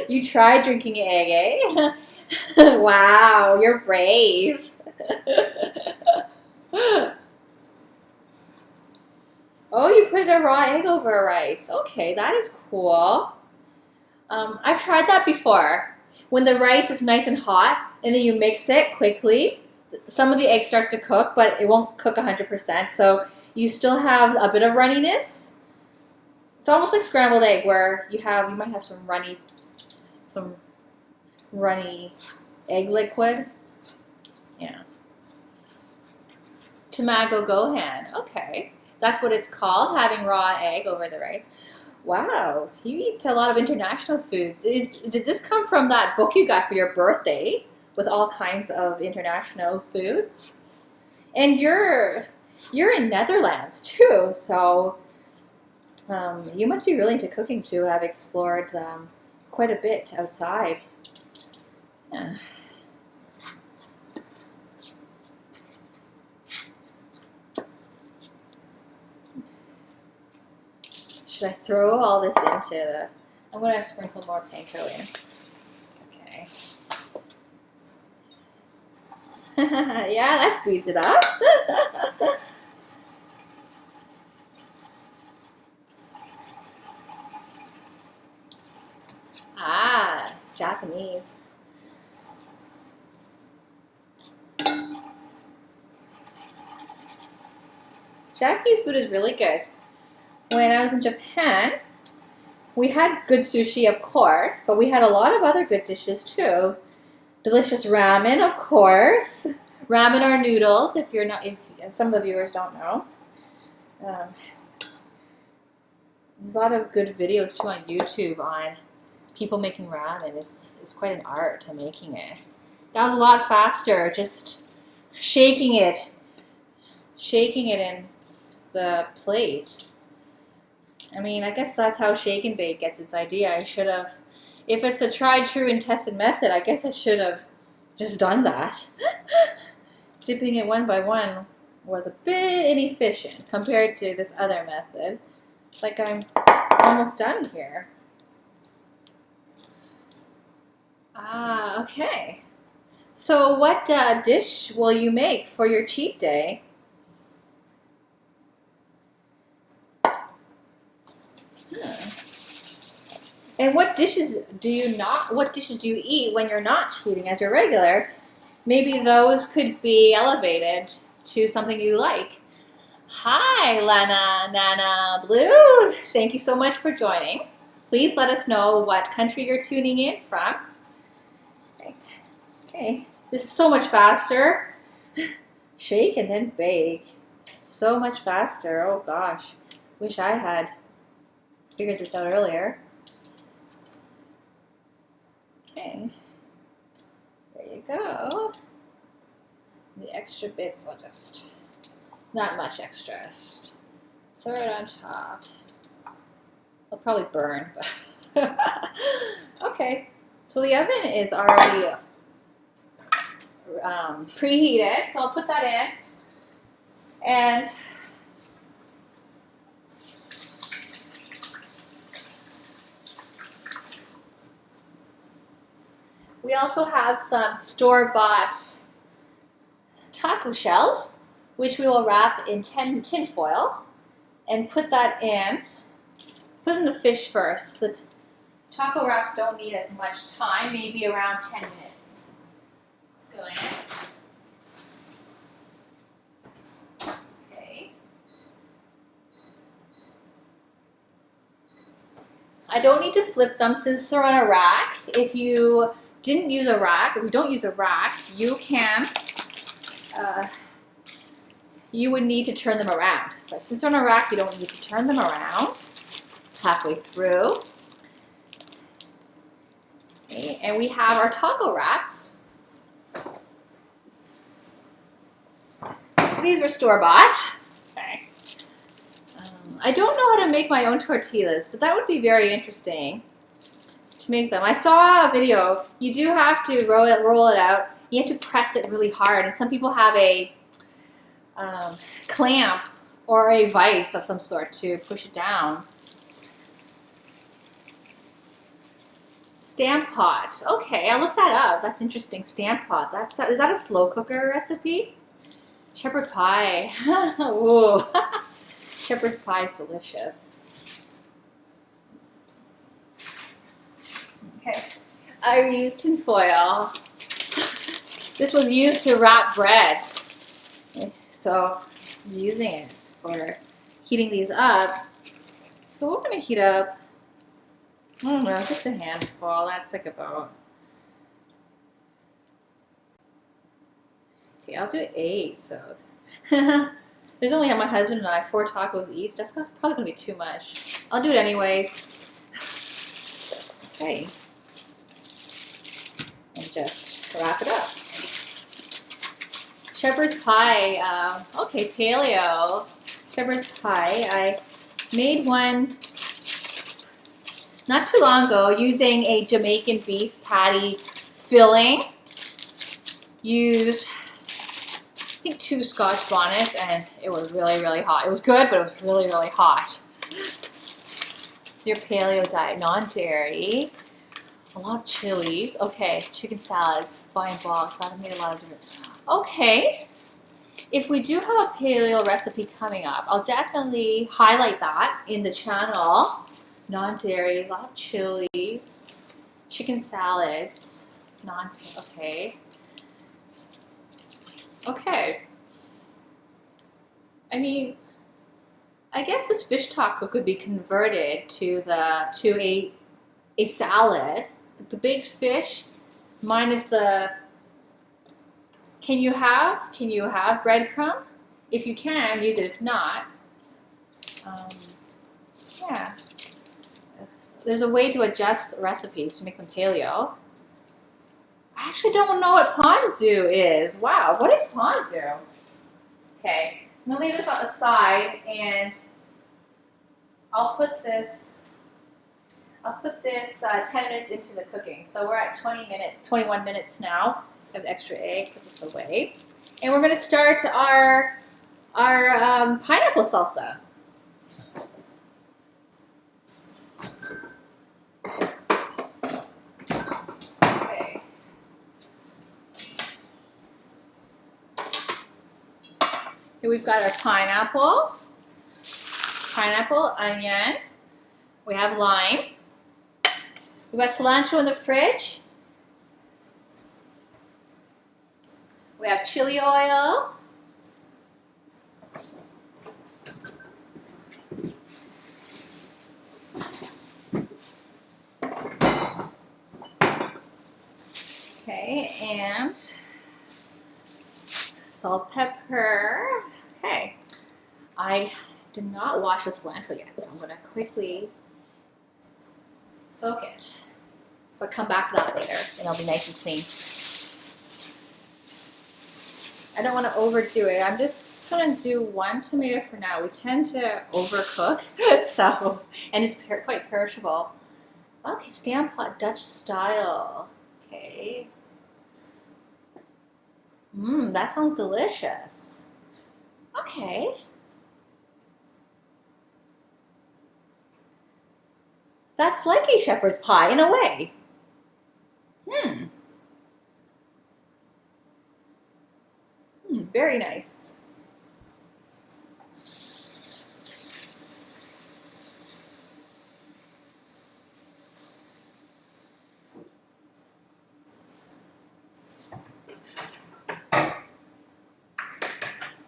You tried drinking egg, eh? Wow, you're brave. Oh, you put a raw egg over rice. Okay, that is cool. I've tried that before. When the rice is nice and hot, and then you mix it quickly, some of the egg starts to cook, but it won't cook 100%. So you still have a bit of runniness. It's almost like scrambled egg, where you might have some runny egg liquid. Yeah. Tamago gohan. Okay. That's what it's called, having raw egg over the rice. Wow, you eat a lot of international foods. Did this come from that book you got for your birthday? with all kinds of international foods. And you're in Netherlands too, so you must be really into cooking to have explored quite a bit outside. Yeah. Should I throw all this into the... I'm going to sprinkle more panko in. Okay. Yeah, that speeds it up. Ah, Japanese. Japanese food is really good. When I was in Japan, we had good sushi, of course, but we had a lot of other good dishes too. Delicious ramen, of course. Ramen are noodles. If some of the viewers don't know, there's a lot of good videos too on YouTube on people making ramen. It's quite an art to making it. That was a lot faster, just shaking it in the plate. I mean, I guess that's how shake and bake gets its idea. I should have, if it's a tried, true, and tested method, I guess I should have just done that. Dipping it one by one was a bit inefficient compared to this other method. Like, I'm almost done here. Ah, okay. So what dish will you make for your cheat day? And what dishes do you eat when you're not cheating as your regular? Maybe those could be elevated to something you like. Hi, Lana, Nana, Blue. Thank you so much for joining. Please let us know what country you're tuning in from. Right. Okay. This is so much faster. Shake and then bake. So much faster. Oh gosh. Wish I had figured this out earlier. Okay. There you go. The extra bits, I'll just, not much extra, just throw it on top. It'll probably burn, but okay. So the oven is already preheated, so I'll put that in. And we also have some store-bought taco shells, which we will wrap in tin foil and put that in. Put in the fish first. The taco wraps don't need as much time, maybe around 10 minutes. Let's go in. Okay. I don't need to flip them since they're on a rack. If you didn't use a rack, if you don't use a rack, you can, you would need to turn them around. But since they're on a rack, you don't need to turn them around halfway through. Okay, and we have our taco wraps. These were store-bought. Okay. I don't know how to make my own tortillas, but that would be very interesting to make them. I saw a video. You do have to roll it out. You have to press it really hard, and some people have a clamp or a vise of some sort to push it down. Stamp pot. Okay, I'll look that up. That's interesting. Stamp pot. Is that a slow cooker recipe? Shepherd pie. Ooh. Shepherd's pie is delicious. Okay. I used tin foil. This was used to wrap bread. So I'm using it for heating these up. So we're going to heat up, I don't know, just a handful. That's like about, okay, I'll do 8. So there's only my husband and I, 4 tacos each. That's probably going to be too much. I'll do it anyways. Okay. And just wrap it up. Shepherd's pie. Okay, paleo. Shepherd's pie. I made one not too long ago using a Jamaican beef patty filling. Used, I think, 2 Scotch bonnets, and it was really, really hot. It was good, but it was really, really hot. It's your paleo diet, non-dairy. A lot of chilies. Okay, chicken salads, buy in bulk. So I've made a lot of different. Okay. If we do have a paleo recipe coming up, I'll definitely highlight that in the channel. Non-dairy, a lot of chilies, chicken salads, okay. Okay. I mean, I guess this fish taco could be converted to a salad. The big fish minus the. Can you have breadcrumb? If you can, use it. If not, yeah. There's a way to adjust recipes to make them paleo. I actually don't know what ponzu is. Wow, what is ponzu? Okay, I'm gonna leave this on the side, and I'll put this 10 minutes into the cooking. So we're at 21 minutes now. I have extra egg. Put this away, and we're gonna start our pineapple salsa. Okay. Here we've got our pineapple, onion. We have lime. We've got cilantro in the fridge. We have chili oil. Okay, and salt, pepper. Okay, I did not wash the cilantro yet, so I'm going to quickly soak it. But come back to that later, and it'll be nice and clean. I don't want to overdo it. I'm just going to do 1 tomato for now. We tend to overcook, so, and it's quite perishable. Okay, Stamp pot Dutch style. Okay. That sounds delicious. Okay. That's like a shepherd's pie in a way. Very nice.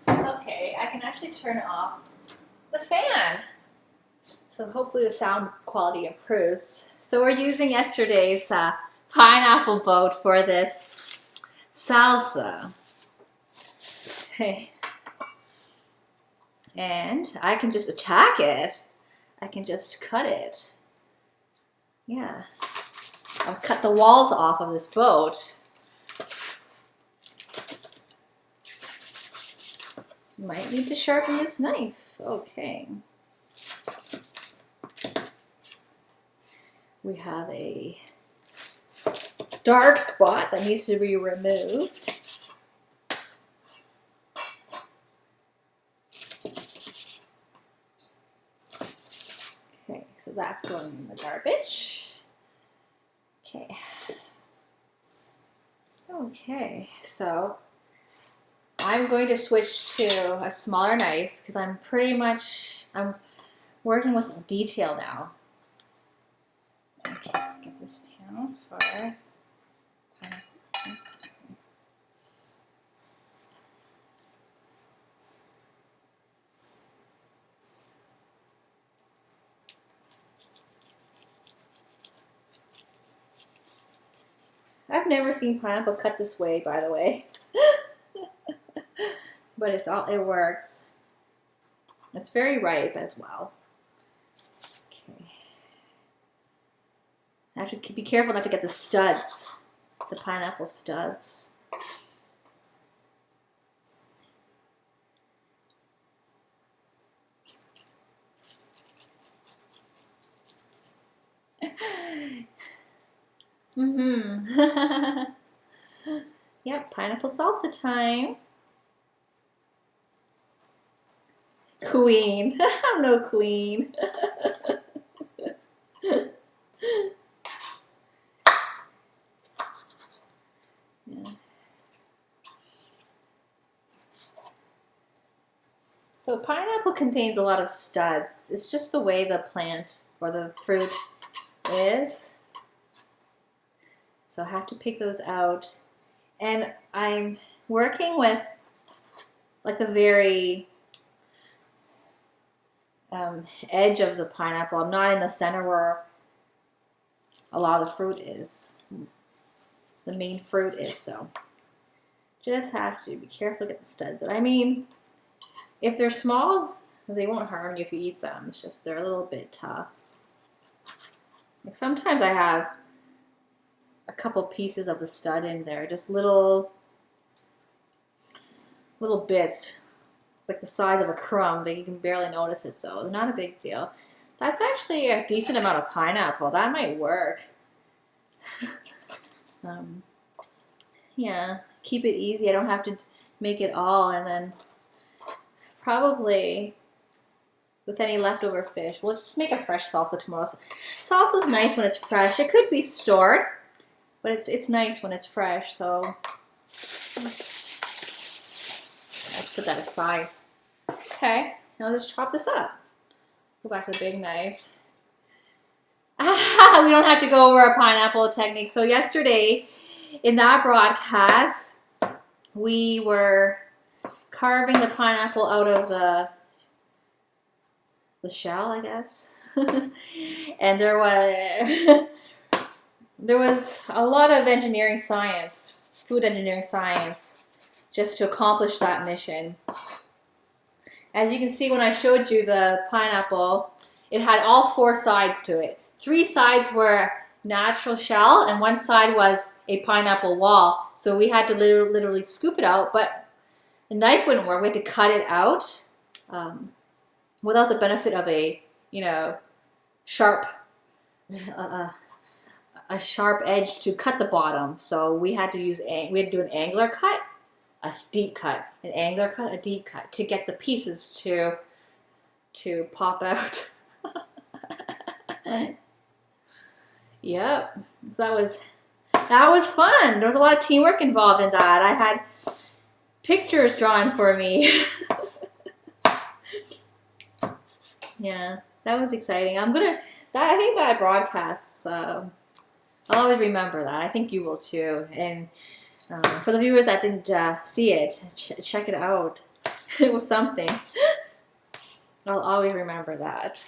Okay, I can actually turn off the fan. So hopefully the sound quality improves. So we're using yesterday's pineapple boat for this salsa. Okay. And I can just attack it. I can just cut it. Yeah. I'll cut the walls off of this boat. Might need to sharpen this knife. Okay. We have a dark spot that needs to be removed. Okay, so that's going in the garbage. Okay. Okay, so I'm going to switch to a smaller knife because I'm working with detail now. Okay, get this pan for pineapple. I've never seen pineapple cut this way, by the way. But it works. It's very ripe as well. Okay. I have to be careful not to get the studs. the pineapple studs. Mm-hmm. Yep, pineapple salsa time. Queen. I'm no queen. Yeah. So pineapple contains a lot of studs. It's just the way the plant or the fruit is. So I have to pick those out. And I'm working with like the very edge of the pineapple. I'm not in the center where a lot of the fruit is. The main fruit is, so just have to be careful to get the studs out. I mean, if they're small, they won't harm you if you eat them. It's just they're a little bit tough. Like sometimes I have a couple pieces of the stud in there, just little bits, like the size of a crumb, but you can barely notice it, so not a big deal. That's actually a decent amount of pineapple. That might work. Yeah, keep it easy. I don't have to make it all, and then probably with any leftover fish, we'll just make a fresh salsa tomorrow. Salsa's nice when it's fresh. It could be stored, but it's nice when it's fresh. So let's put that aside. Okay, now let's chop this up. Go back to the big knife. We don't have to go over our pineapple technique. So yesterday in that broadcast, we were carving the pineapple out of the shell, I guess. And there was a lot of engineering science, food engineering science, just to accomplish that mission. As you can see, when I showed you the pineapple, it had all four sides to it. 3 sides were natural shell, and 1 side was a pineapple wall. So we had to literally scoop it out, but the knife wouldn't work. We had to cut it out without the benefit of a, sharp, a sharp edge to cut the bottom. So we had to do an angular cut, a deep cut, an angular cut, a deep cut to get the pieces to pop out. Yep, so that was fun. There was a lot of teamwork involved in that. I had pictures drawn for me. Yeah, that was exciting. I think that broadcasts, I'll always remember that. I think you will too. And for the viewers that didn't see it, check it out. It was something. I'll always remember that.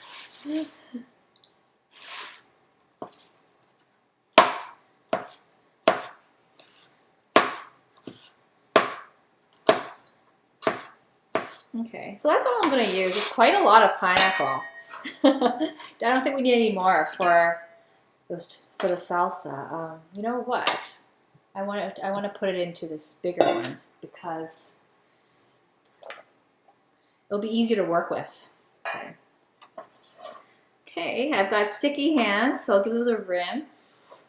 Okay, so that's all I'm going to use. It's quite a lot of pineapple. I don't think we need any more for the salsa. You know what? I want to put it into this bigger one because it'll be easier to work with. Okay, I've got sticky hands, so I'll give those a rinse,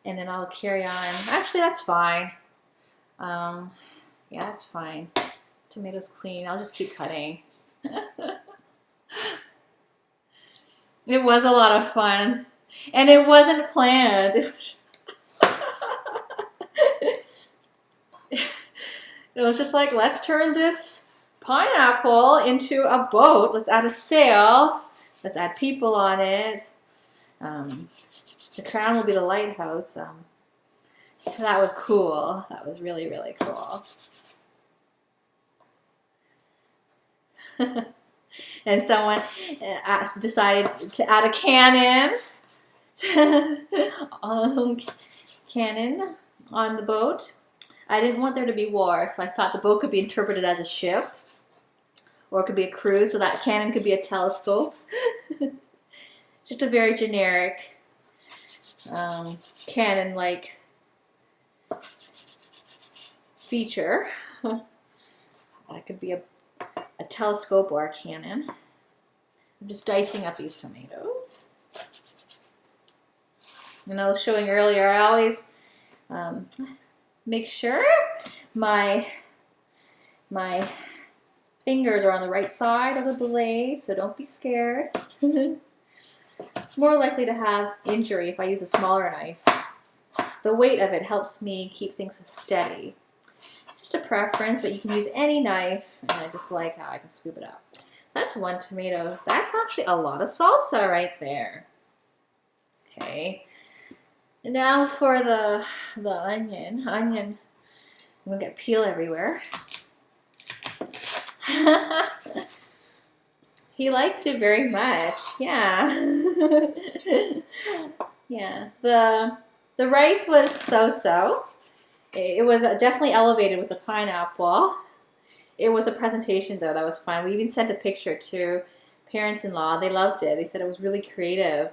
and then I'll carry on. Actually, that's fine. Yeah, that's fine. Tomatoes clean. I'll just keep cutting. It was a lot of fun, and it wasn't planned. It was just like, let's turn this pineapple into a boat. Let's add a sail. Let's add people on it. The crown will be the lighthouse. That was cool. That was really, really cool. And someone decided to add a cannon, cannon on the boat. I didn't want there to be war, so I thought the boat could be interpreted as a ship, or it could be a cruise, so that cannon could be a telescope. Just a very generic cannon, like feature. That could be a telescope or a Canon. I'm just dicing up these tomatoes. And I was showing earlier, I always make sure my fingers are on the right side of the blade, so don't be scared. More likely to have injury if I use a smaller knife. The weight of it helps me keep things steady. It's just a preference, but you can use any knife, and I just like how I can scoop it up. That's one tomato. That's actually a lot of salsa right there. Okay. Now for the onion. I'm gonna get peel everywhere. He liked it very much. Yeah. Yeah. The rice was so-so. It was definitely elevated with the pineapple. It was a presentation though that was fun. We even sent a picture to parents-in-law. They loved it. They said it was really creative.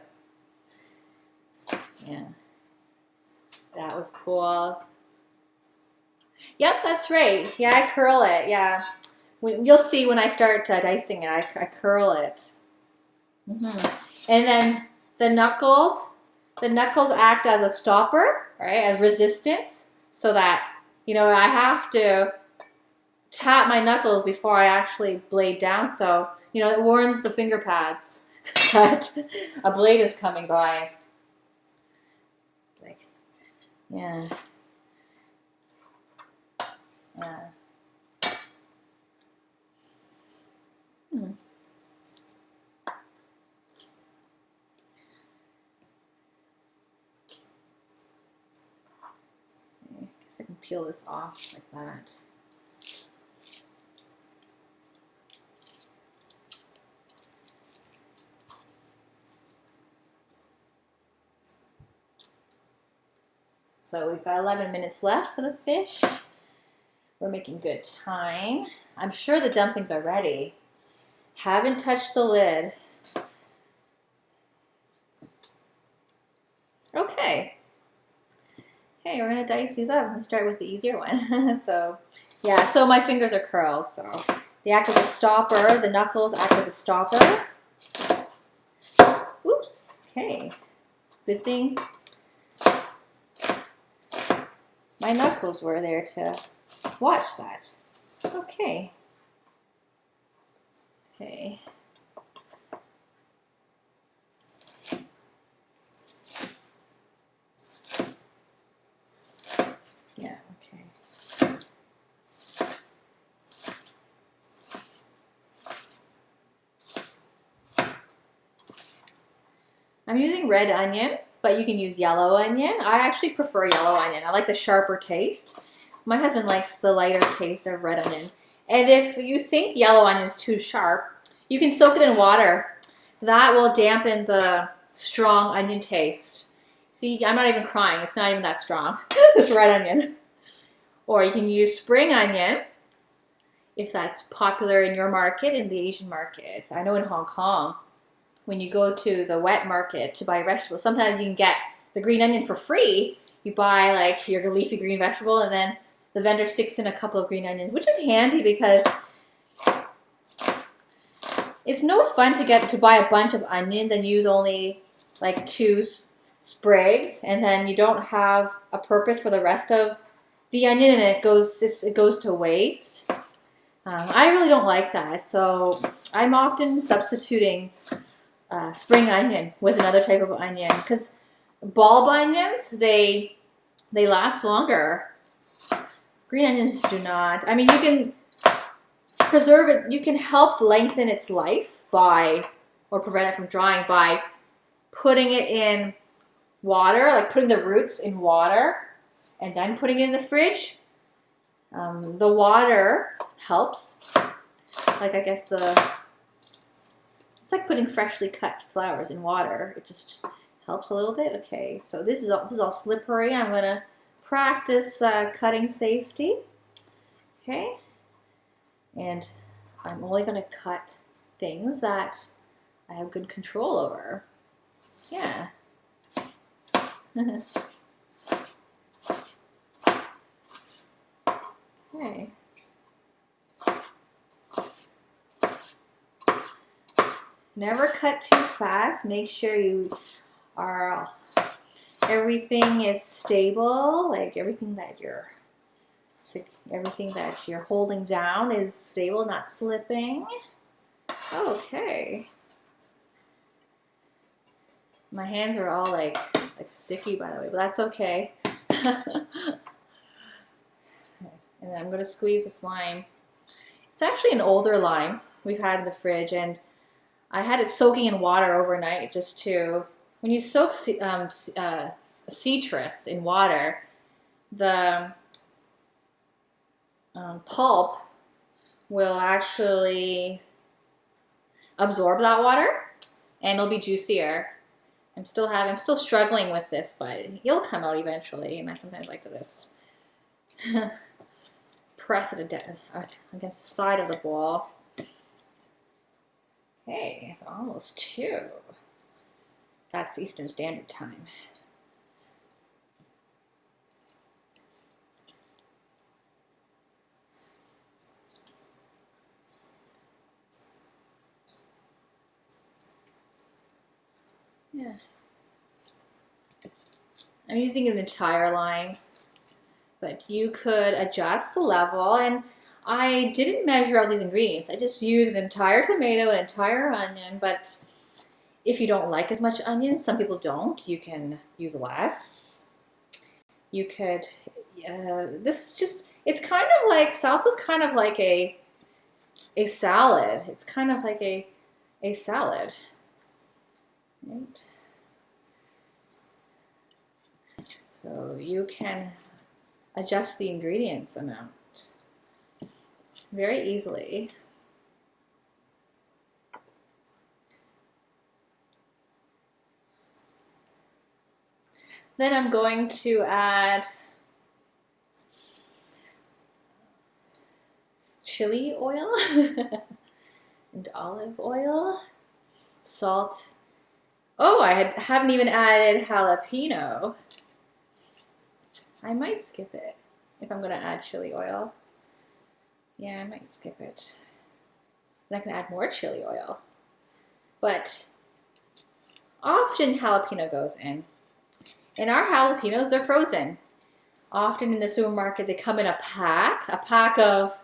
Yeah. That was cool. Yep, that's right. Yeah, I curl it. Yeah. You'll see when I start dicing it, I curl it. And then the knuckles act as a stopper, right, as resistance, so that, you know, I have to tap my knuckles before I actually blade down, so, you know, it warns the finger pads that a blade is coming by. Like, yeah. Yeah. I guess I can peel this off like that. So we've got 11 minutes left for the fish. We're making good time. I'm sure the dumplings are ready. Haven't touched the lid. Okay. Okay, we're gonna dice these up. I'm gonna start with the easier one. So, yeah, so my fingers are curled, so they act as a stopper. The knuckles act as a stopper. Oops, okay. Good thing my knuckles were there to watch that. Okay. Okay. Yeah, okay. I'm using red onion, but you can use yellow onion. I actually prefer yellow onion. I like the sharper taste. My husband likes the lighter taste of red onion. And if you think yellow onion is too sharp, you can soak it in water. That will dampen the strong onion taste. See, I'm not even crying. It's not even that strong, this red onion. Or you can use spring onion, if that's popular in your market, in the Asian market. I know in Hong Kong, when you go to the wet market to buy vegetables, sometimes you can get the green onion for free. You buy like your leafy green vegetable, and then the vendor sticks in a couple of green onions, which is handy because it's no fun to buy a bunch of onions and use only like 2 sprigs, and then you don't have a purpose for the rest of the onion, and it goes to waste. I really don't like that, so I'm often substituting spring onion with another type of onion, because bulb onions, they last longer. Green onions do not. I mean, you can preserve it. You can help lengthen its life or prevent it from drying by putting it in water, like putting the roots in water and then putting it in the fridge. The water helps. Like, I guess it's like putting freshly cut flowers in water. It just helps a little bit. Okay, so this is all slippery. I'm gonna practice cutting safety. Okay, and I'm only gonna cut things that I have good control over. Yeah. Okay. Never cut too fast. Make sure everything is stable, like everything that you're holding down is stable, not slipping. Okay. My hands are all like sticky, by the way, but that's okay. And then I'm going to squeeze this lime. It's actually an older lime we've had in the fridge, and I had it soaking in water overnight just to, when you soak citrus in water, the pulp will actually absorb that water and it'll be juicier. I'm still struggling with this, but it'll come out eventually, and I sometimes like to just press it against the side of the bowl. Okay, it's almost 2. That's Eastern Standard Time. Yeah. I'm using an entire lime, but you could adjust the level, and I didn't measure out these ingredients. I just used an entire tomato, an entire onion, but if you don't like as much onion, some people don't, you can use less. You could, it's kind of like, salsa's kind of like a salad. It's kind of like a salad. Right? So you can adjust the ingredients amount very easily. Then I'm going to add chili oil and olive oil, salt. Oh, I haven't even added jalapeno. I might skip it if I'm going to add chili oil. Yeah, I might skip it. Then I can add more chili oil. But often jalapeno goes in. And our jalapenos are frozen. Often in the supermarket, they come in a pack of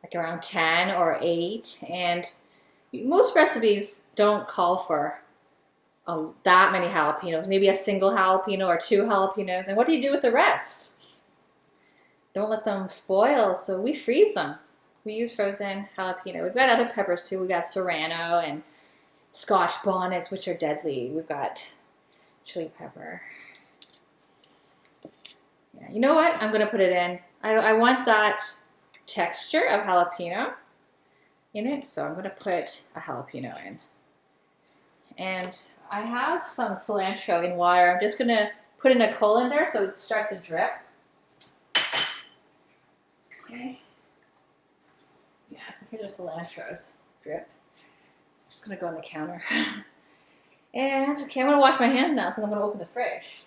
like around 10 or 8. And most recipes don't call for that many jalapenos, maybe a single jalapeno or 2 jalapenos. And what do you do with the rest? Don't let them spoil, so we freeze them. We use frozen jalapeno. We've got other peppers too. We've got serrano and Scotch bonnets, which are deadly. We've got chili pepper. Yeah, you know what? I'm going to put it in. I want that texture of jalapeno in it, so I'm going to put a jalapeno in. And I have some cilantro in water. I'm just going to put in a colander so it starts to drip. Okay. Yeah, so here's our cilantro's drip. It's just going to go on the counter. And, okay, I'm going to wash my hands now, so I'm going to open the fridge.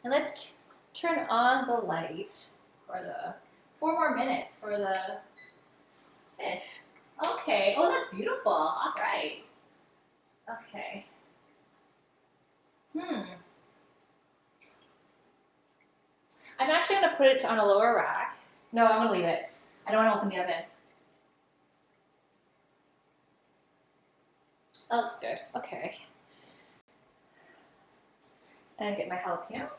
And let's turn on the light for the 4 more minutes for the fish. Okay. Oh, that's beautiful. All right. Okay. I'm actually going to put it on a lower rack. No, I'm going to leave it. I don't want to open the oven. That looks good. Okay. And get my jalapeno.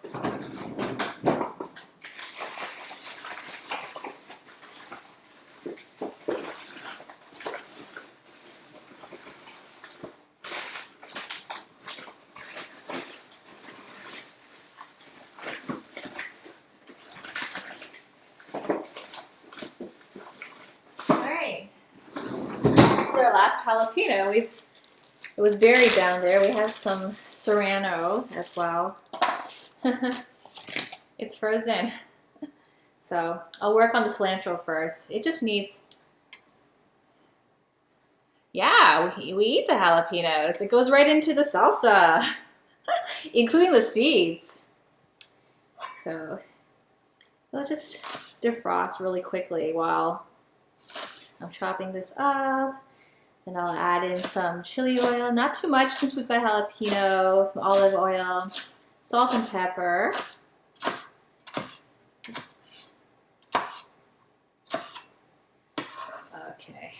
Our last jalapeno. It was buried down there. We have some serrano as well. It's frozen. So I'll work on the cilantro first. It just needs, yeah, we eat the jalapenos. It goes right into the salsa. including the seeds. So I'll just defrost really quickly while I'm chopping this up. Then I'll add in some chili oil, not too much since we've got jalapeno, some olive oil, salt and pepper. Okay.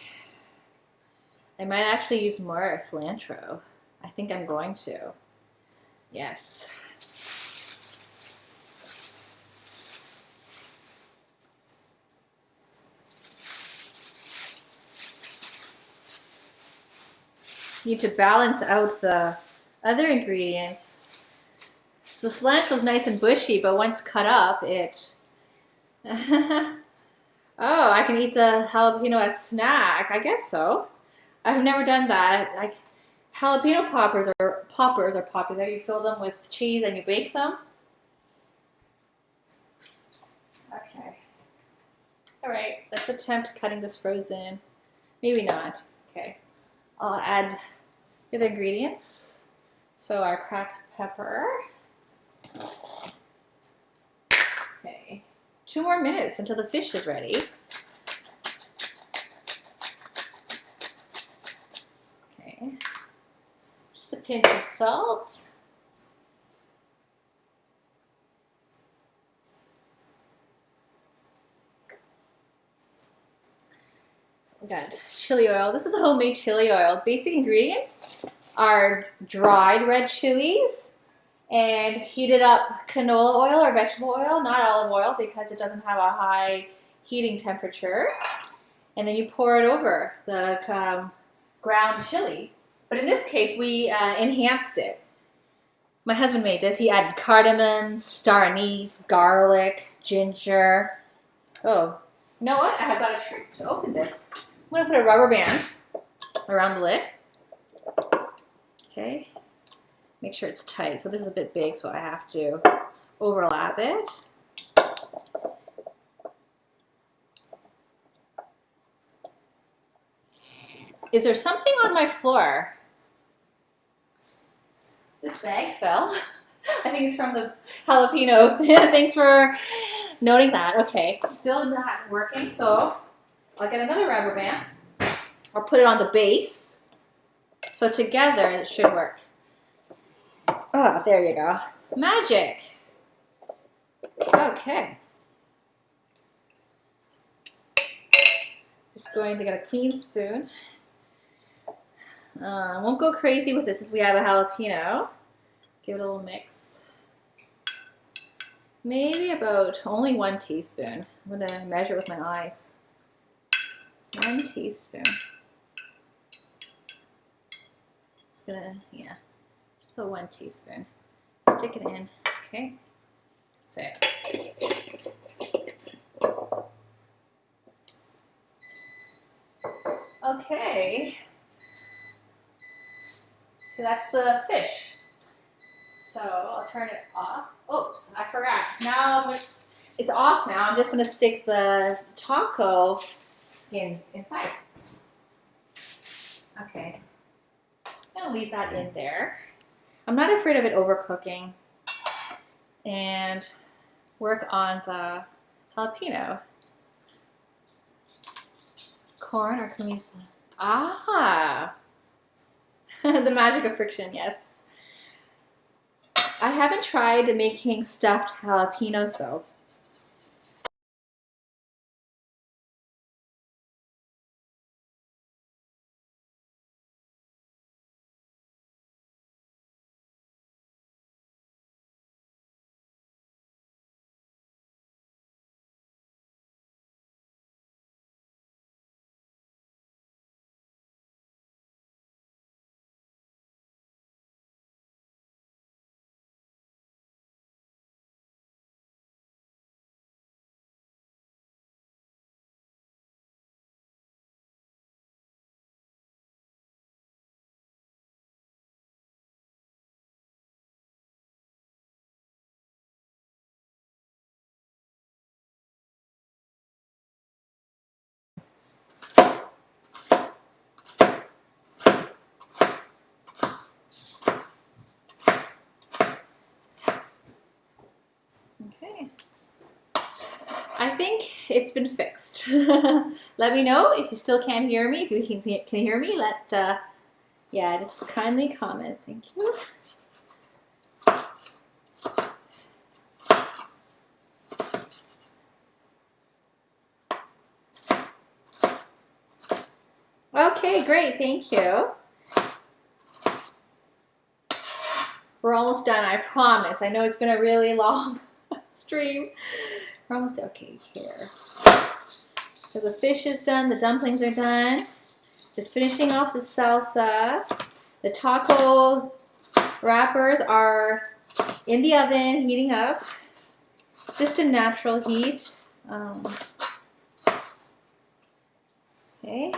I might actually use more cilantro. I think I'm going to. Yes. Need to balance out the other ingredients. The cilantro is nice and bushy, but once cut up, it... Oh, I can eat the jalapeno as snack. I guess so. I've never done that. Like, jalapeno poppers are popular. You fill them with cheese and you bake them. Okay. All right, let's attempt cutting this frozen. Maybe not. Okay. I'll add the other ingredients. So our cracked pepper. Okay. 2 more minutes until the fish is ready. Okay. Just a pinch of salt. So we got chili oil. This is a homemade chili oil. Basic ingredients are dried red chilies and heated up canola oil or vegetable oil, not olive oil because it doesn't have a high heating temperature. And then you pour it over the ground chili. But in this case, we enhanced it. My husband made this. He added cardamom, star anise, garlic, ginger. Oh, you know what? I have got a trick to open this. I'm going to put a rubber band around the lid. Okay. Make sure it's tight. So this is a bit big, so I have to overlap it. Is there something on my floor? This bag fell. I think it's from the jalapeno. Thanks for noting that. Okay, still not working, so I'll get another rubber band. I'll put it on the base. So together it should work. Oh, there you go. Magic. Okay. Just going to get a clean spoon. Won't go crazy with this as we have a jalapeno. Give it a little mix. Maybe about only 1 teaspoon. I'm going to measure with my eyes. 1 teaspoon. It's going to, yeah, just about 1 teaspoon. Stick it in. Okay. That's it. Okay. That's the fish. So I'll turn it off. Oops, I forgot. Now it's off now. I'm just going to stick the taco skins inside. Okay. I'm going to leave that in there. I'm not afraid of it overcooking. And work on the jalapeno. Corn or camisa. Ah! The magic of friction, yes. I haven't tried making stuffed jalapenos though. it's been fixed. Let me know if you still can't hear me. If you can hear me, yeah, just kindly comment. Thank you. Okay, great. Thank you. We're almost done, I promise. I know it's been a really long stream. We're almost okay here. So the fish is done, the dumplings are done. Just finishing off the salsa. The taco wrappers are in the oven, heating up. Just a natural heat. Okay.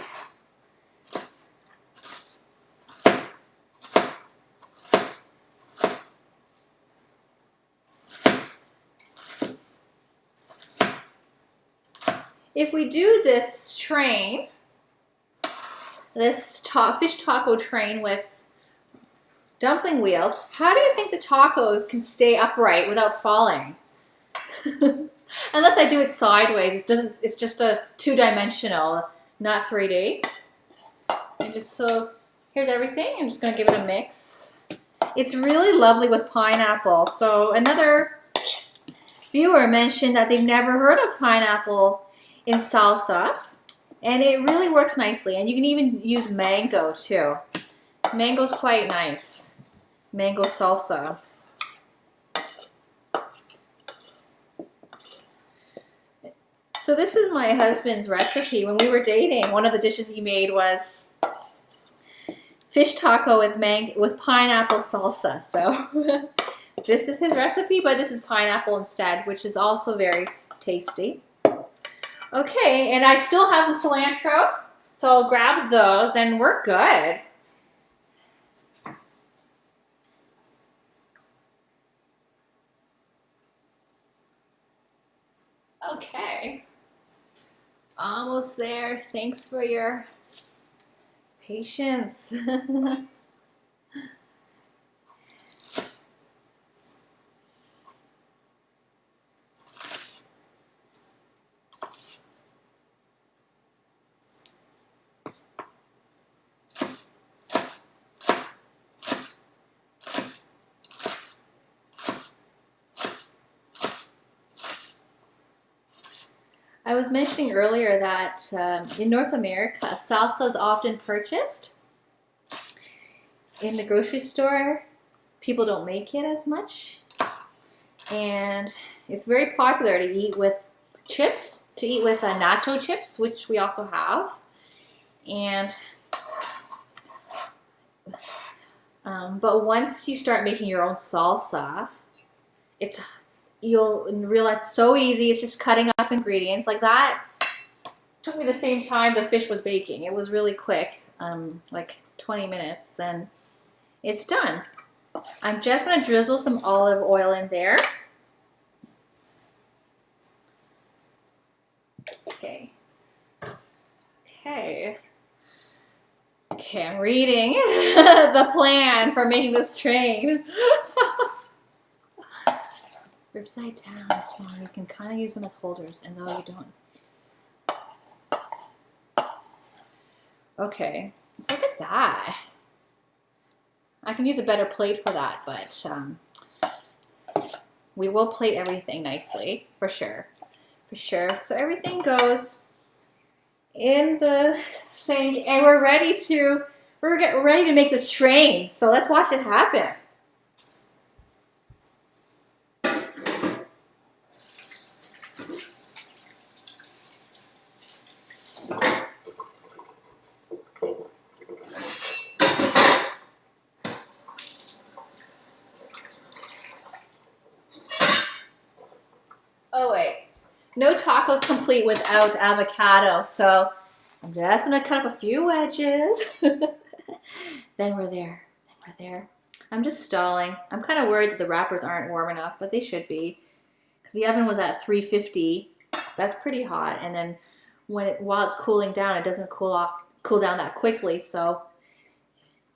If we do this train, this fish taco train with dumpling wheels, how do you think the tacos can stay upright without falling? Unless I do it sideways, it's just a two-dimensional, not 3D. And just so, here's everything. I'm just gonna give it a mix. It's really lovely with pineapple. So another viewer mentioned that they've never heard of pineapple in salsa, and it really works nicely. And you can even use mango too. Mango's quite nice. Mango salsa. So this is my husband's recipe. When we were dating, one of the dishes he made was fish taco with pineapple salsa. So this is his recipe, but this is pineapple instead, which is also very tasty. Okay, and I still have some cilantro, so I'll grab those and we're good. Okay. Almost there. Thanks for your patience. I was mentioning earlier that in North America, salsa is often purchased in the grocery store. People don't make it as much. And it's very popular to eat with chips, to eat with nacho chips, which we also have. And but once you start making your own salsa, you'll realize it's so easy. It's just cutting up ingredients like that. It took me the same time the fish was baking. It was really quick, like 20 minutes, and it's done. I'm just gonna drizzle some olive oil in there. Okay. Okay. Okay, I'm reading the plan for making this train. Upside down, small. You can kind of use them as holders, and though you don't. Okay, so look at that. I can use a better plate for that, but we will plate everything nicely, for sure. For sure. So everything goes in the sink, and we're ready to make this train. So let's watch it happen. Oh wait, no tacos complete without avocado. So I'm just gonna cut up a few wedges. Then we're there. I'm just stalling. I'm kind of worried that the wrappers aren't warm enough, but they should be, because the oven was at 350. That's pretty hot, and then while it's cooling down, it doesn't cool down that quickly. So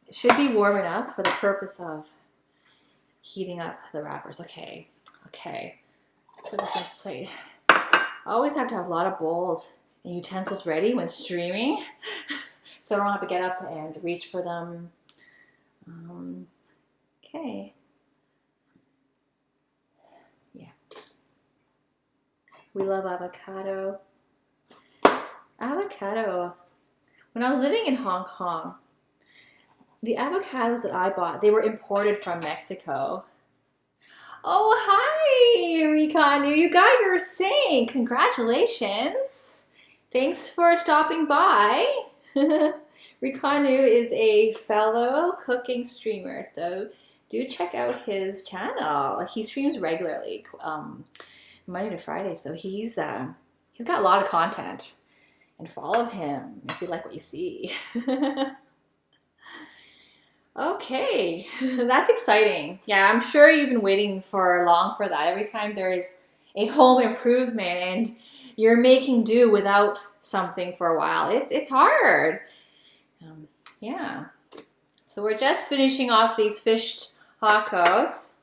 it should be warm enough for the purpose of heating up the wrappers. Okay. Put this on this plate. I always have to have a lot of bowls and utensils ready when streaming, so I don't have to get up and reach for them. Okay. Yeah. We love avocado. Avocado. When I was living in Hong Kong, the avocados that I bought, they were imported from Mexico. Oh, hi, Rikanu. You got your sink. Congratulations. Thanks for stopping by. Rikanu is a fellow cooking streamer, so do check out his channel. He streams regularly, Monday to Friday, so he's got a lot of content. And follow him if you like what you see. Okay, that's exciting. Yeah, I'm sure you've been waiting for long for that. Every time there is a home improvement and you're making do without something for a while, it's hard. Yeah. So we're just finishing off these fish tacos.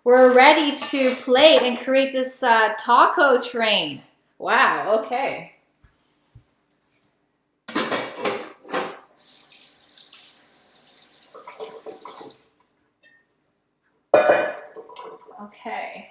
We're ready to plate and create this taco train. Wow, okay. Okay.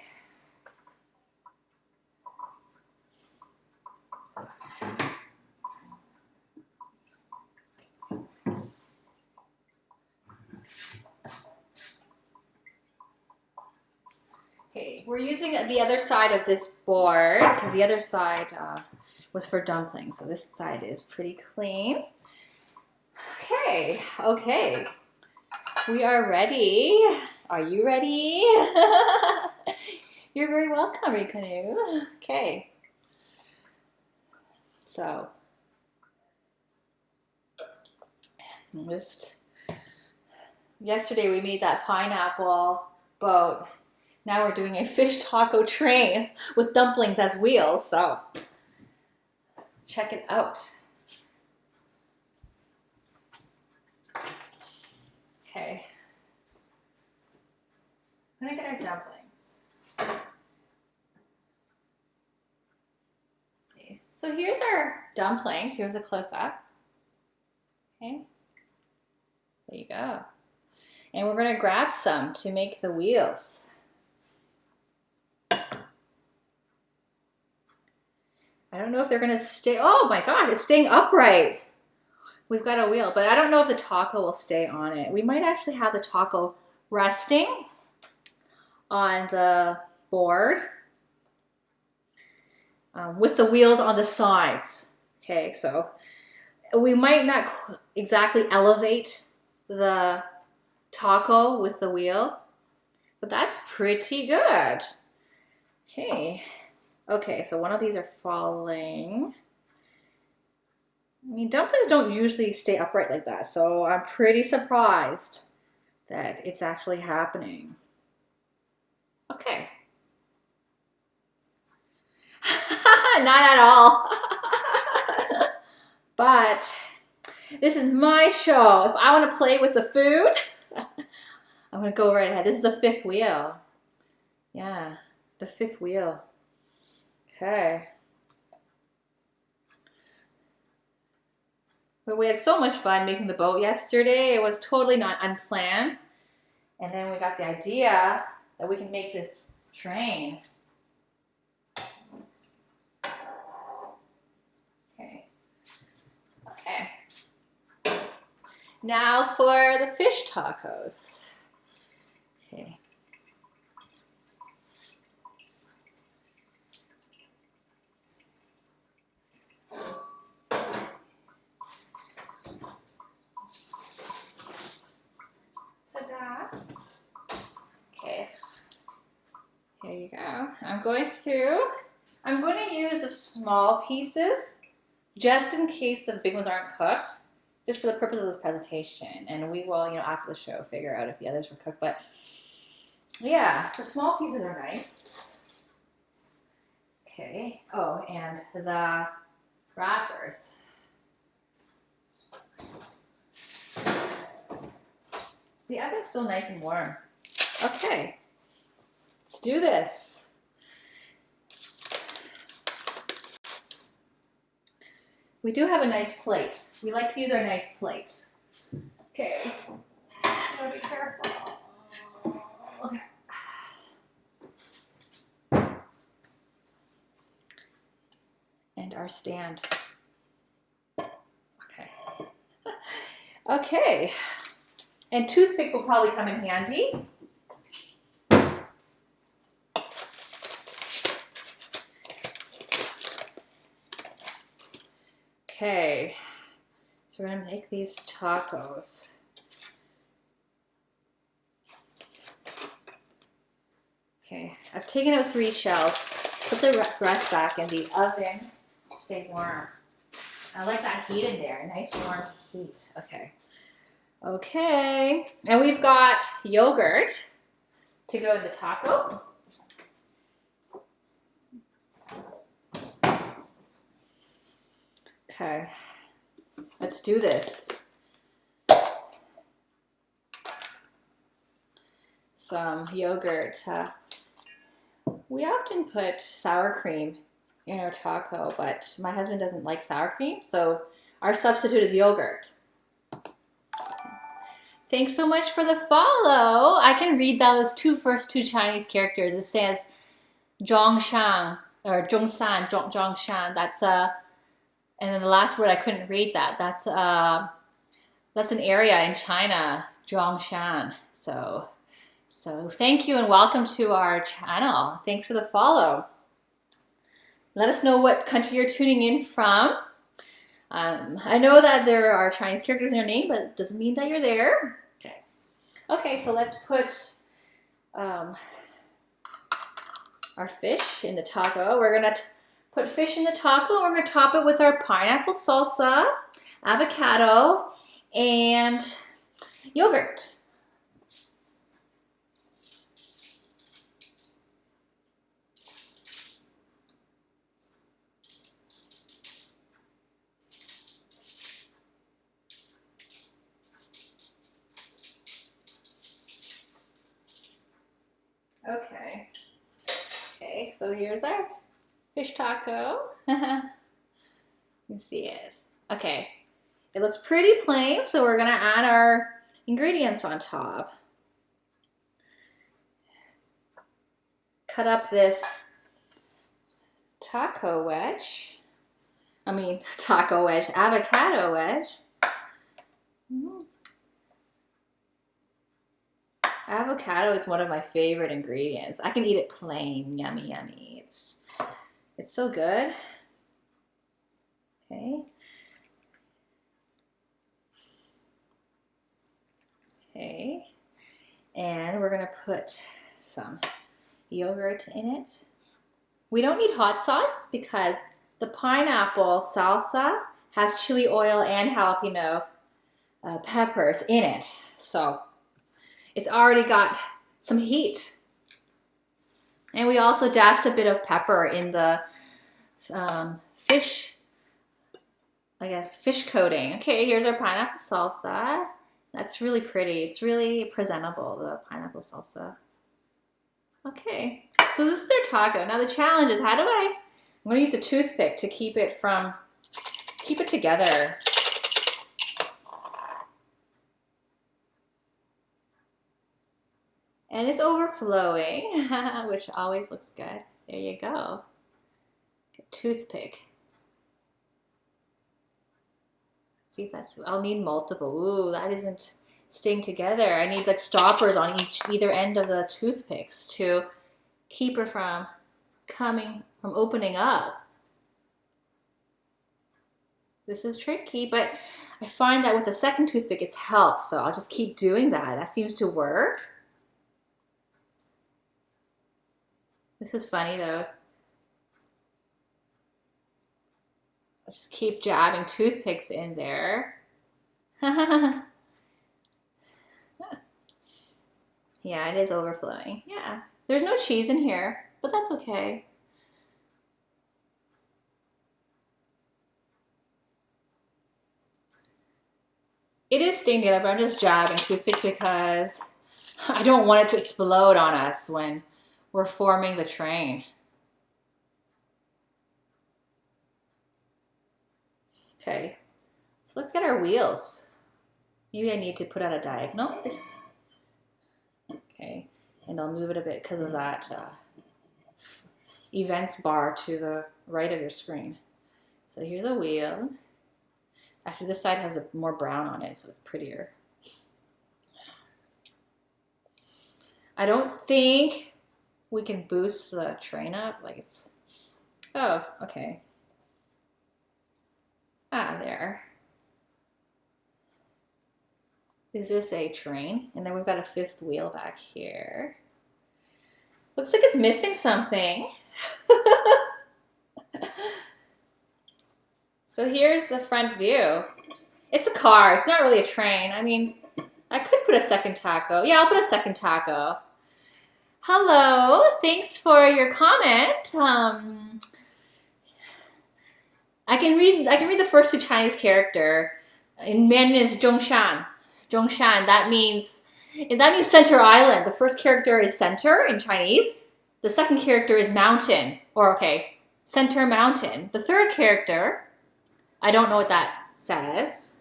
Okay, we're using the other side of this board because the other side was for dumplings. So this side is pretty clean. Okay, okay. We are ready. Are you ready? You're very welcome, Rikanu. Okay. So, yesterday we made that pineapple boat. Now we're doing a fish taco train with dumplings as wheels, so check it out. Okay. I'm gonna get our dumplings. Okay. So here's our dumplings. Here's a close-up. Okay. There you go. And we're gonna grab some to make the wheels. I don't know if they're gonna stay. Oh my God, it's staying upright. We've got a wheel, but I don't know if the taco will stay on it. We might actually have the taco resting on the board with the wheels on the sides. Okay, so we might not exactly elevate the taco with the wheel, but that's pretty good. Okay. Okay, so one of these are falling. I mean, dumplings don't usually stay upright like that, so I'm pretty surprised that it's actually happening. Okay. Not at all. But this is my show. If I want to play with the food, I'm going to go right ahead. This is the fifth wheel. Yeah, the fifth wheel. Okay. But we had so much fun making the boat yesterday. It was totally not unplanned. And then we got the idea that we can make this train. Okay. Okay. Now for the fish tacos. Okay. Ta-da. Okay. Here you go. I'm going to use the small pieces just in case the big ones aren't cooked, just for the purpose of this presentation. And we will, after the show, figure out if the others were cooked. But yeah, the small pieces are nice. Okay. Oh, and the wrappers. The oven's still nice and warm. Okay. Let's do this. We do have a nice plate. We like to use our nice plate. Okay. Gotta be careful. Okay. And our stand. Okay. Okay. And toothpicks will probably come in handy. Okay. So we're gonna make these tacos. Okay, I've taken out 3 shells. Put the rest back in the oven. Stay warm. I like that heat in there. Nice warm heat. Okay. Okay. And we've got yogurt to go in the taco. Okay. Let's do this. Some yogurt. We often put sour cream in our taco, but my husband doesn't like sour cream, so our substitute is yogurt. Thanks so much for the follow. I can read those first two Chinese characters. It says Zhongshan or Zhongshan, Zhongshan. That's and then the last word I couldn't read that. That's an area in China, Zhongshan. So thank you and welcome to our channel. Thanks for the follow. Let us know what country you're tuning in from. I know that there are Chinese characters in your name, but it doesn't mean that you're there. Okay, so let's put our fish in the taco. We're gonna put fish in the taco. We're gonna top it with our pineapple salsa, avocado, and yogurt. Okay, so here's our fish taco. You can see it. Okay, it looks pretty plain, so we're gonna add our ingredients on top. Cut up this avocado wedge. Avocado is one of my favorite ingredients. I can eat it plain. Yummy, yummy. It's so good. Okay. Okay. And we're gonna put some yogurt in it. We don't need hot sauce because the pineapple salsa has chili oil and jalapeno peppers in it. So it's already got some heat. And we also dashed a bit of pepper in the fish coating. Okay, here's our pineapple salsa. That's really pretty. It's really presentable, the pineapple salsa. Okay, so this is our taco. Now the challenge is I'm gonna use a toothpick to keep it together. And it's overflowing, which always looks good. There you go. Good toothpick. Let's see if I'll need multiple. Ooh, that isn't staying together. I need like stoppers on either end of the toothpicks to keep her from opening up. This is tricky, but I find that with the second toothpick, it's helped. So I'll just keep doing that. That seems to work. This is funny though. I'll just keep jabbing toothpicks in there. Yeah, it is overflowing. Yeah, there's no cheese in here, but that's okay. It is staying together, but I'm just jabbing toothpicks because I don't want it to explode on us when we're forming the train. Okay, so let's get our wheels. Maybe I need to put out a diagonal. Okay, and I'll move it a bit because of that events bar to the right of your screen. So here's a wheel. Actually, this side has more brown on it, so it's prettier. I don't think we can boost the train up. Like it's, oh, okay. Ah, there. Is this a train? And then we've got a fifth wheel back here. Looks like it's missing something. So here's the front view. It's a car. It's not really a train. I mean, I could put a second taco. Yeah, I'll put a second taco. Hello. Thanks for your comment. I can read the first two Chinese character. In Mandarin is Zhongshan. Zhongshan. That means center island. The first character is center in Chinese. The second character is mountain. Or okay, center mountain. The third character, I don't know what that says.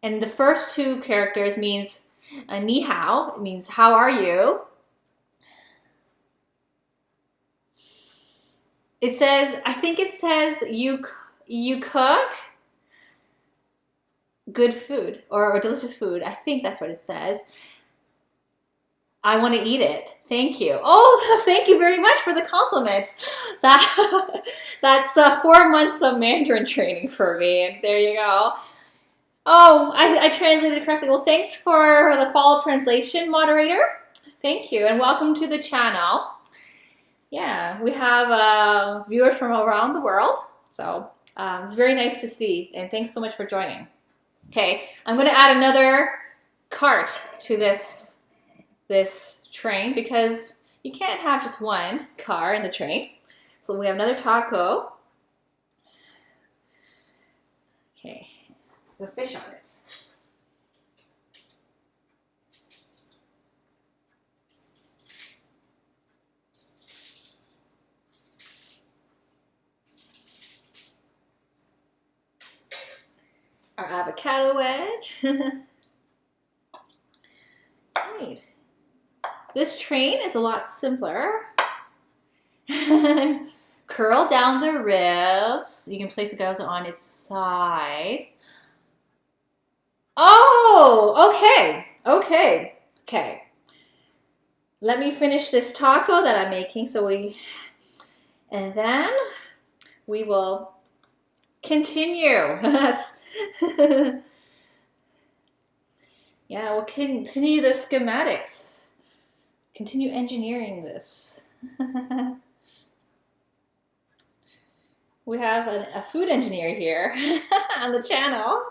And the first two characters means ni hao. It means how are you? It says, I think it says you cook good food or delicious food. I think that's what it says. I want to eat it. Thank you. Oh, thank you very much for the compliment. That's 4 months of Mandarin training for me. There you go. Oh, I translated correctly. Well, thanks for the follow-up translation, moderator. Thank you, and welcome to the channel. Yeah, we have viewers from around the world, so it's very nice to see, and thanks so much for joining. Okay, I'm going to add another cart to this train because you can't have just one car in the train. So we have another taco. Okay, there's a fish on it. Our avocado wedge. Right. This train is a lot simpler. Curl down the ribs. You can place the gyoza on its side. Oh, okay. Okay. Let me finish this taco that I'm making. And then we will continue. Yeah, we'll continue the schematics. Continue engineering this. We have a food engineer here on the channel.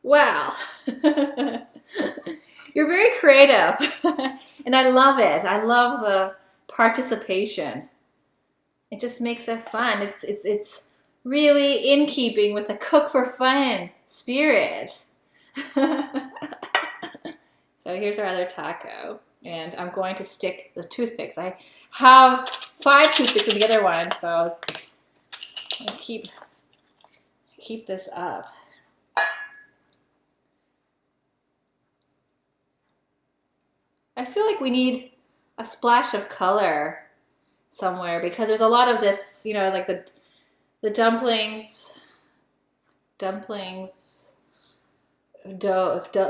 Wow. You're very creative. And I love it. I love the participation. It just makes it fun. It's really in keeping with the cook for fun spirit. So here's our other taco. And I'm going to stick the toothpicks. I have 5 toothpicks in the other one, so I'll keep this up. I feel like we need a splash of color somewhere because there's a lot of this, you know, like the dumplings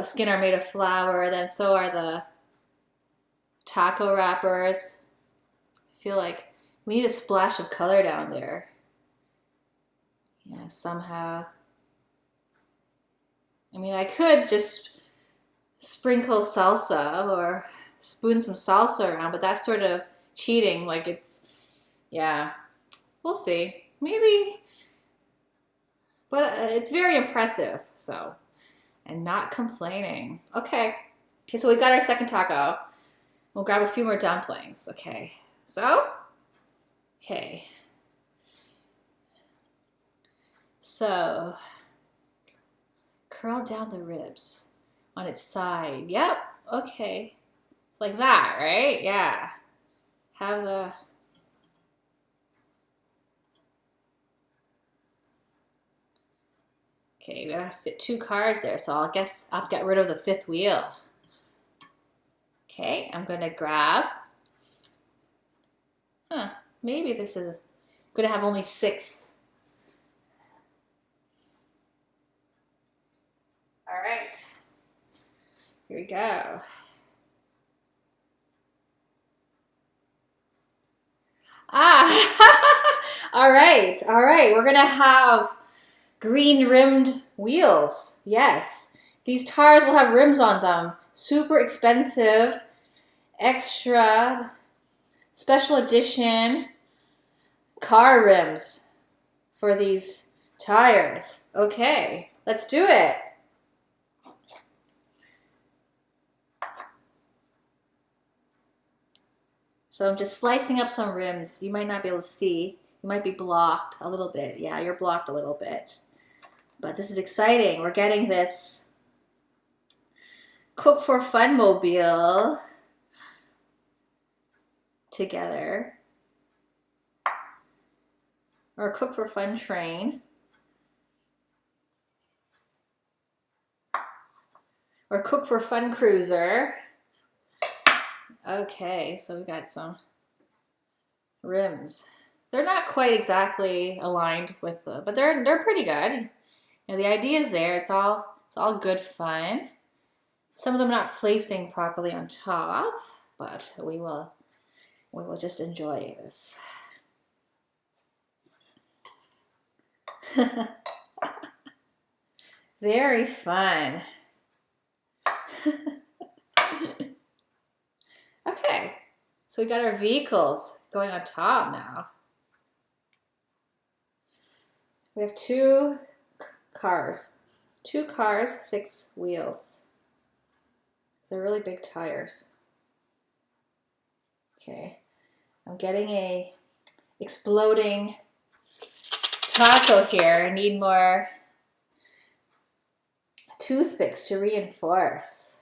skin are made of flour, then so are the taco wrappers. I feel like we need a splash of color down there. Yeah, somehow. I mean, I could just sprinkle salsa or spoon some salsa around, but that's sort of cheating. Like yeah, we'll see. Maybe, but it's very impressive, so I'm not complaining. Okay, so we got our second taco. We'll grab a few more dumplings. Okay, so curl down the ribs on its side. Yep, okay. It's like that, right? Yeah. Have the Okay, we gotta fit 2 cars there, so I guess I'll get rid of the 5th wheel. Okay, I'm gonna grab. Maybe this is gonna have only 6. All right, here we go. All right. We're gonna have green rimmed wheels. Yes, these tires will have rims on them. Super expensive, extra, special edition car rims for these tires. Okay, let's do it. So I'm just slicing up some rims. You might not be able to see. You might be blocked a little bit. Yeah, you're blocked a little bit. But this is exciting. We're getting this Cook for Fun mobile together. Or Cook for Fun train. Or Cook for Fun cruiser. Okay, so we got some rims. They're not quite exactly aligned with the, but they're pretty good. You know, the idea is there. It's all good fun. Some of them not placing properly on top, but we will just enjoy this. Very fun. Okay, so we got our vehicles going on top now. We have 2 cars. 2 cars, 6 wheels. They're really big tires. Okay, I'm getting a exploding taco here. I need more toothpicks to reinforce.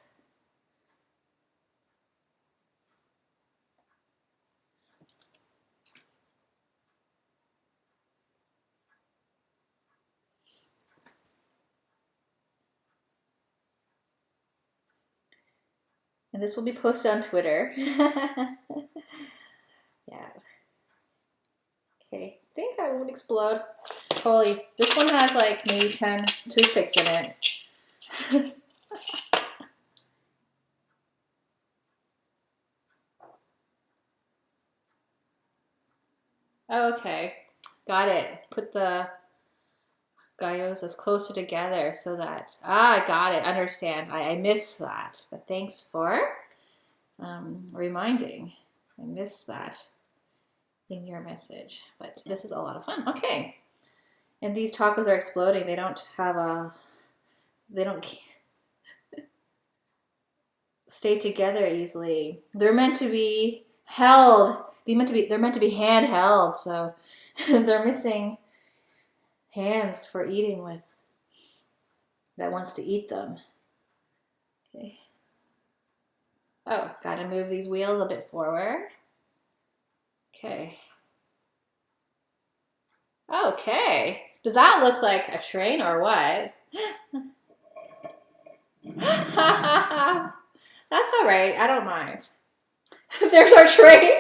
And this will be posted on Twitter. Yeah. Okay, I think that won't explode. Holy, this one has like maybe 10 toothpicks in it. Okay, got it. Put the gyozas closer together so that, I got it, understand. I missed that, but thanks for reminding. I missed that in your message, but this is a lot of fun. Okay, and these tacos are exploding. They don't stay together easily. They're meant to be held. They're meant to be handheld, so they're missing hands for eating with that wants to eat them. Okay. Oh, gotta move these wheels a bit forward. Okay. Okay. Does that look like a train or what? That's all right. I don't mind. There's our train.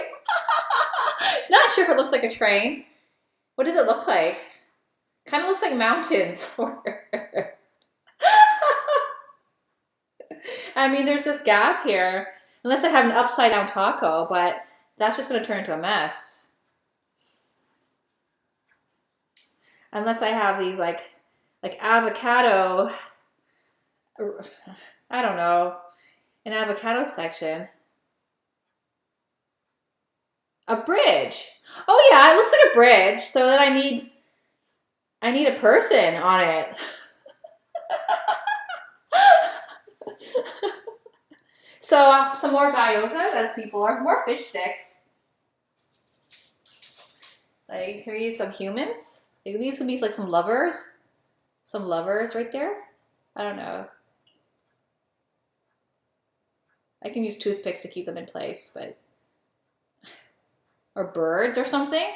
Not sure if it looks like a train. What does it look like? Kind of looks like mountains. I mean, there's this gap here. Unless I have an upside down taco, but that's just going to turn into a mess. Unless I have these like avocado, I don't know, an avocado section. A bridge. Oh yeah, it looks like a bridge. So then I need a person on it. So some more gyozas, as people are, more fish sticks. Like here, use some humans. Like, these could be like some lovers right there. I don't know. I can use toothpicks to keep them in place, but or birds or something.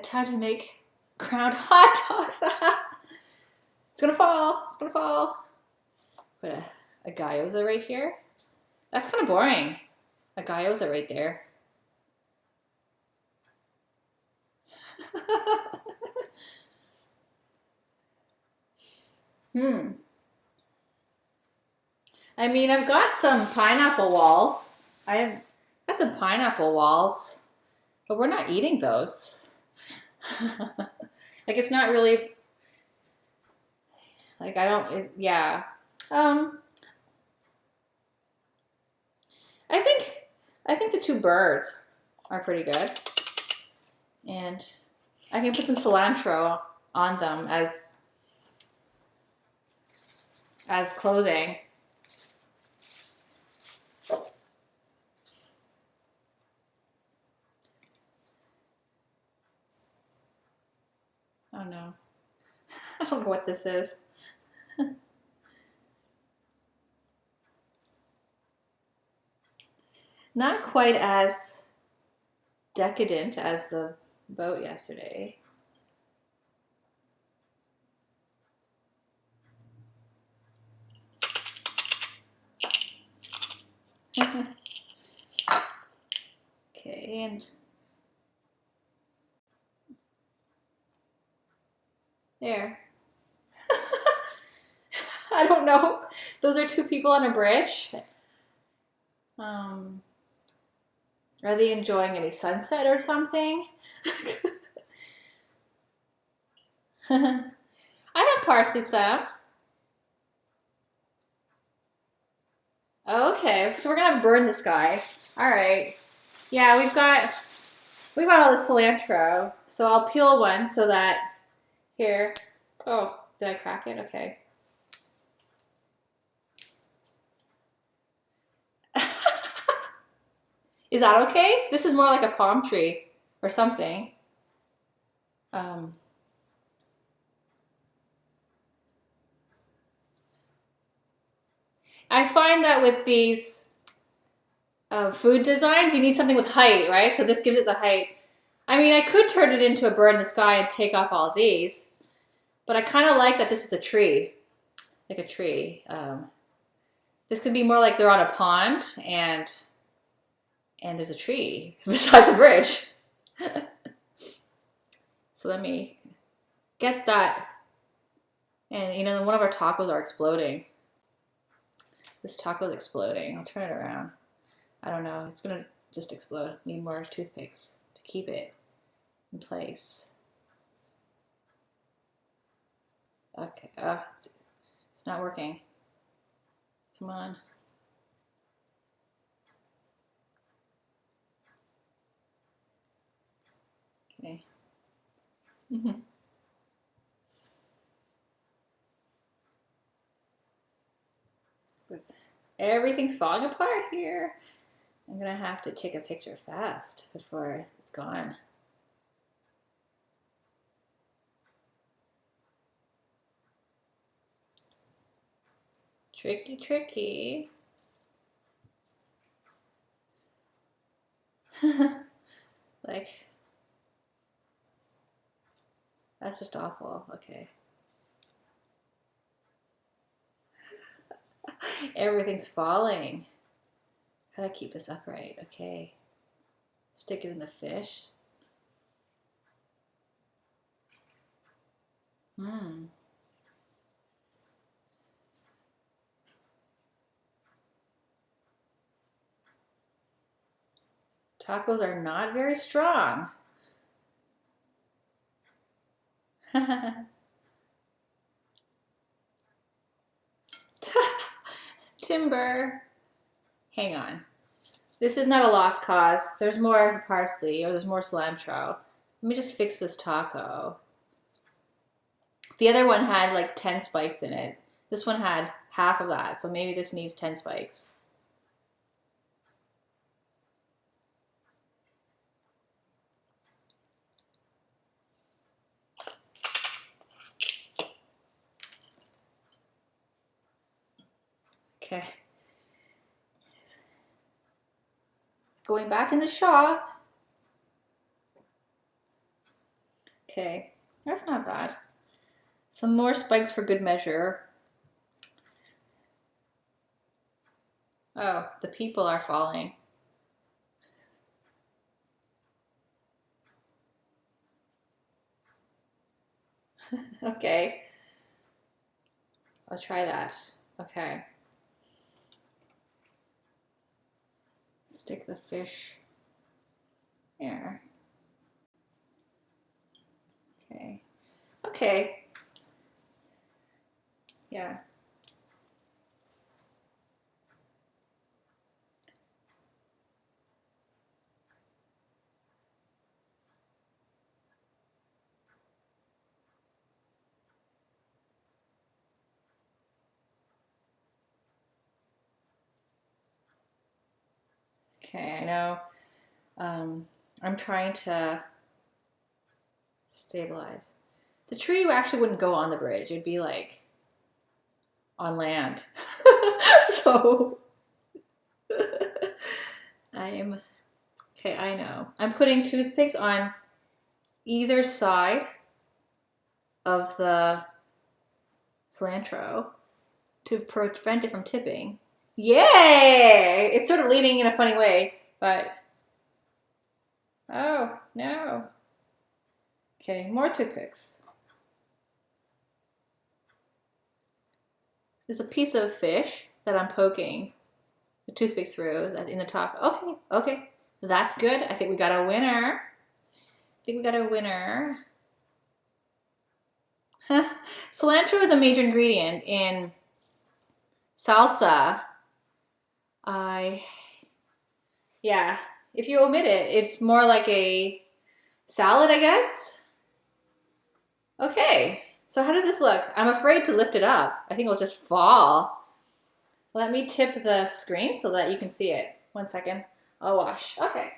time to make ground hot dogs. It's gonna fall. It's gonna fall. Put a gyoza right here. That's kind of boring. A gyoza right there. I mean, I've got some pineapple walls. I've got some pineapple walls, but we're not eating those. Like, it's not really, like, I don't, yeah. I think the two birds are pretty good. And I can put some cilantro on them as clothing. Oh no. I don't know what this is. Not quite as decadent as the boat yesterday. Okay, and there. I don't know. Those are two people on a bridge. Are they enjoying any sunset or something? I have parsley, Sam. Okay, so we're gonna burn this guy. All right. Yeah, we've got all the cilantro. So I'll peel one so that here. Oh, did I crack it? Okay. Is that okay? This is more like a palm tree or something. I find that with these food designs, you need something with height, right? So this gives it the height. I mean, I could turn it into a bird in the sky and take off all of these, but I kind of like that this is a tree, like a tree. This could be more like they're on a pond and there's a tree beside the bridge. So let me get that. And you know, one of our tacos are exploding. This taco's exploding. I'll turn it around. I don't know. It's gonna just explode. Need more toothpicks to keep it in place. Okay. It's not working. Come on. Okay. Everything's falling apart here. I'm gonna have to take a picture fast before it's gone. Tricky, tricky. Like, that's just awful. Okay. Everything's falling. How do I keep this upright? Okay. Stick it in the fish. Tacos are not very strong. Timber. Hang on. This is not a lost cause. There's more parsley or there's more cilantro. Let me just fix this taco. The other one had like 10 spikes in it. This one had half of that, so maybe this needs 10 spikes. Okay. Going back in the shop. Okay, that's not bad. Some more spikes for good measure. Oh, the people are falling. Okay. I'll try that. Okay. Stick the fish here. Okay. Okay. Yeah. Okay, I know. I'm trying to stabilize. The tree actually wouldn't go on the bridge. It'd be like on land. So okay, I know. I'm putting toothpicks on either side of the cilantro to prevent it from tipping. Yay! It's sort of leaning in a funny way, but oh no. Okay, more toothpicks. There's a piece of fish that I'm poking the toothpick through that's in the top. Okay, okay. That's good. I think we got a winner. Cilantro is a major ingredient in salsa. Yeah, if you omit it, it's more like a salad, I guess. Okay, so how does this look? I'm afraid to lift it up. I think it'll just fall. Let me tip the screen so that you can see it. 1 second. I'll wash. Okay.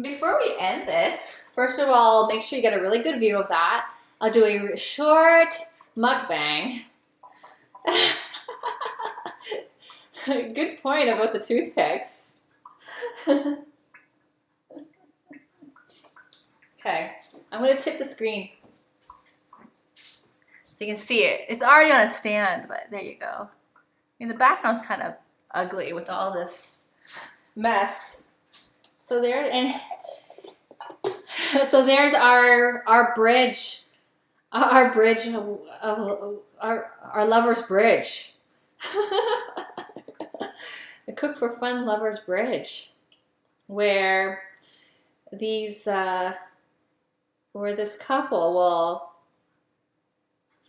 Before we end this, first of all, make sure you get a really good view of that. I'll do a short mukbang. Good point about the toothpicks. Okay, I'm gonna tip the screen so you can see it. It's already on a stand, but there you go. I mean, the background's kind of ugly with all this mess. So there's our bridge, our lover's bridge, the Cook for Fun Lover's Bridge, where this couple will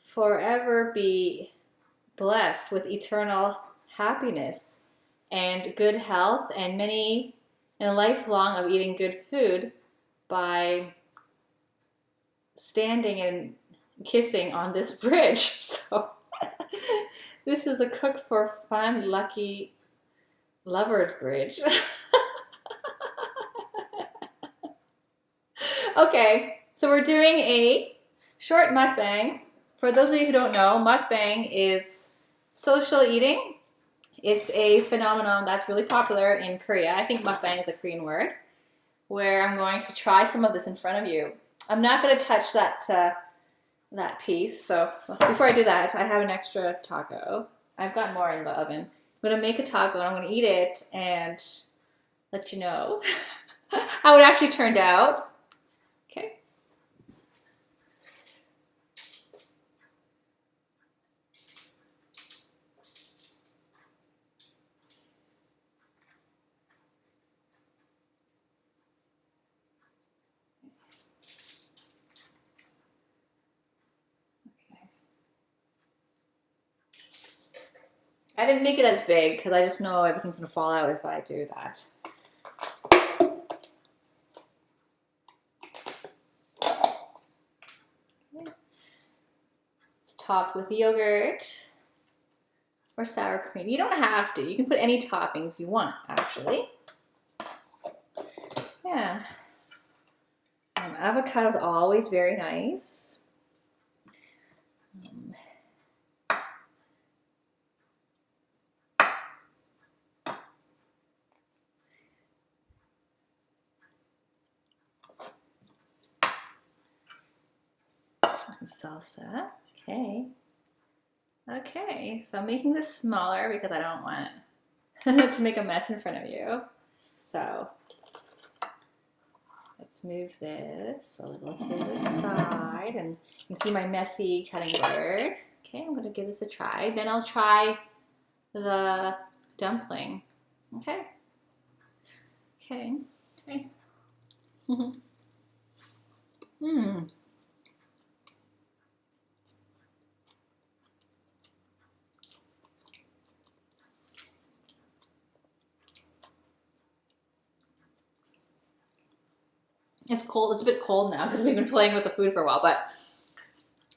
forever be blessed with eternal happiness and good health and a lifelong of eating good food by standing and kissing on this bridge. So this is a Cook for Fun Lucky Lovers Bridge. Okay, so we're doing a short mukbang. For those of you who don't know, mukbang is social eating. It's a phenomenon that's really popular in Korea. I think mukbang is a Korean word, where I'm going to try some of this in front of you. I'm not going to touch that piece. So before I do that, I have an extra taco. I've got more in the oven. I'm going to make a taco and I'm going to eat it and let you know how it actually turned out. Okay. I didn't make it as big because I just know everything's going to fall out if I do that. It's topped with yogurt or sour cream. You don't have to. You can put any toppings you want, actually. Yeah. Avocado is always very nice. salsa. Okay. Okay, so I'm making this smaller because I don't want to make a mess in front of you. So let's move this a little to the side, and you can see my messy cutting board. Okay, I'm gonna give this a try. Then I'll try the dumpling. Okay. Okay. Okay. Mmm. It's cold. It's a bit cold now because we've been playing with the food for a while, but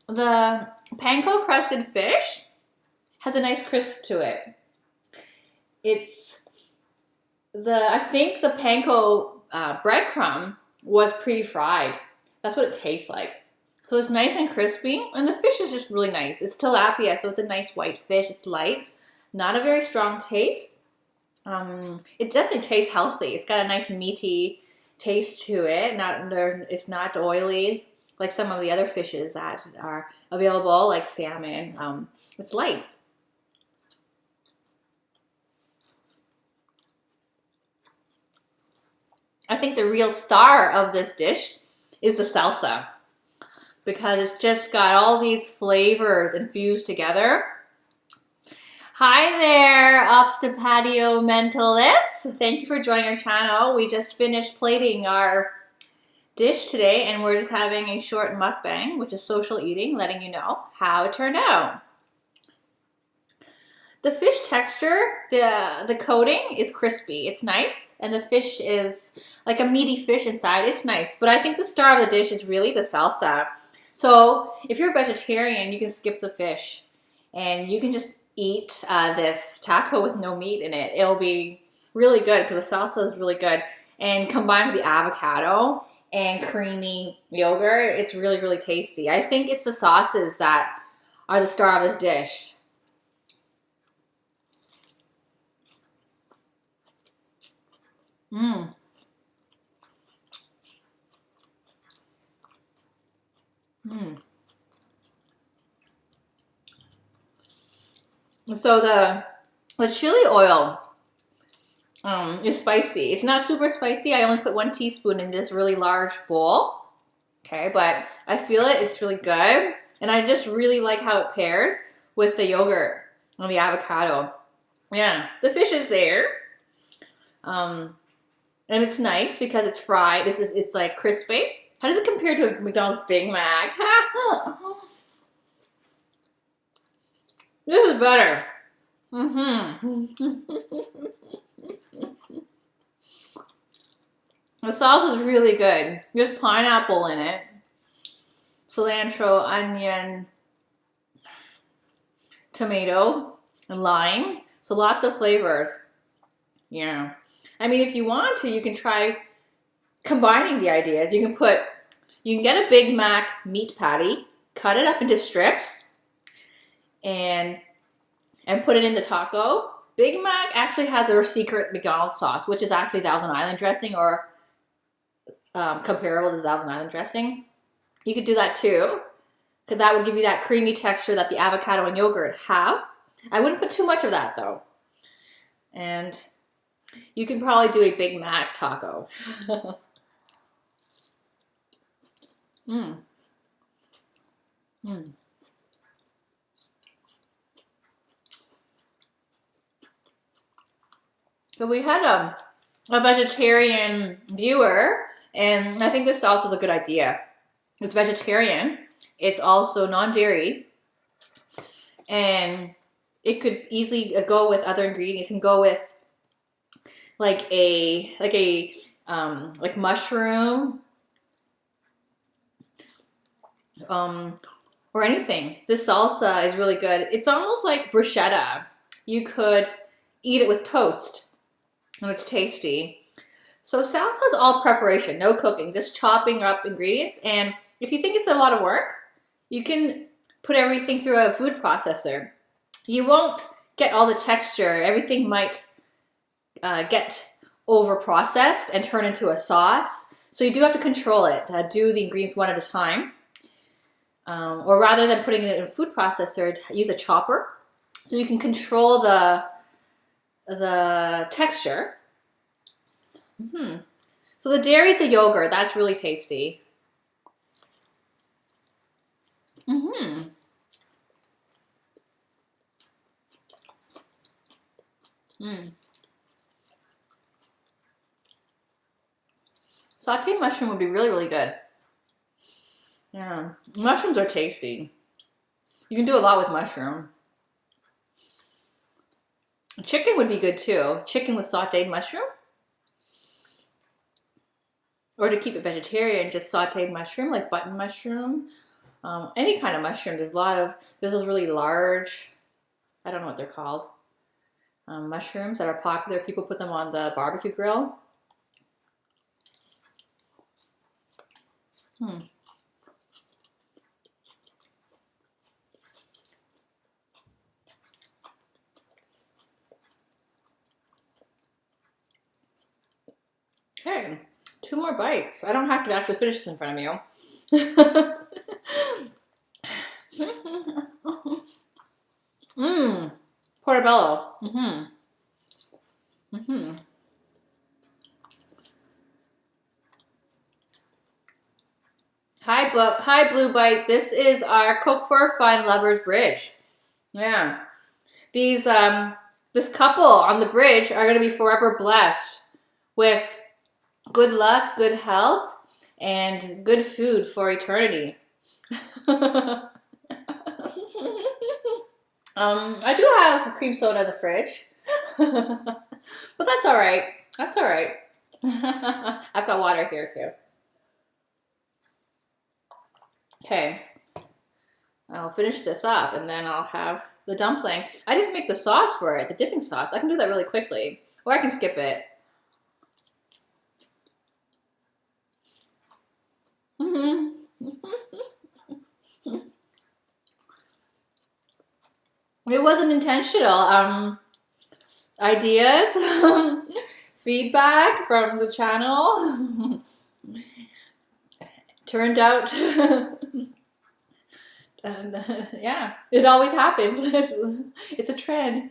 the panko crusted fish has a nice crisp to it. I think the panko breadcrumb was pre-fried. That's what it tastes like. So it's nice and crispy, and the fish is just really nice. It's tilapia, so it's a nice white fish. It's light, not a very strong taste. It definitely tastes healthy. It's got a nice meaty taste to it. It's not oily like some of the other fishes that are available, like salmon. It's light. I think the real star of this dish is the salsa, because it's just got all these flavors infused together. Hi there, Ops to Patio Mentalists. Thank you for joining our channel. We just finished plating our dish today, and we're just having a short mukbang, which is social eating, letting you know how it turned out. The fish texture, the coating is crispy. It's nice, and the fish is like a meaty fish inside. It's nice, but I think the star of the dish is really the salsa. So if you're a vegetarian, you can skip the fish, and you can just eat this taco with no meat in it. It'll be really good because the salsa is really good, and combined with the avocado and creamy yogurt, it's really, really tasty. I think it's the sauces that are the star of this dish. Mmm. Mmm. So the chili oil is spicy. It's not super spicy. I only put 1 teaspoon in this really large bowl. Okay, but I feel it. It's really good. And I just really like how it pairs with the yogurt and the avocado. Yeah, the fish is there. And it's nice because it's fried. It's like crispy. How does it compare to a McDonald's Big Mac? This is better. The sauce is really good. There's pineapple in it, cilantro, onion, tomato, and lime. So lots of flavors. Yeah. I mean, if you want to, you can try combining the ideas. You can get a Big Mac meat patty, cut it up into strips, and put it in the taco. Big Mac actually has a secret McDonald's sauce, which is actually Thousand Island dressing, or comparable to Thousand Island dressing. You could do that too, because that would give you that creamy texture that the avocado and yogurt have. I wouldn't put too much of that though. And you can probably do a Big Mac taco. Mmm. Mmm. So we had a vegetarian viewer, and I think this sauce is a good idea. It's vegetarian. It's also non-dairy, and it could easily go with other ingredients. And go with like mushroom, or anything. This salsa is really good. It's almost like bruschetta. You could eat it with toast, and it's tasty. So salsa is all preparation, no cooking, just chopping up ingredients. And if you think it's a lot of work, you can put everything through a food processor. You won't get all the texture. Everything might get over processed and turn into a sauce. So you do have to control it, do the ingredients one at a time. or rather than putting it in a food processor, use a chopper so you can control the texture. So the dairy is the yogurt. That's really tasty. Sauteed mushroom would be really, really good. Yeah, mushrooms are tasty. You can do a lot with mushroom. Chicken would be good too. Chicken with sauteed mushroom. Or to keep it vegetarian, just sauteed mushroom, like button mushroom. Any kind of mushroom. There's those really large, I don't know what they're called, mushrooms that are popular. People put them on the barbecue grill. Okay, 2 more bites. I don't have to actually finish this in front of you. Portobello. Hi, Blue Bite. This is our Cook for Fun Lovers Bridge. Yeah. These, this couple on the bridge are going to be forever blessed with good luck, good health, and good food for eternity. I do have a cream soda in the fridge, but that's all right. That's all right. I've got water here too. Okay, I'll finish this up and then I'll have the dumpling. I didn't make the sauce for it, the dipping sauce. I can do that really quickly, or I can skip it. It wasn't intentional. Ideas, feedback from the channel turned out, and yeah, it always happens. It's a trend.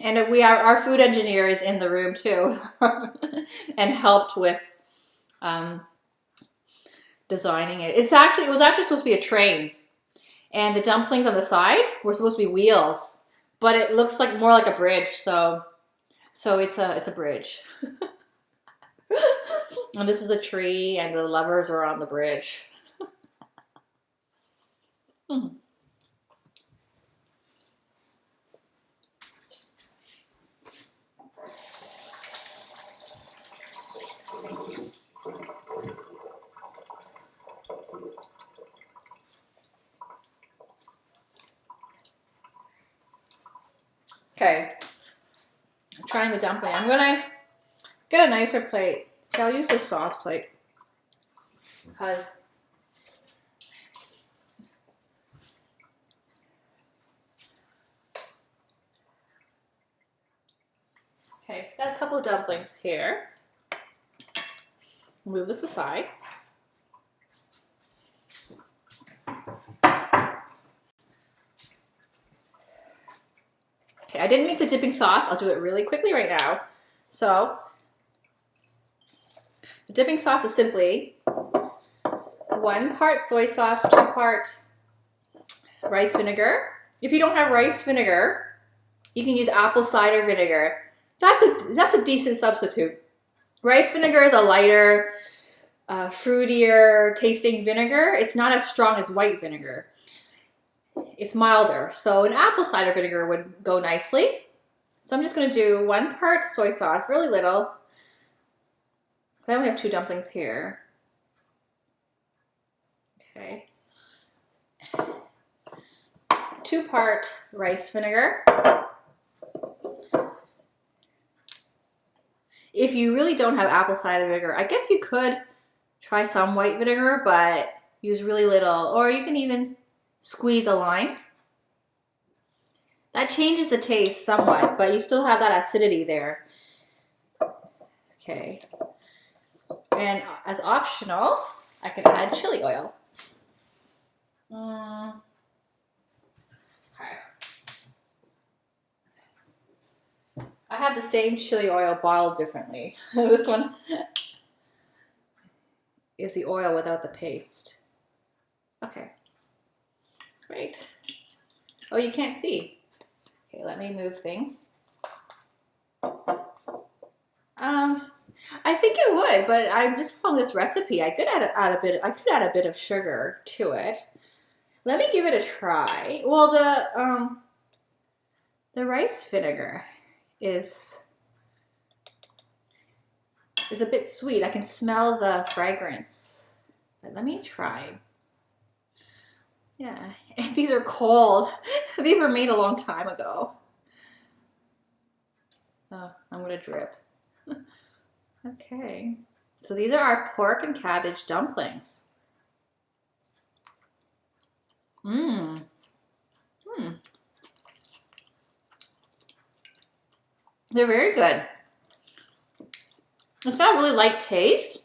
And our food engineer is in the room too, and helped with designing it. It was actually supposed to be a train, and the dumplings on the side were supposed to be wheels, but it looks like more like a bridge. So it's a bridge. And this is a tree, and the lovers are on the bridge. Okay, trying the dumpling. I'm gonna get a nicer plate. So I'll use this sauce plate because okay, got a couple of dumplings here. Move this aside. Okay, I didn't make the dipping sauce. I'll do it really quickly right now. So the dipping sauce is simply 1 part soy sauce, 2 part rice vinegar. If you don't have rice vinegar, you can use apple cider vinegar. That's a decent substitute. Rice vinegar is a lighter, fruitier tasting vinegar. It's not as strong as white vinegar. It's milder, so an apple cider vinegar would go nicely. So I'm just going to do 1 part soy sauce, really little. I only have 2 dumplings here. Okay. 2 part rice vinegar. If you really don't have apple cider vinegar, I guess you could try some white vinegar, but use really little. Or you can even squeeze a lime. That changes the taste somewhat, but you still have that acidity there. Okay. And as optional, I can add chili oil. Okay. I have the same chili oil bottled differently. This one is the oil without the paste. Okay. Great. Oh, you can't see. Okay, let me move things. I think it would, but I'm just following this recipe. I could add a bit of sugar to it. Let me give it a try. Well, the rice vinegar is a bit sweet. I can smell the fragrance. But let me try. Yeah, these are cold. These were made a long time ago. Oh, I'm gonna drip. Okay, so these are our pork and cabbage dumplings. Mmm. Hmm. They're very good. It's got a really light taste.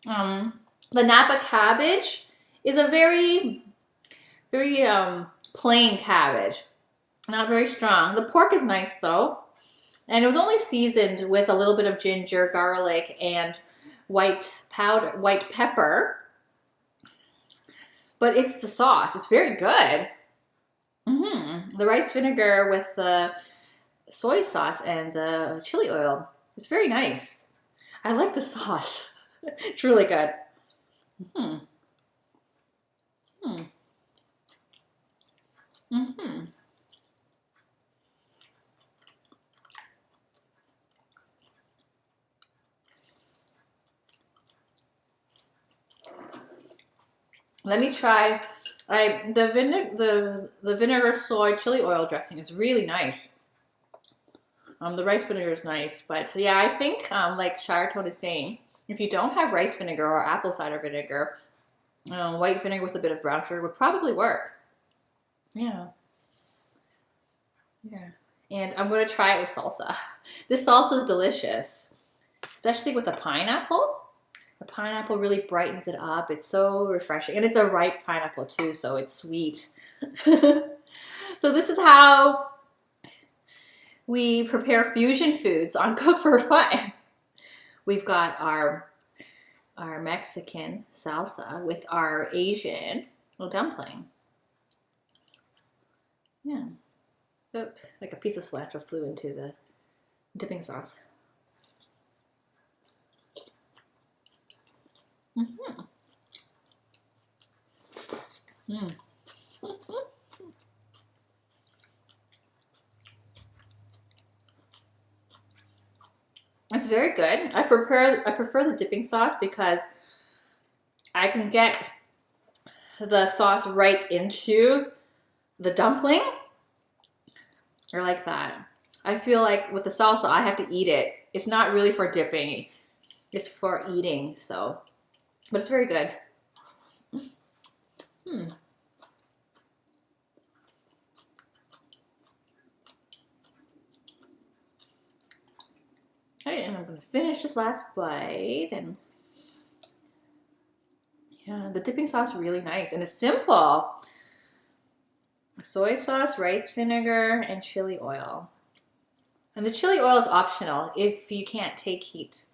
The Napa cabbage is a very plain cabbage. Not very strong. The pork is nice though. And it was only seasoned with a little bit of ginger, garlic, and white pepper. But it's the sauce. It's very good. The rice vinegar with the soy sauce and the chili oil. It's very nice. I like the sauce. It's really good. Let me try. The vinegar soy chili oil dressing is really nice. The rice vinegar is nice, but yeah, I think like Shiretone is saying, if you don't have rice vinegar or apple cider vinegar, white vinegar with a bit of brown sugar would probably work. Yeah. And I'm gonna try it with salsa. This salsa is delicious, especially with a pineapple. The pineapple really brightens it up. It's so refreshing. And it's a ripe pineapple too, so it's sweet. So this is how we prepare fusion foods on Cook for Fun. We've got our Mexican salsa with our Asian dumpling. Yeah. Oh, like a piece of cilantro flew into the dipping sauce. It's very good. I prefer the dipping sauce because I can get the sauce right into the dumpling. Or like that. I feel like with the salsa, I have to eat it. It's not really for dipping. It's for eating, so. But it's very good. Okay, and I'm gonna finish this last bite, and yeah, the dipping sauce is really nice, and it's simple. Soy sauce, rice vinegar, and chili oil. And the chili oil is optional if you can't take heat.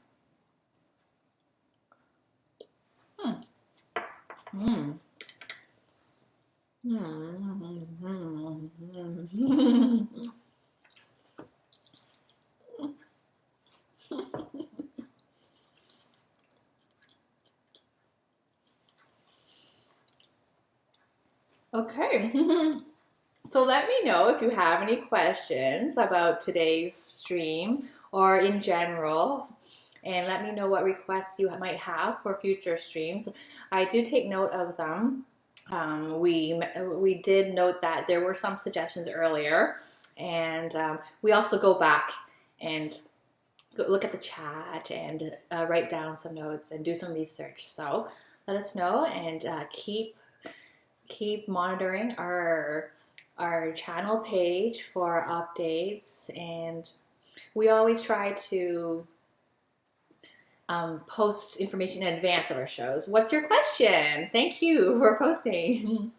Okay. So let me know if you have any questions about today's stream or in general, and let me know what requests you might have for future streams. I do take note of them. We did note that there were some suggestions earlier, and we also go back and go look at the chat and write down some notes and do some research. So let us know, and keep monitoring our channel page for updates. And we always try to post information in advance of our shows. What's your question? Thank you for posting.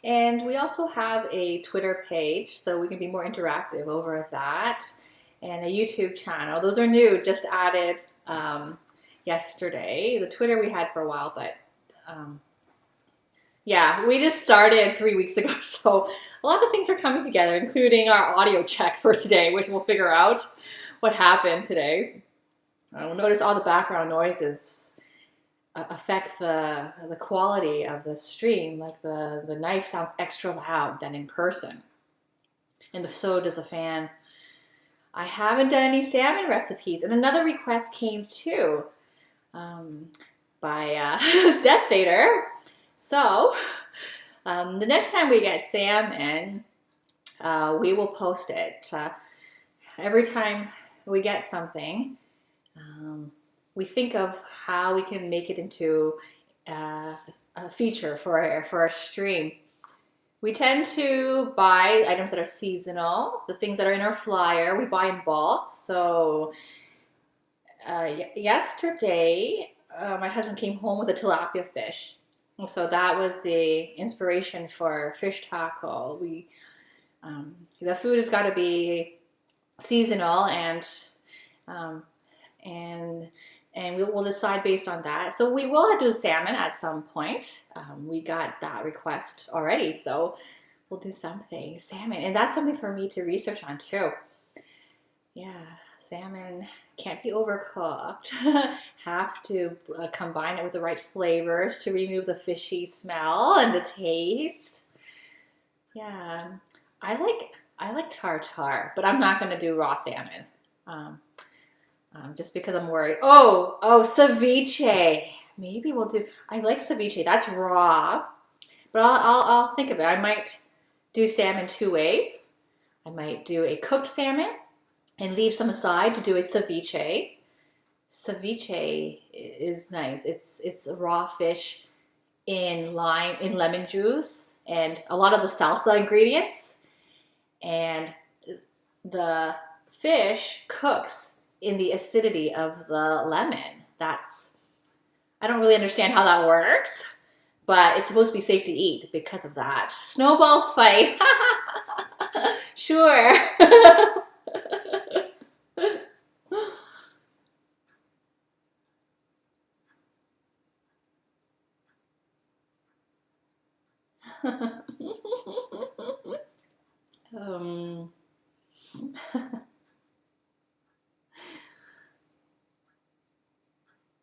And we also have a Twitter page, so we can be more interactive over that, and a YouTube channel. Those are new, just added yesterday. The Twitter we had for a while, but yeah, we just started 3 weeks ago, so a lot of things are coming together, including our audio check for today, which we'll figure out what happened today. Notice all the background noises affect the quality of the stream. Like the knife sounds extra loud than in person, and so does a fan. I haven't done any salmon recipes, and another request came too by Death Vader. So the next time we get salmon, we will post it. Every time we get something, we think of how we can make it into a feature for our stream. We tend to buy items that are seasonal, the things that are in our flyer, we buy in bulk. So yesterday, my husband came home with a tilapia fish. And so that was the inspiration for fish taco. The food has got to be seasonal, and we'll decide based on that. So we will do salmon at some point. We got that request already, so we'll do something salmon, and that's something for me to research on too. Yeah, salmon can't be overcooked. Have to combine it with the right flavors to remove the fishy smell and the taste. Yeah, I like tartare, but I'm not gonna do raw salmon. Just because I'm worried. Oh, ceviche. Maybe we'll do. I like ceviche. That's raw, but I'll think of it. I might do salmon 2 ways. I might do a cooked salmon and leave some aside to do a ceviche. Ceviche is nice. It's a raw fish in lemon juice and a lot of the salsa ingredients, and the fish cooks in the acidity of the lemon. I don't really understand how that works, but it's supposed to be safe to eat because of that. Snowball fight. Sure.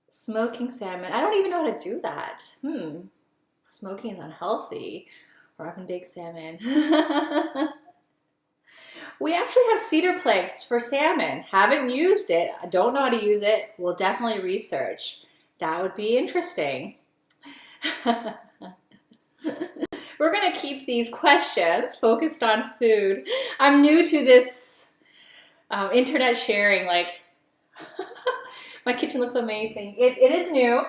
Smoking salmon. I don't even know how to do that. Smoking is unhealthy. Or oven baked salmon. We actually have cedar planks for salmon. Haven't used it. I don't know how to use it. We'll definitely research. That would be interesting. We're going to keep these questions focused on food. I'm new to this internet sharing. Like, my kitchen looks amazing. It is new.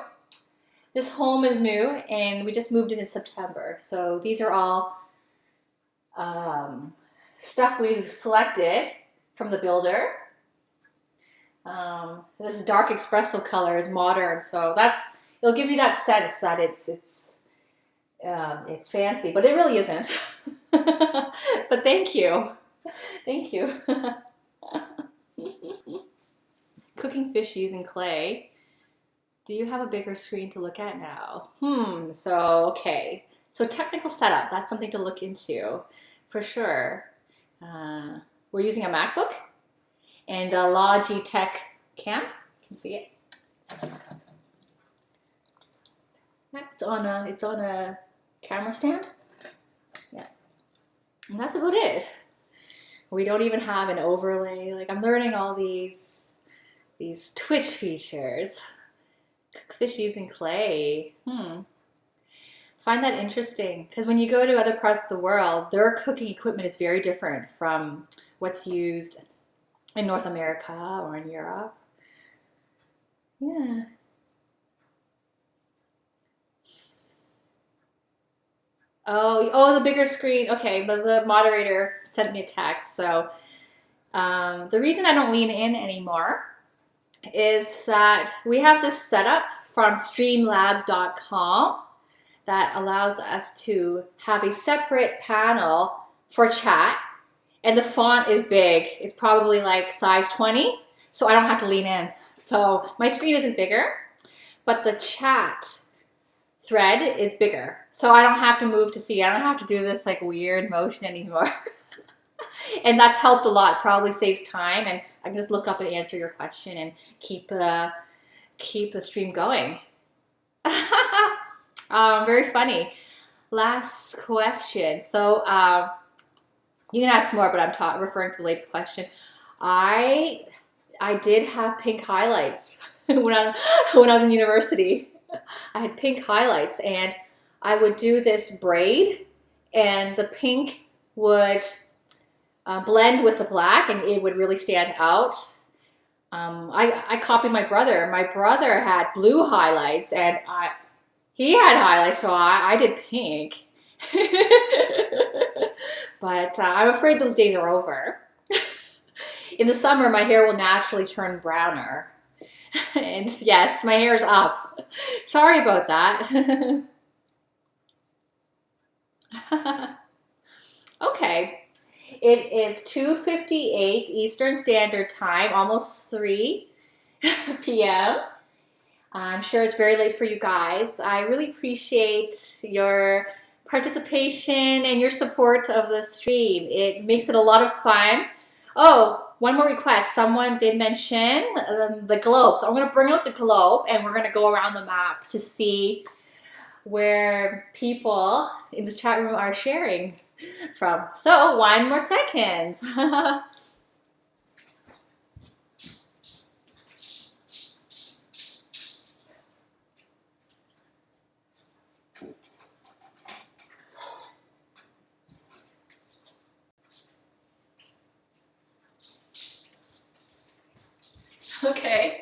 This home is new, and we just moved in September. So these are all stuff we've selected from the builder. This dark espresso color is modern, so it'll give you that sense that it's fancy, but it really isn't. But thank you. Cooking fish using clay. Do you have a bigger screen to look at now? So okay. So technical setup, that's something to look into for sure. We're using a MacBook and a Logitech cam. You can see it. It's on a camera stand. Yeah. And that's about it. We don't even have an overlay. Like, I'm learning all these Twitch features. Cook fish using clay. Find that interesting because when you go to other parts of the world, their cooking equipment is very different from what's used in North America or in Europe. Yeah. Oh, the bigger screen. Okay, the moderator sent me a text. So the reason I don't lean in anymore is that we have this setup from streamlabs.com that allows us to have a separate panel for chat, and the font is big. It's probably like size 20, so I don't have to lean in. So my screen isn't bigger, but the chat thread is bigger. So I don't have to move to see. I don't have to do this like weird motion anymore. And that's helped a lot. Probably saves time, and I can just look up and answer your question and keep the stream going. Very funny. Last question. So you can ask more, but I'm referring to the latest question. I did have pink highlights when I was in university. I had pink highlights, and I would do this braid, and the pink would blend with the black, and it would really stand out. I copied my brother. My brother had blue highlights, and he had highlights, so I did pink. But I'm afraid those days are over. In the summer, my hair will naturally turn browner. And yes, my hair is up. Sorry about that. Okay. It is 2:58 Eastern Standard Time, almost 3 p.m. I'm sure it's very late for you guys. I really appreciate your participation and your support of the stream. It makes it a lot of fun. Oh, one more request. Someone did mention the globe. So I'm going to bring out the globe, and we're going to go around the map to see where people in this chat room are sharing from. So 1 more second. Okay.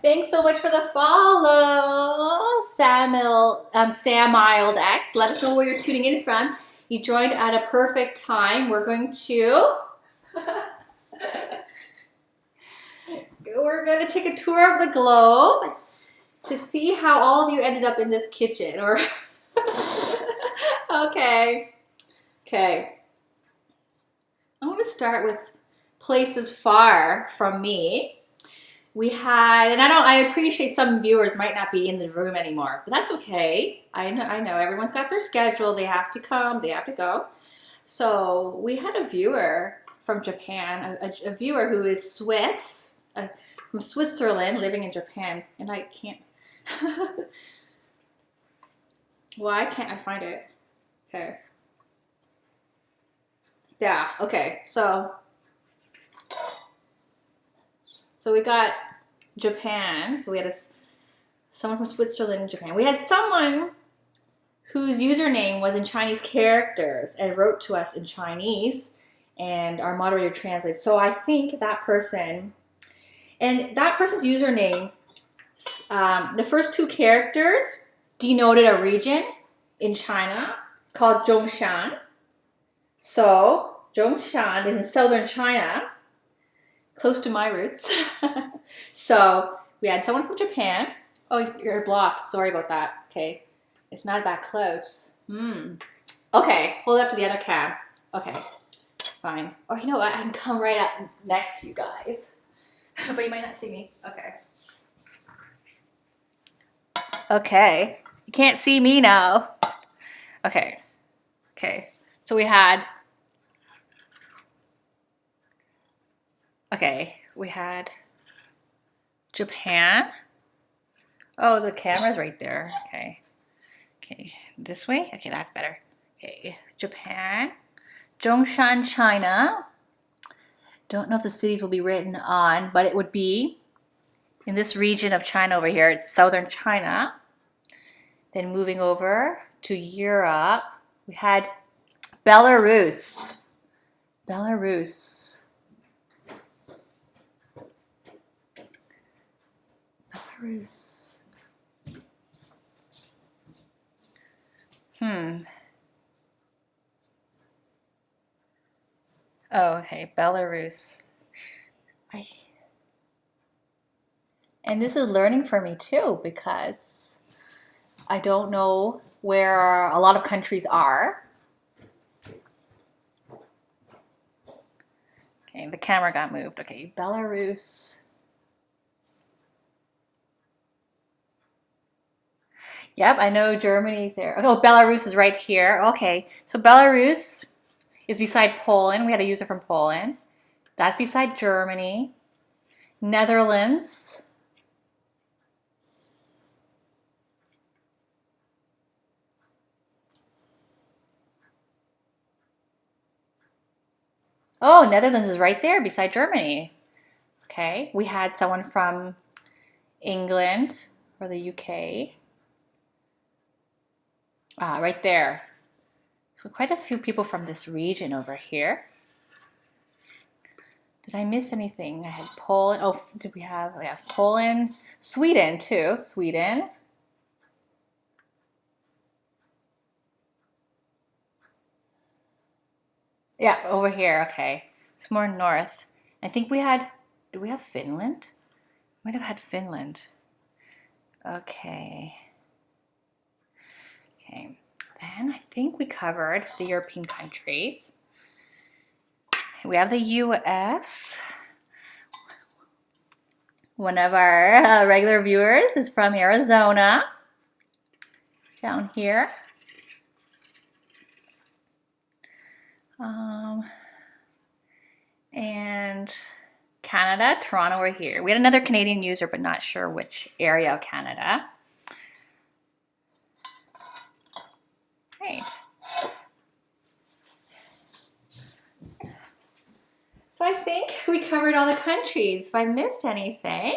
Thanks so much for the follow, Sam Mild X. Let us know where you're tuning in from. You joined at a perfect time. We're going to take a tour of the globe to see how all of you ended up in this kitchen. Or okay. I'm going to start with places far from me. We had, and I appreciate some viewers might not be in the room anymore, but that's okay. I know everyone's got their schedule. They have to come, they have to go. So we had a viewer from Japan, a viewer who is Swiss, from Switzerland, living in Japan, and I can't. Why can't I find it? Okay. Yeah. Okay. So we got Japan. So we had someone from Switzerland and Japan. We had someone whose username was in Chinese characters and wrote to us in Chinese, and our moderator translates. So I think that person, and that person's username, the first 2 characters denoted a region in China called Zhongshan. So Zhongshan is in southern China, close to my roots. So we had someone from Japan. Oh, you're blocked. Sorry about that. Okay. It's not that close. Okay. Hold it up to the other cam. Okay. Fine. Or you know what? I can come right up next to you guys. But you might not see me. Okay. Okay. You can't see me now. Okay. So we had Japan. Oh, the camera's right there. Okay, this way? Okay, that's better. Okay, Japan. Zhongshan, China. Don't know if the cities will be written on, but it would be in this region of China over here. It's southern China. Then moving over to Europe, we had Belarus. Belarus. Belarus. Oh, okay, Belarus. And this is learning for me too, because I don't know where a lot of countries are. Okay, the camera got moved. Okay, Belarus. Yep, I know Germany's there. Oh, Belarus is right here. Okay, so Belarus is beside Poland. We had a user from Poland. That's beside Germany. Netherlands. Oh, Netherlands is right there beside Germany. Okay, we had someone from England or the UK. Right there. So quite a few people from this region over here. Did I miss anything? I had Poland. Oh, did we have? We have Poland, Sweden too. Sweden. Yeah, over here. Okay, it's more north. I think we had. Did we have Finland? Might have had Finland. Okay. Okay. Then I think we covered the European countries. We have the US. One of our regular viewers is from Arizona, down here. And Canada, Toronto, we're here. We had another Canadian user, but not sure which area of Canada. Right. So I think we covered all the countries. If I missed anything,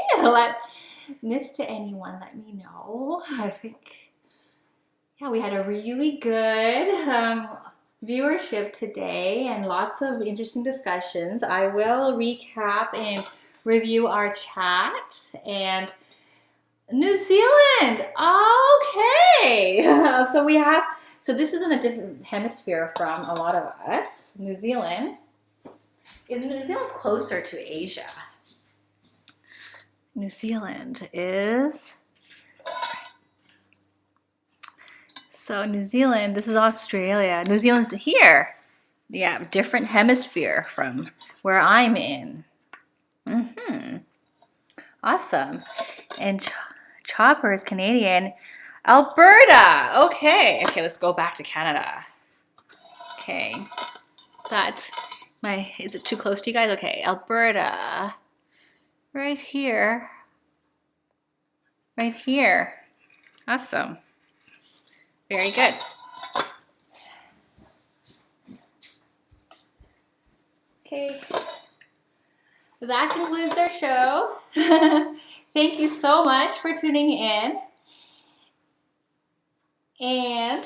missed anyone, let me know. I think, yeah, we had a really good viewership today and lots of interesting discussions. I will recap and review our chat. And New Zealand, okay. So this is in a different hemisphere from a lot of us. New Zealand's closer to Asia. New Zealand is... So New Zealand, this is Australia. New Zealand's here. Yeah, different hemisphere from where I'm in. Awesome. And Chopper is Canadian. Alberta. Okay, let's go back to Canada. Okay. Is it too close to you guys? Okay, Alberta. Right here. Right here. Awesome. Very good. Okay. That concludes our show. Thank you so much for tuning in. And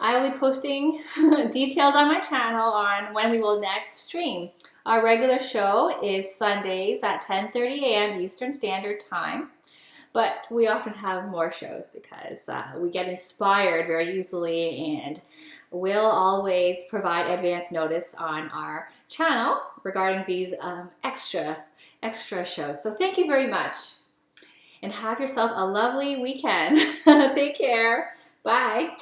I will be posting details on my channel on when we will next stream. Our regular show is Sundays at 10:30 a.m. Eastern Standard Time. But we often have more shows because we get inspired very easily, and we'll always provide advance notice on our channel regarding these extra shows. So thank you very much, and have yourself a lovely weekend. Take care. Bye.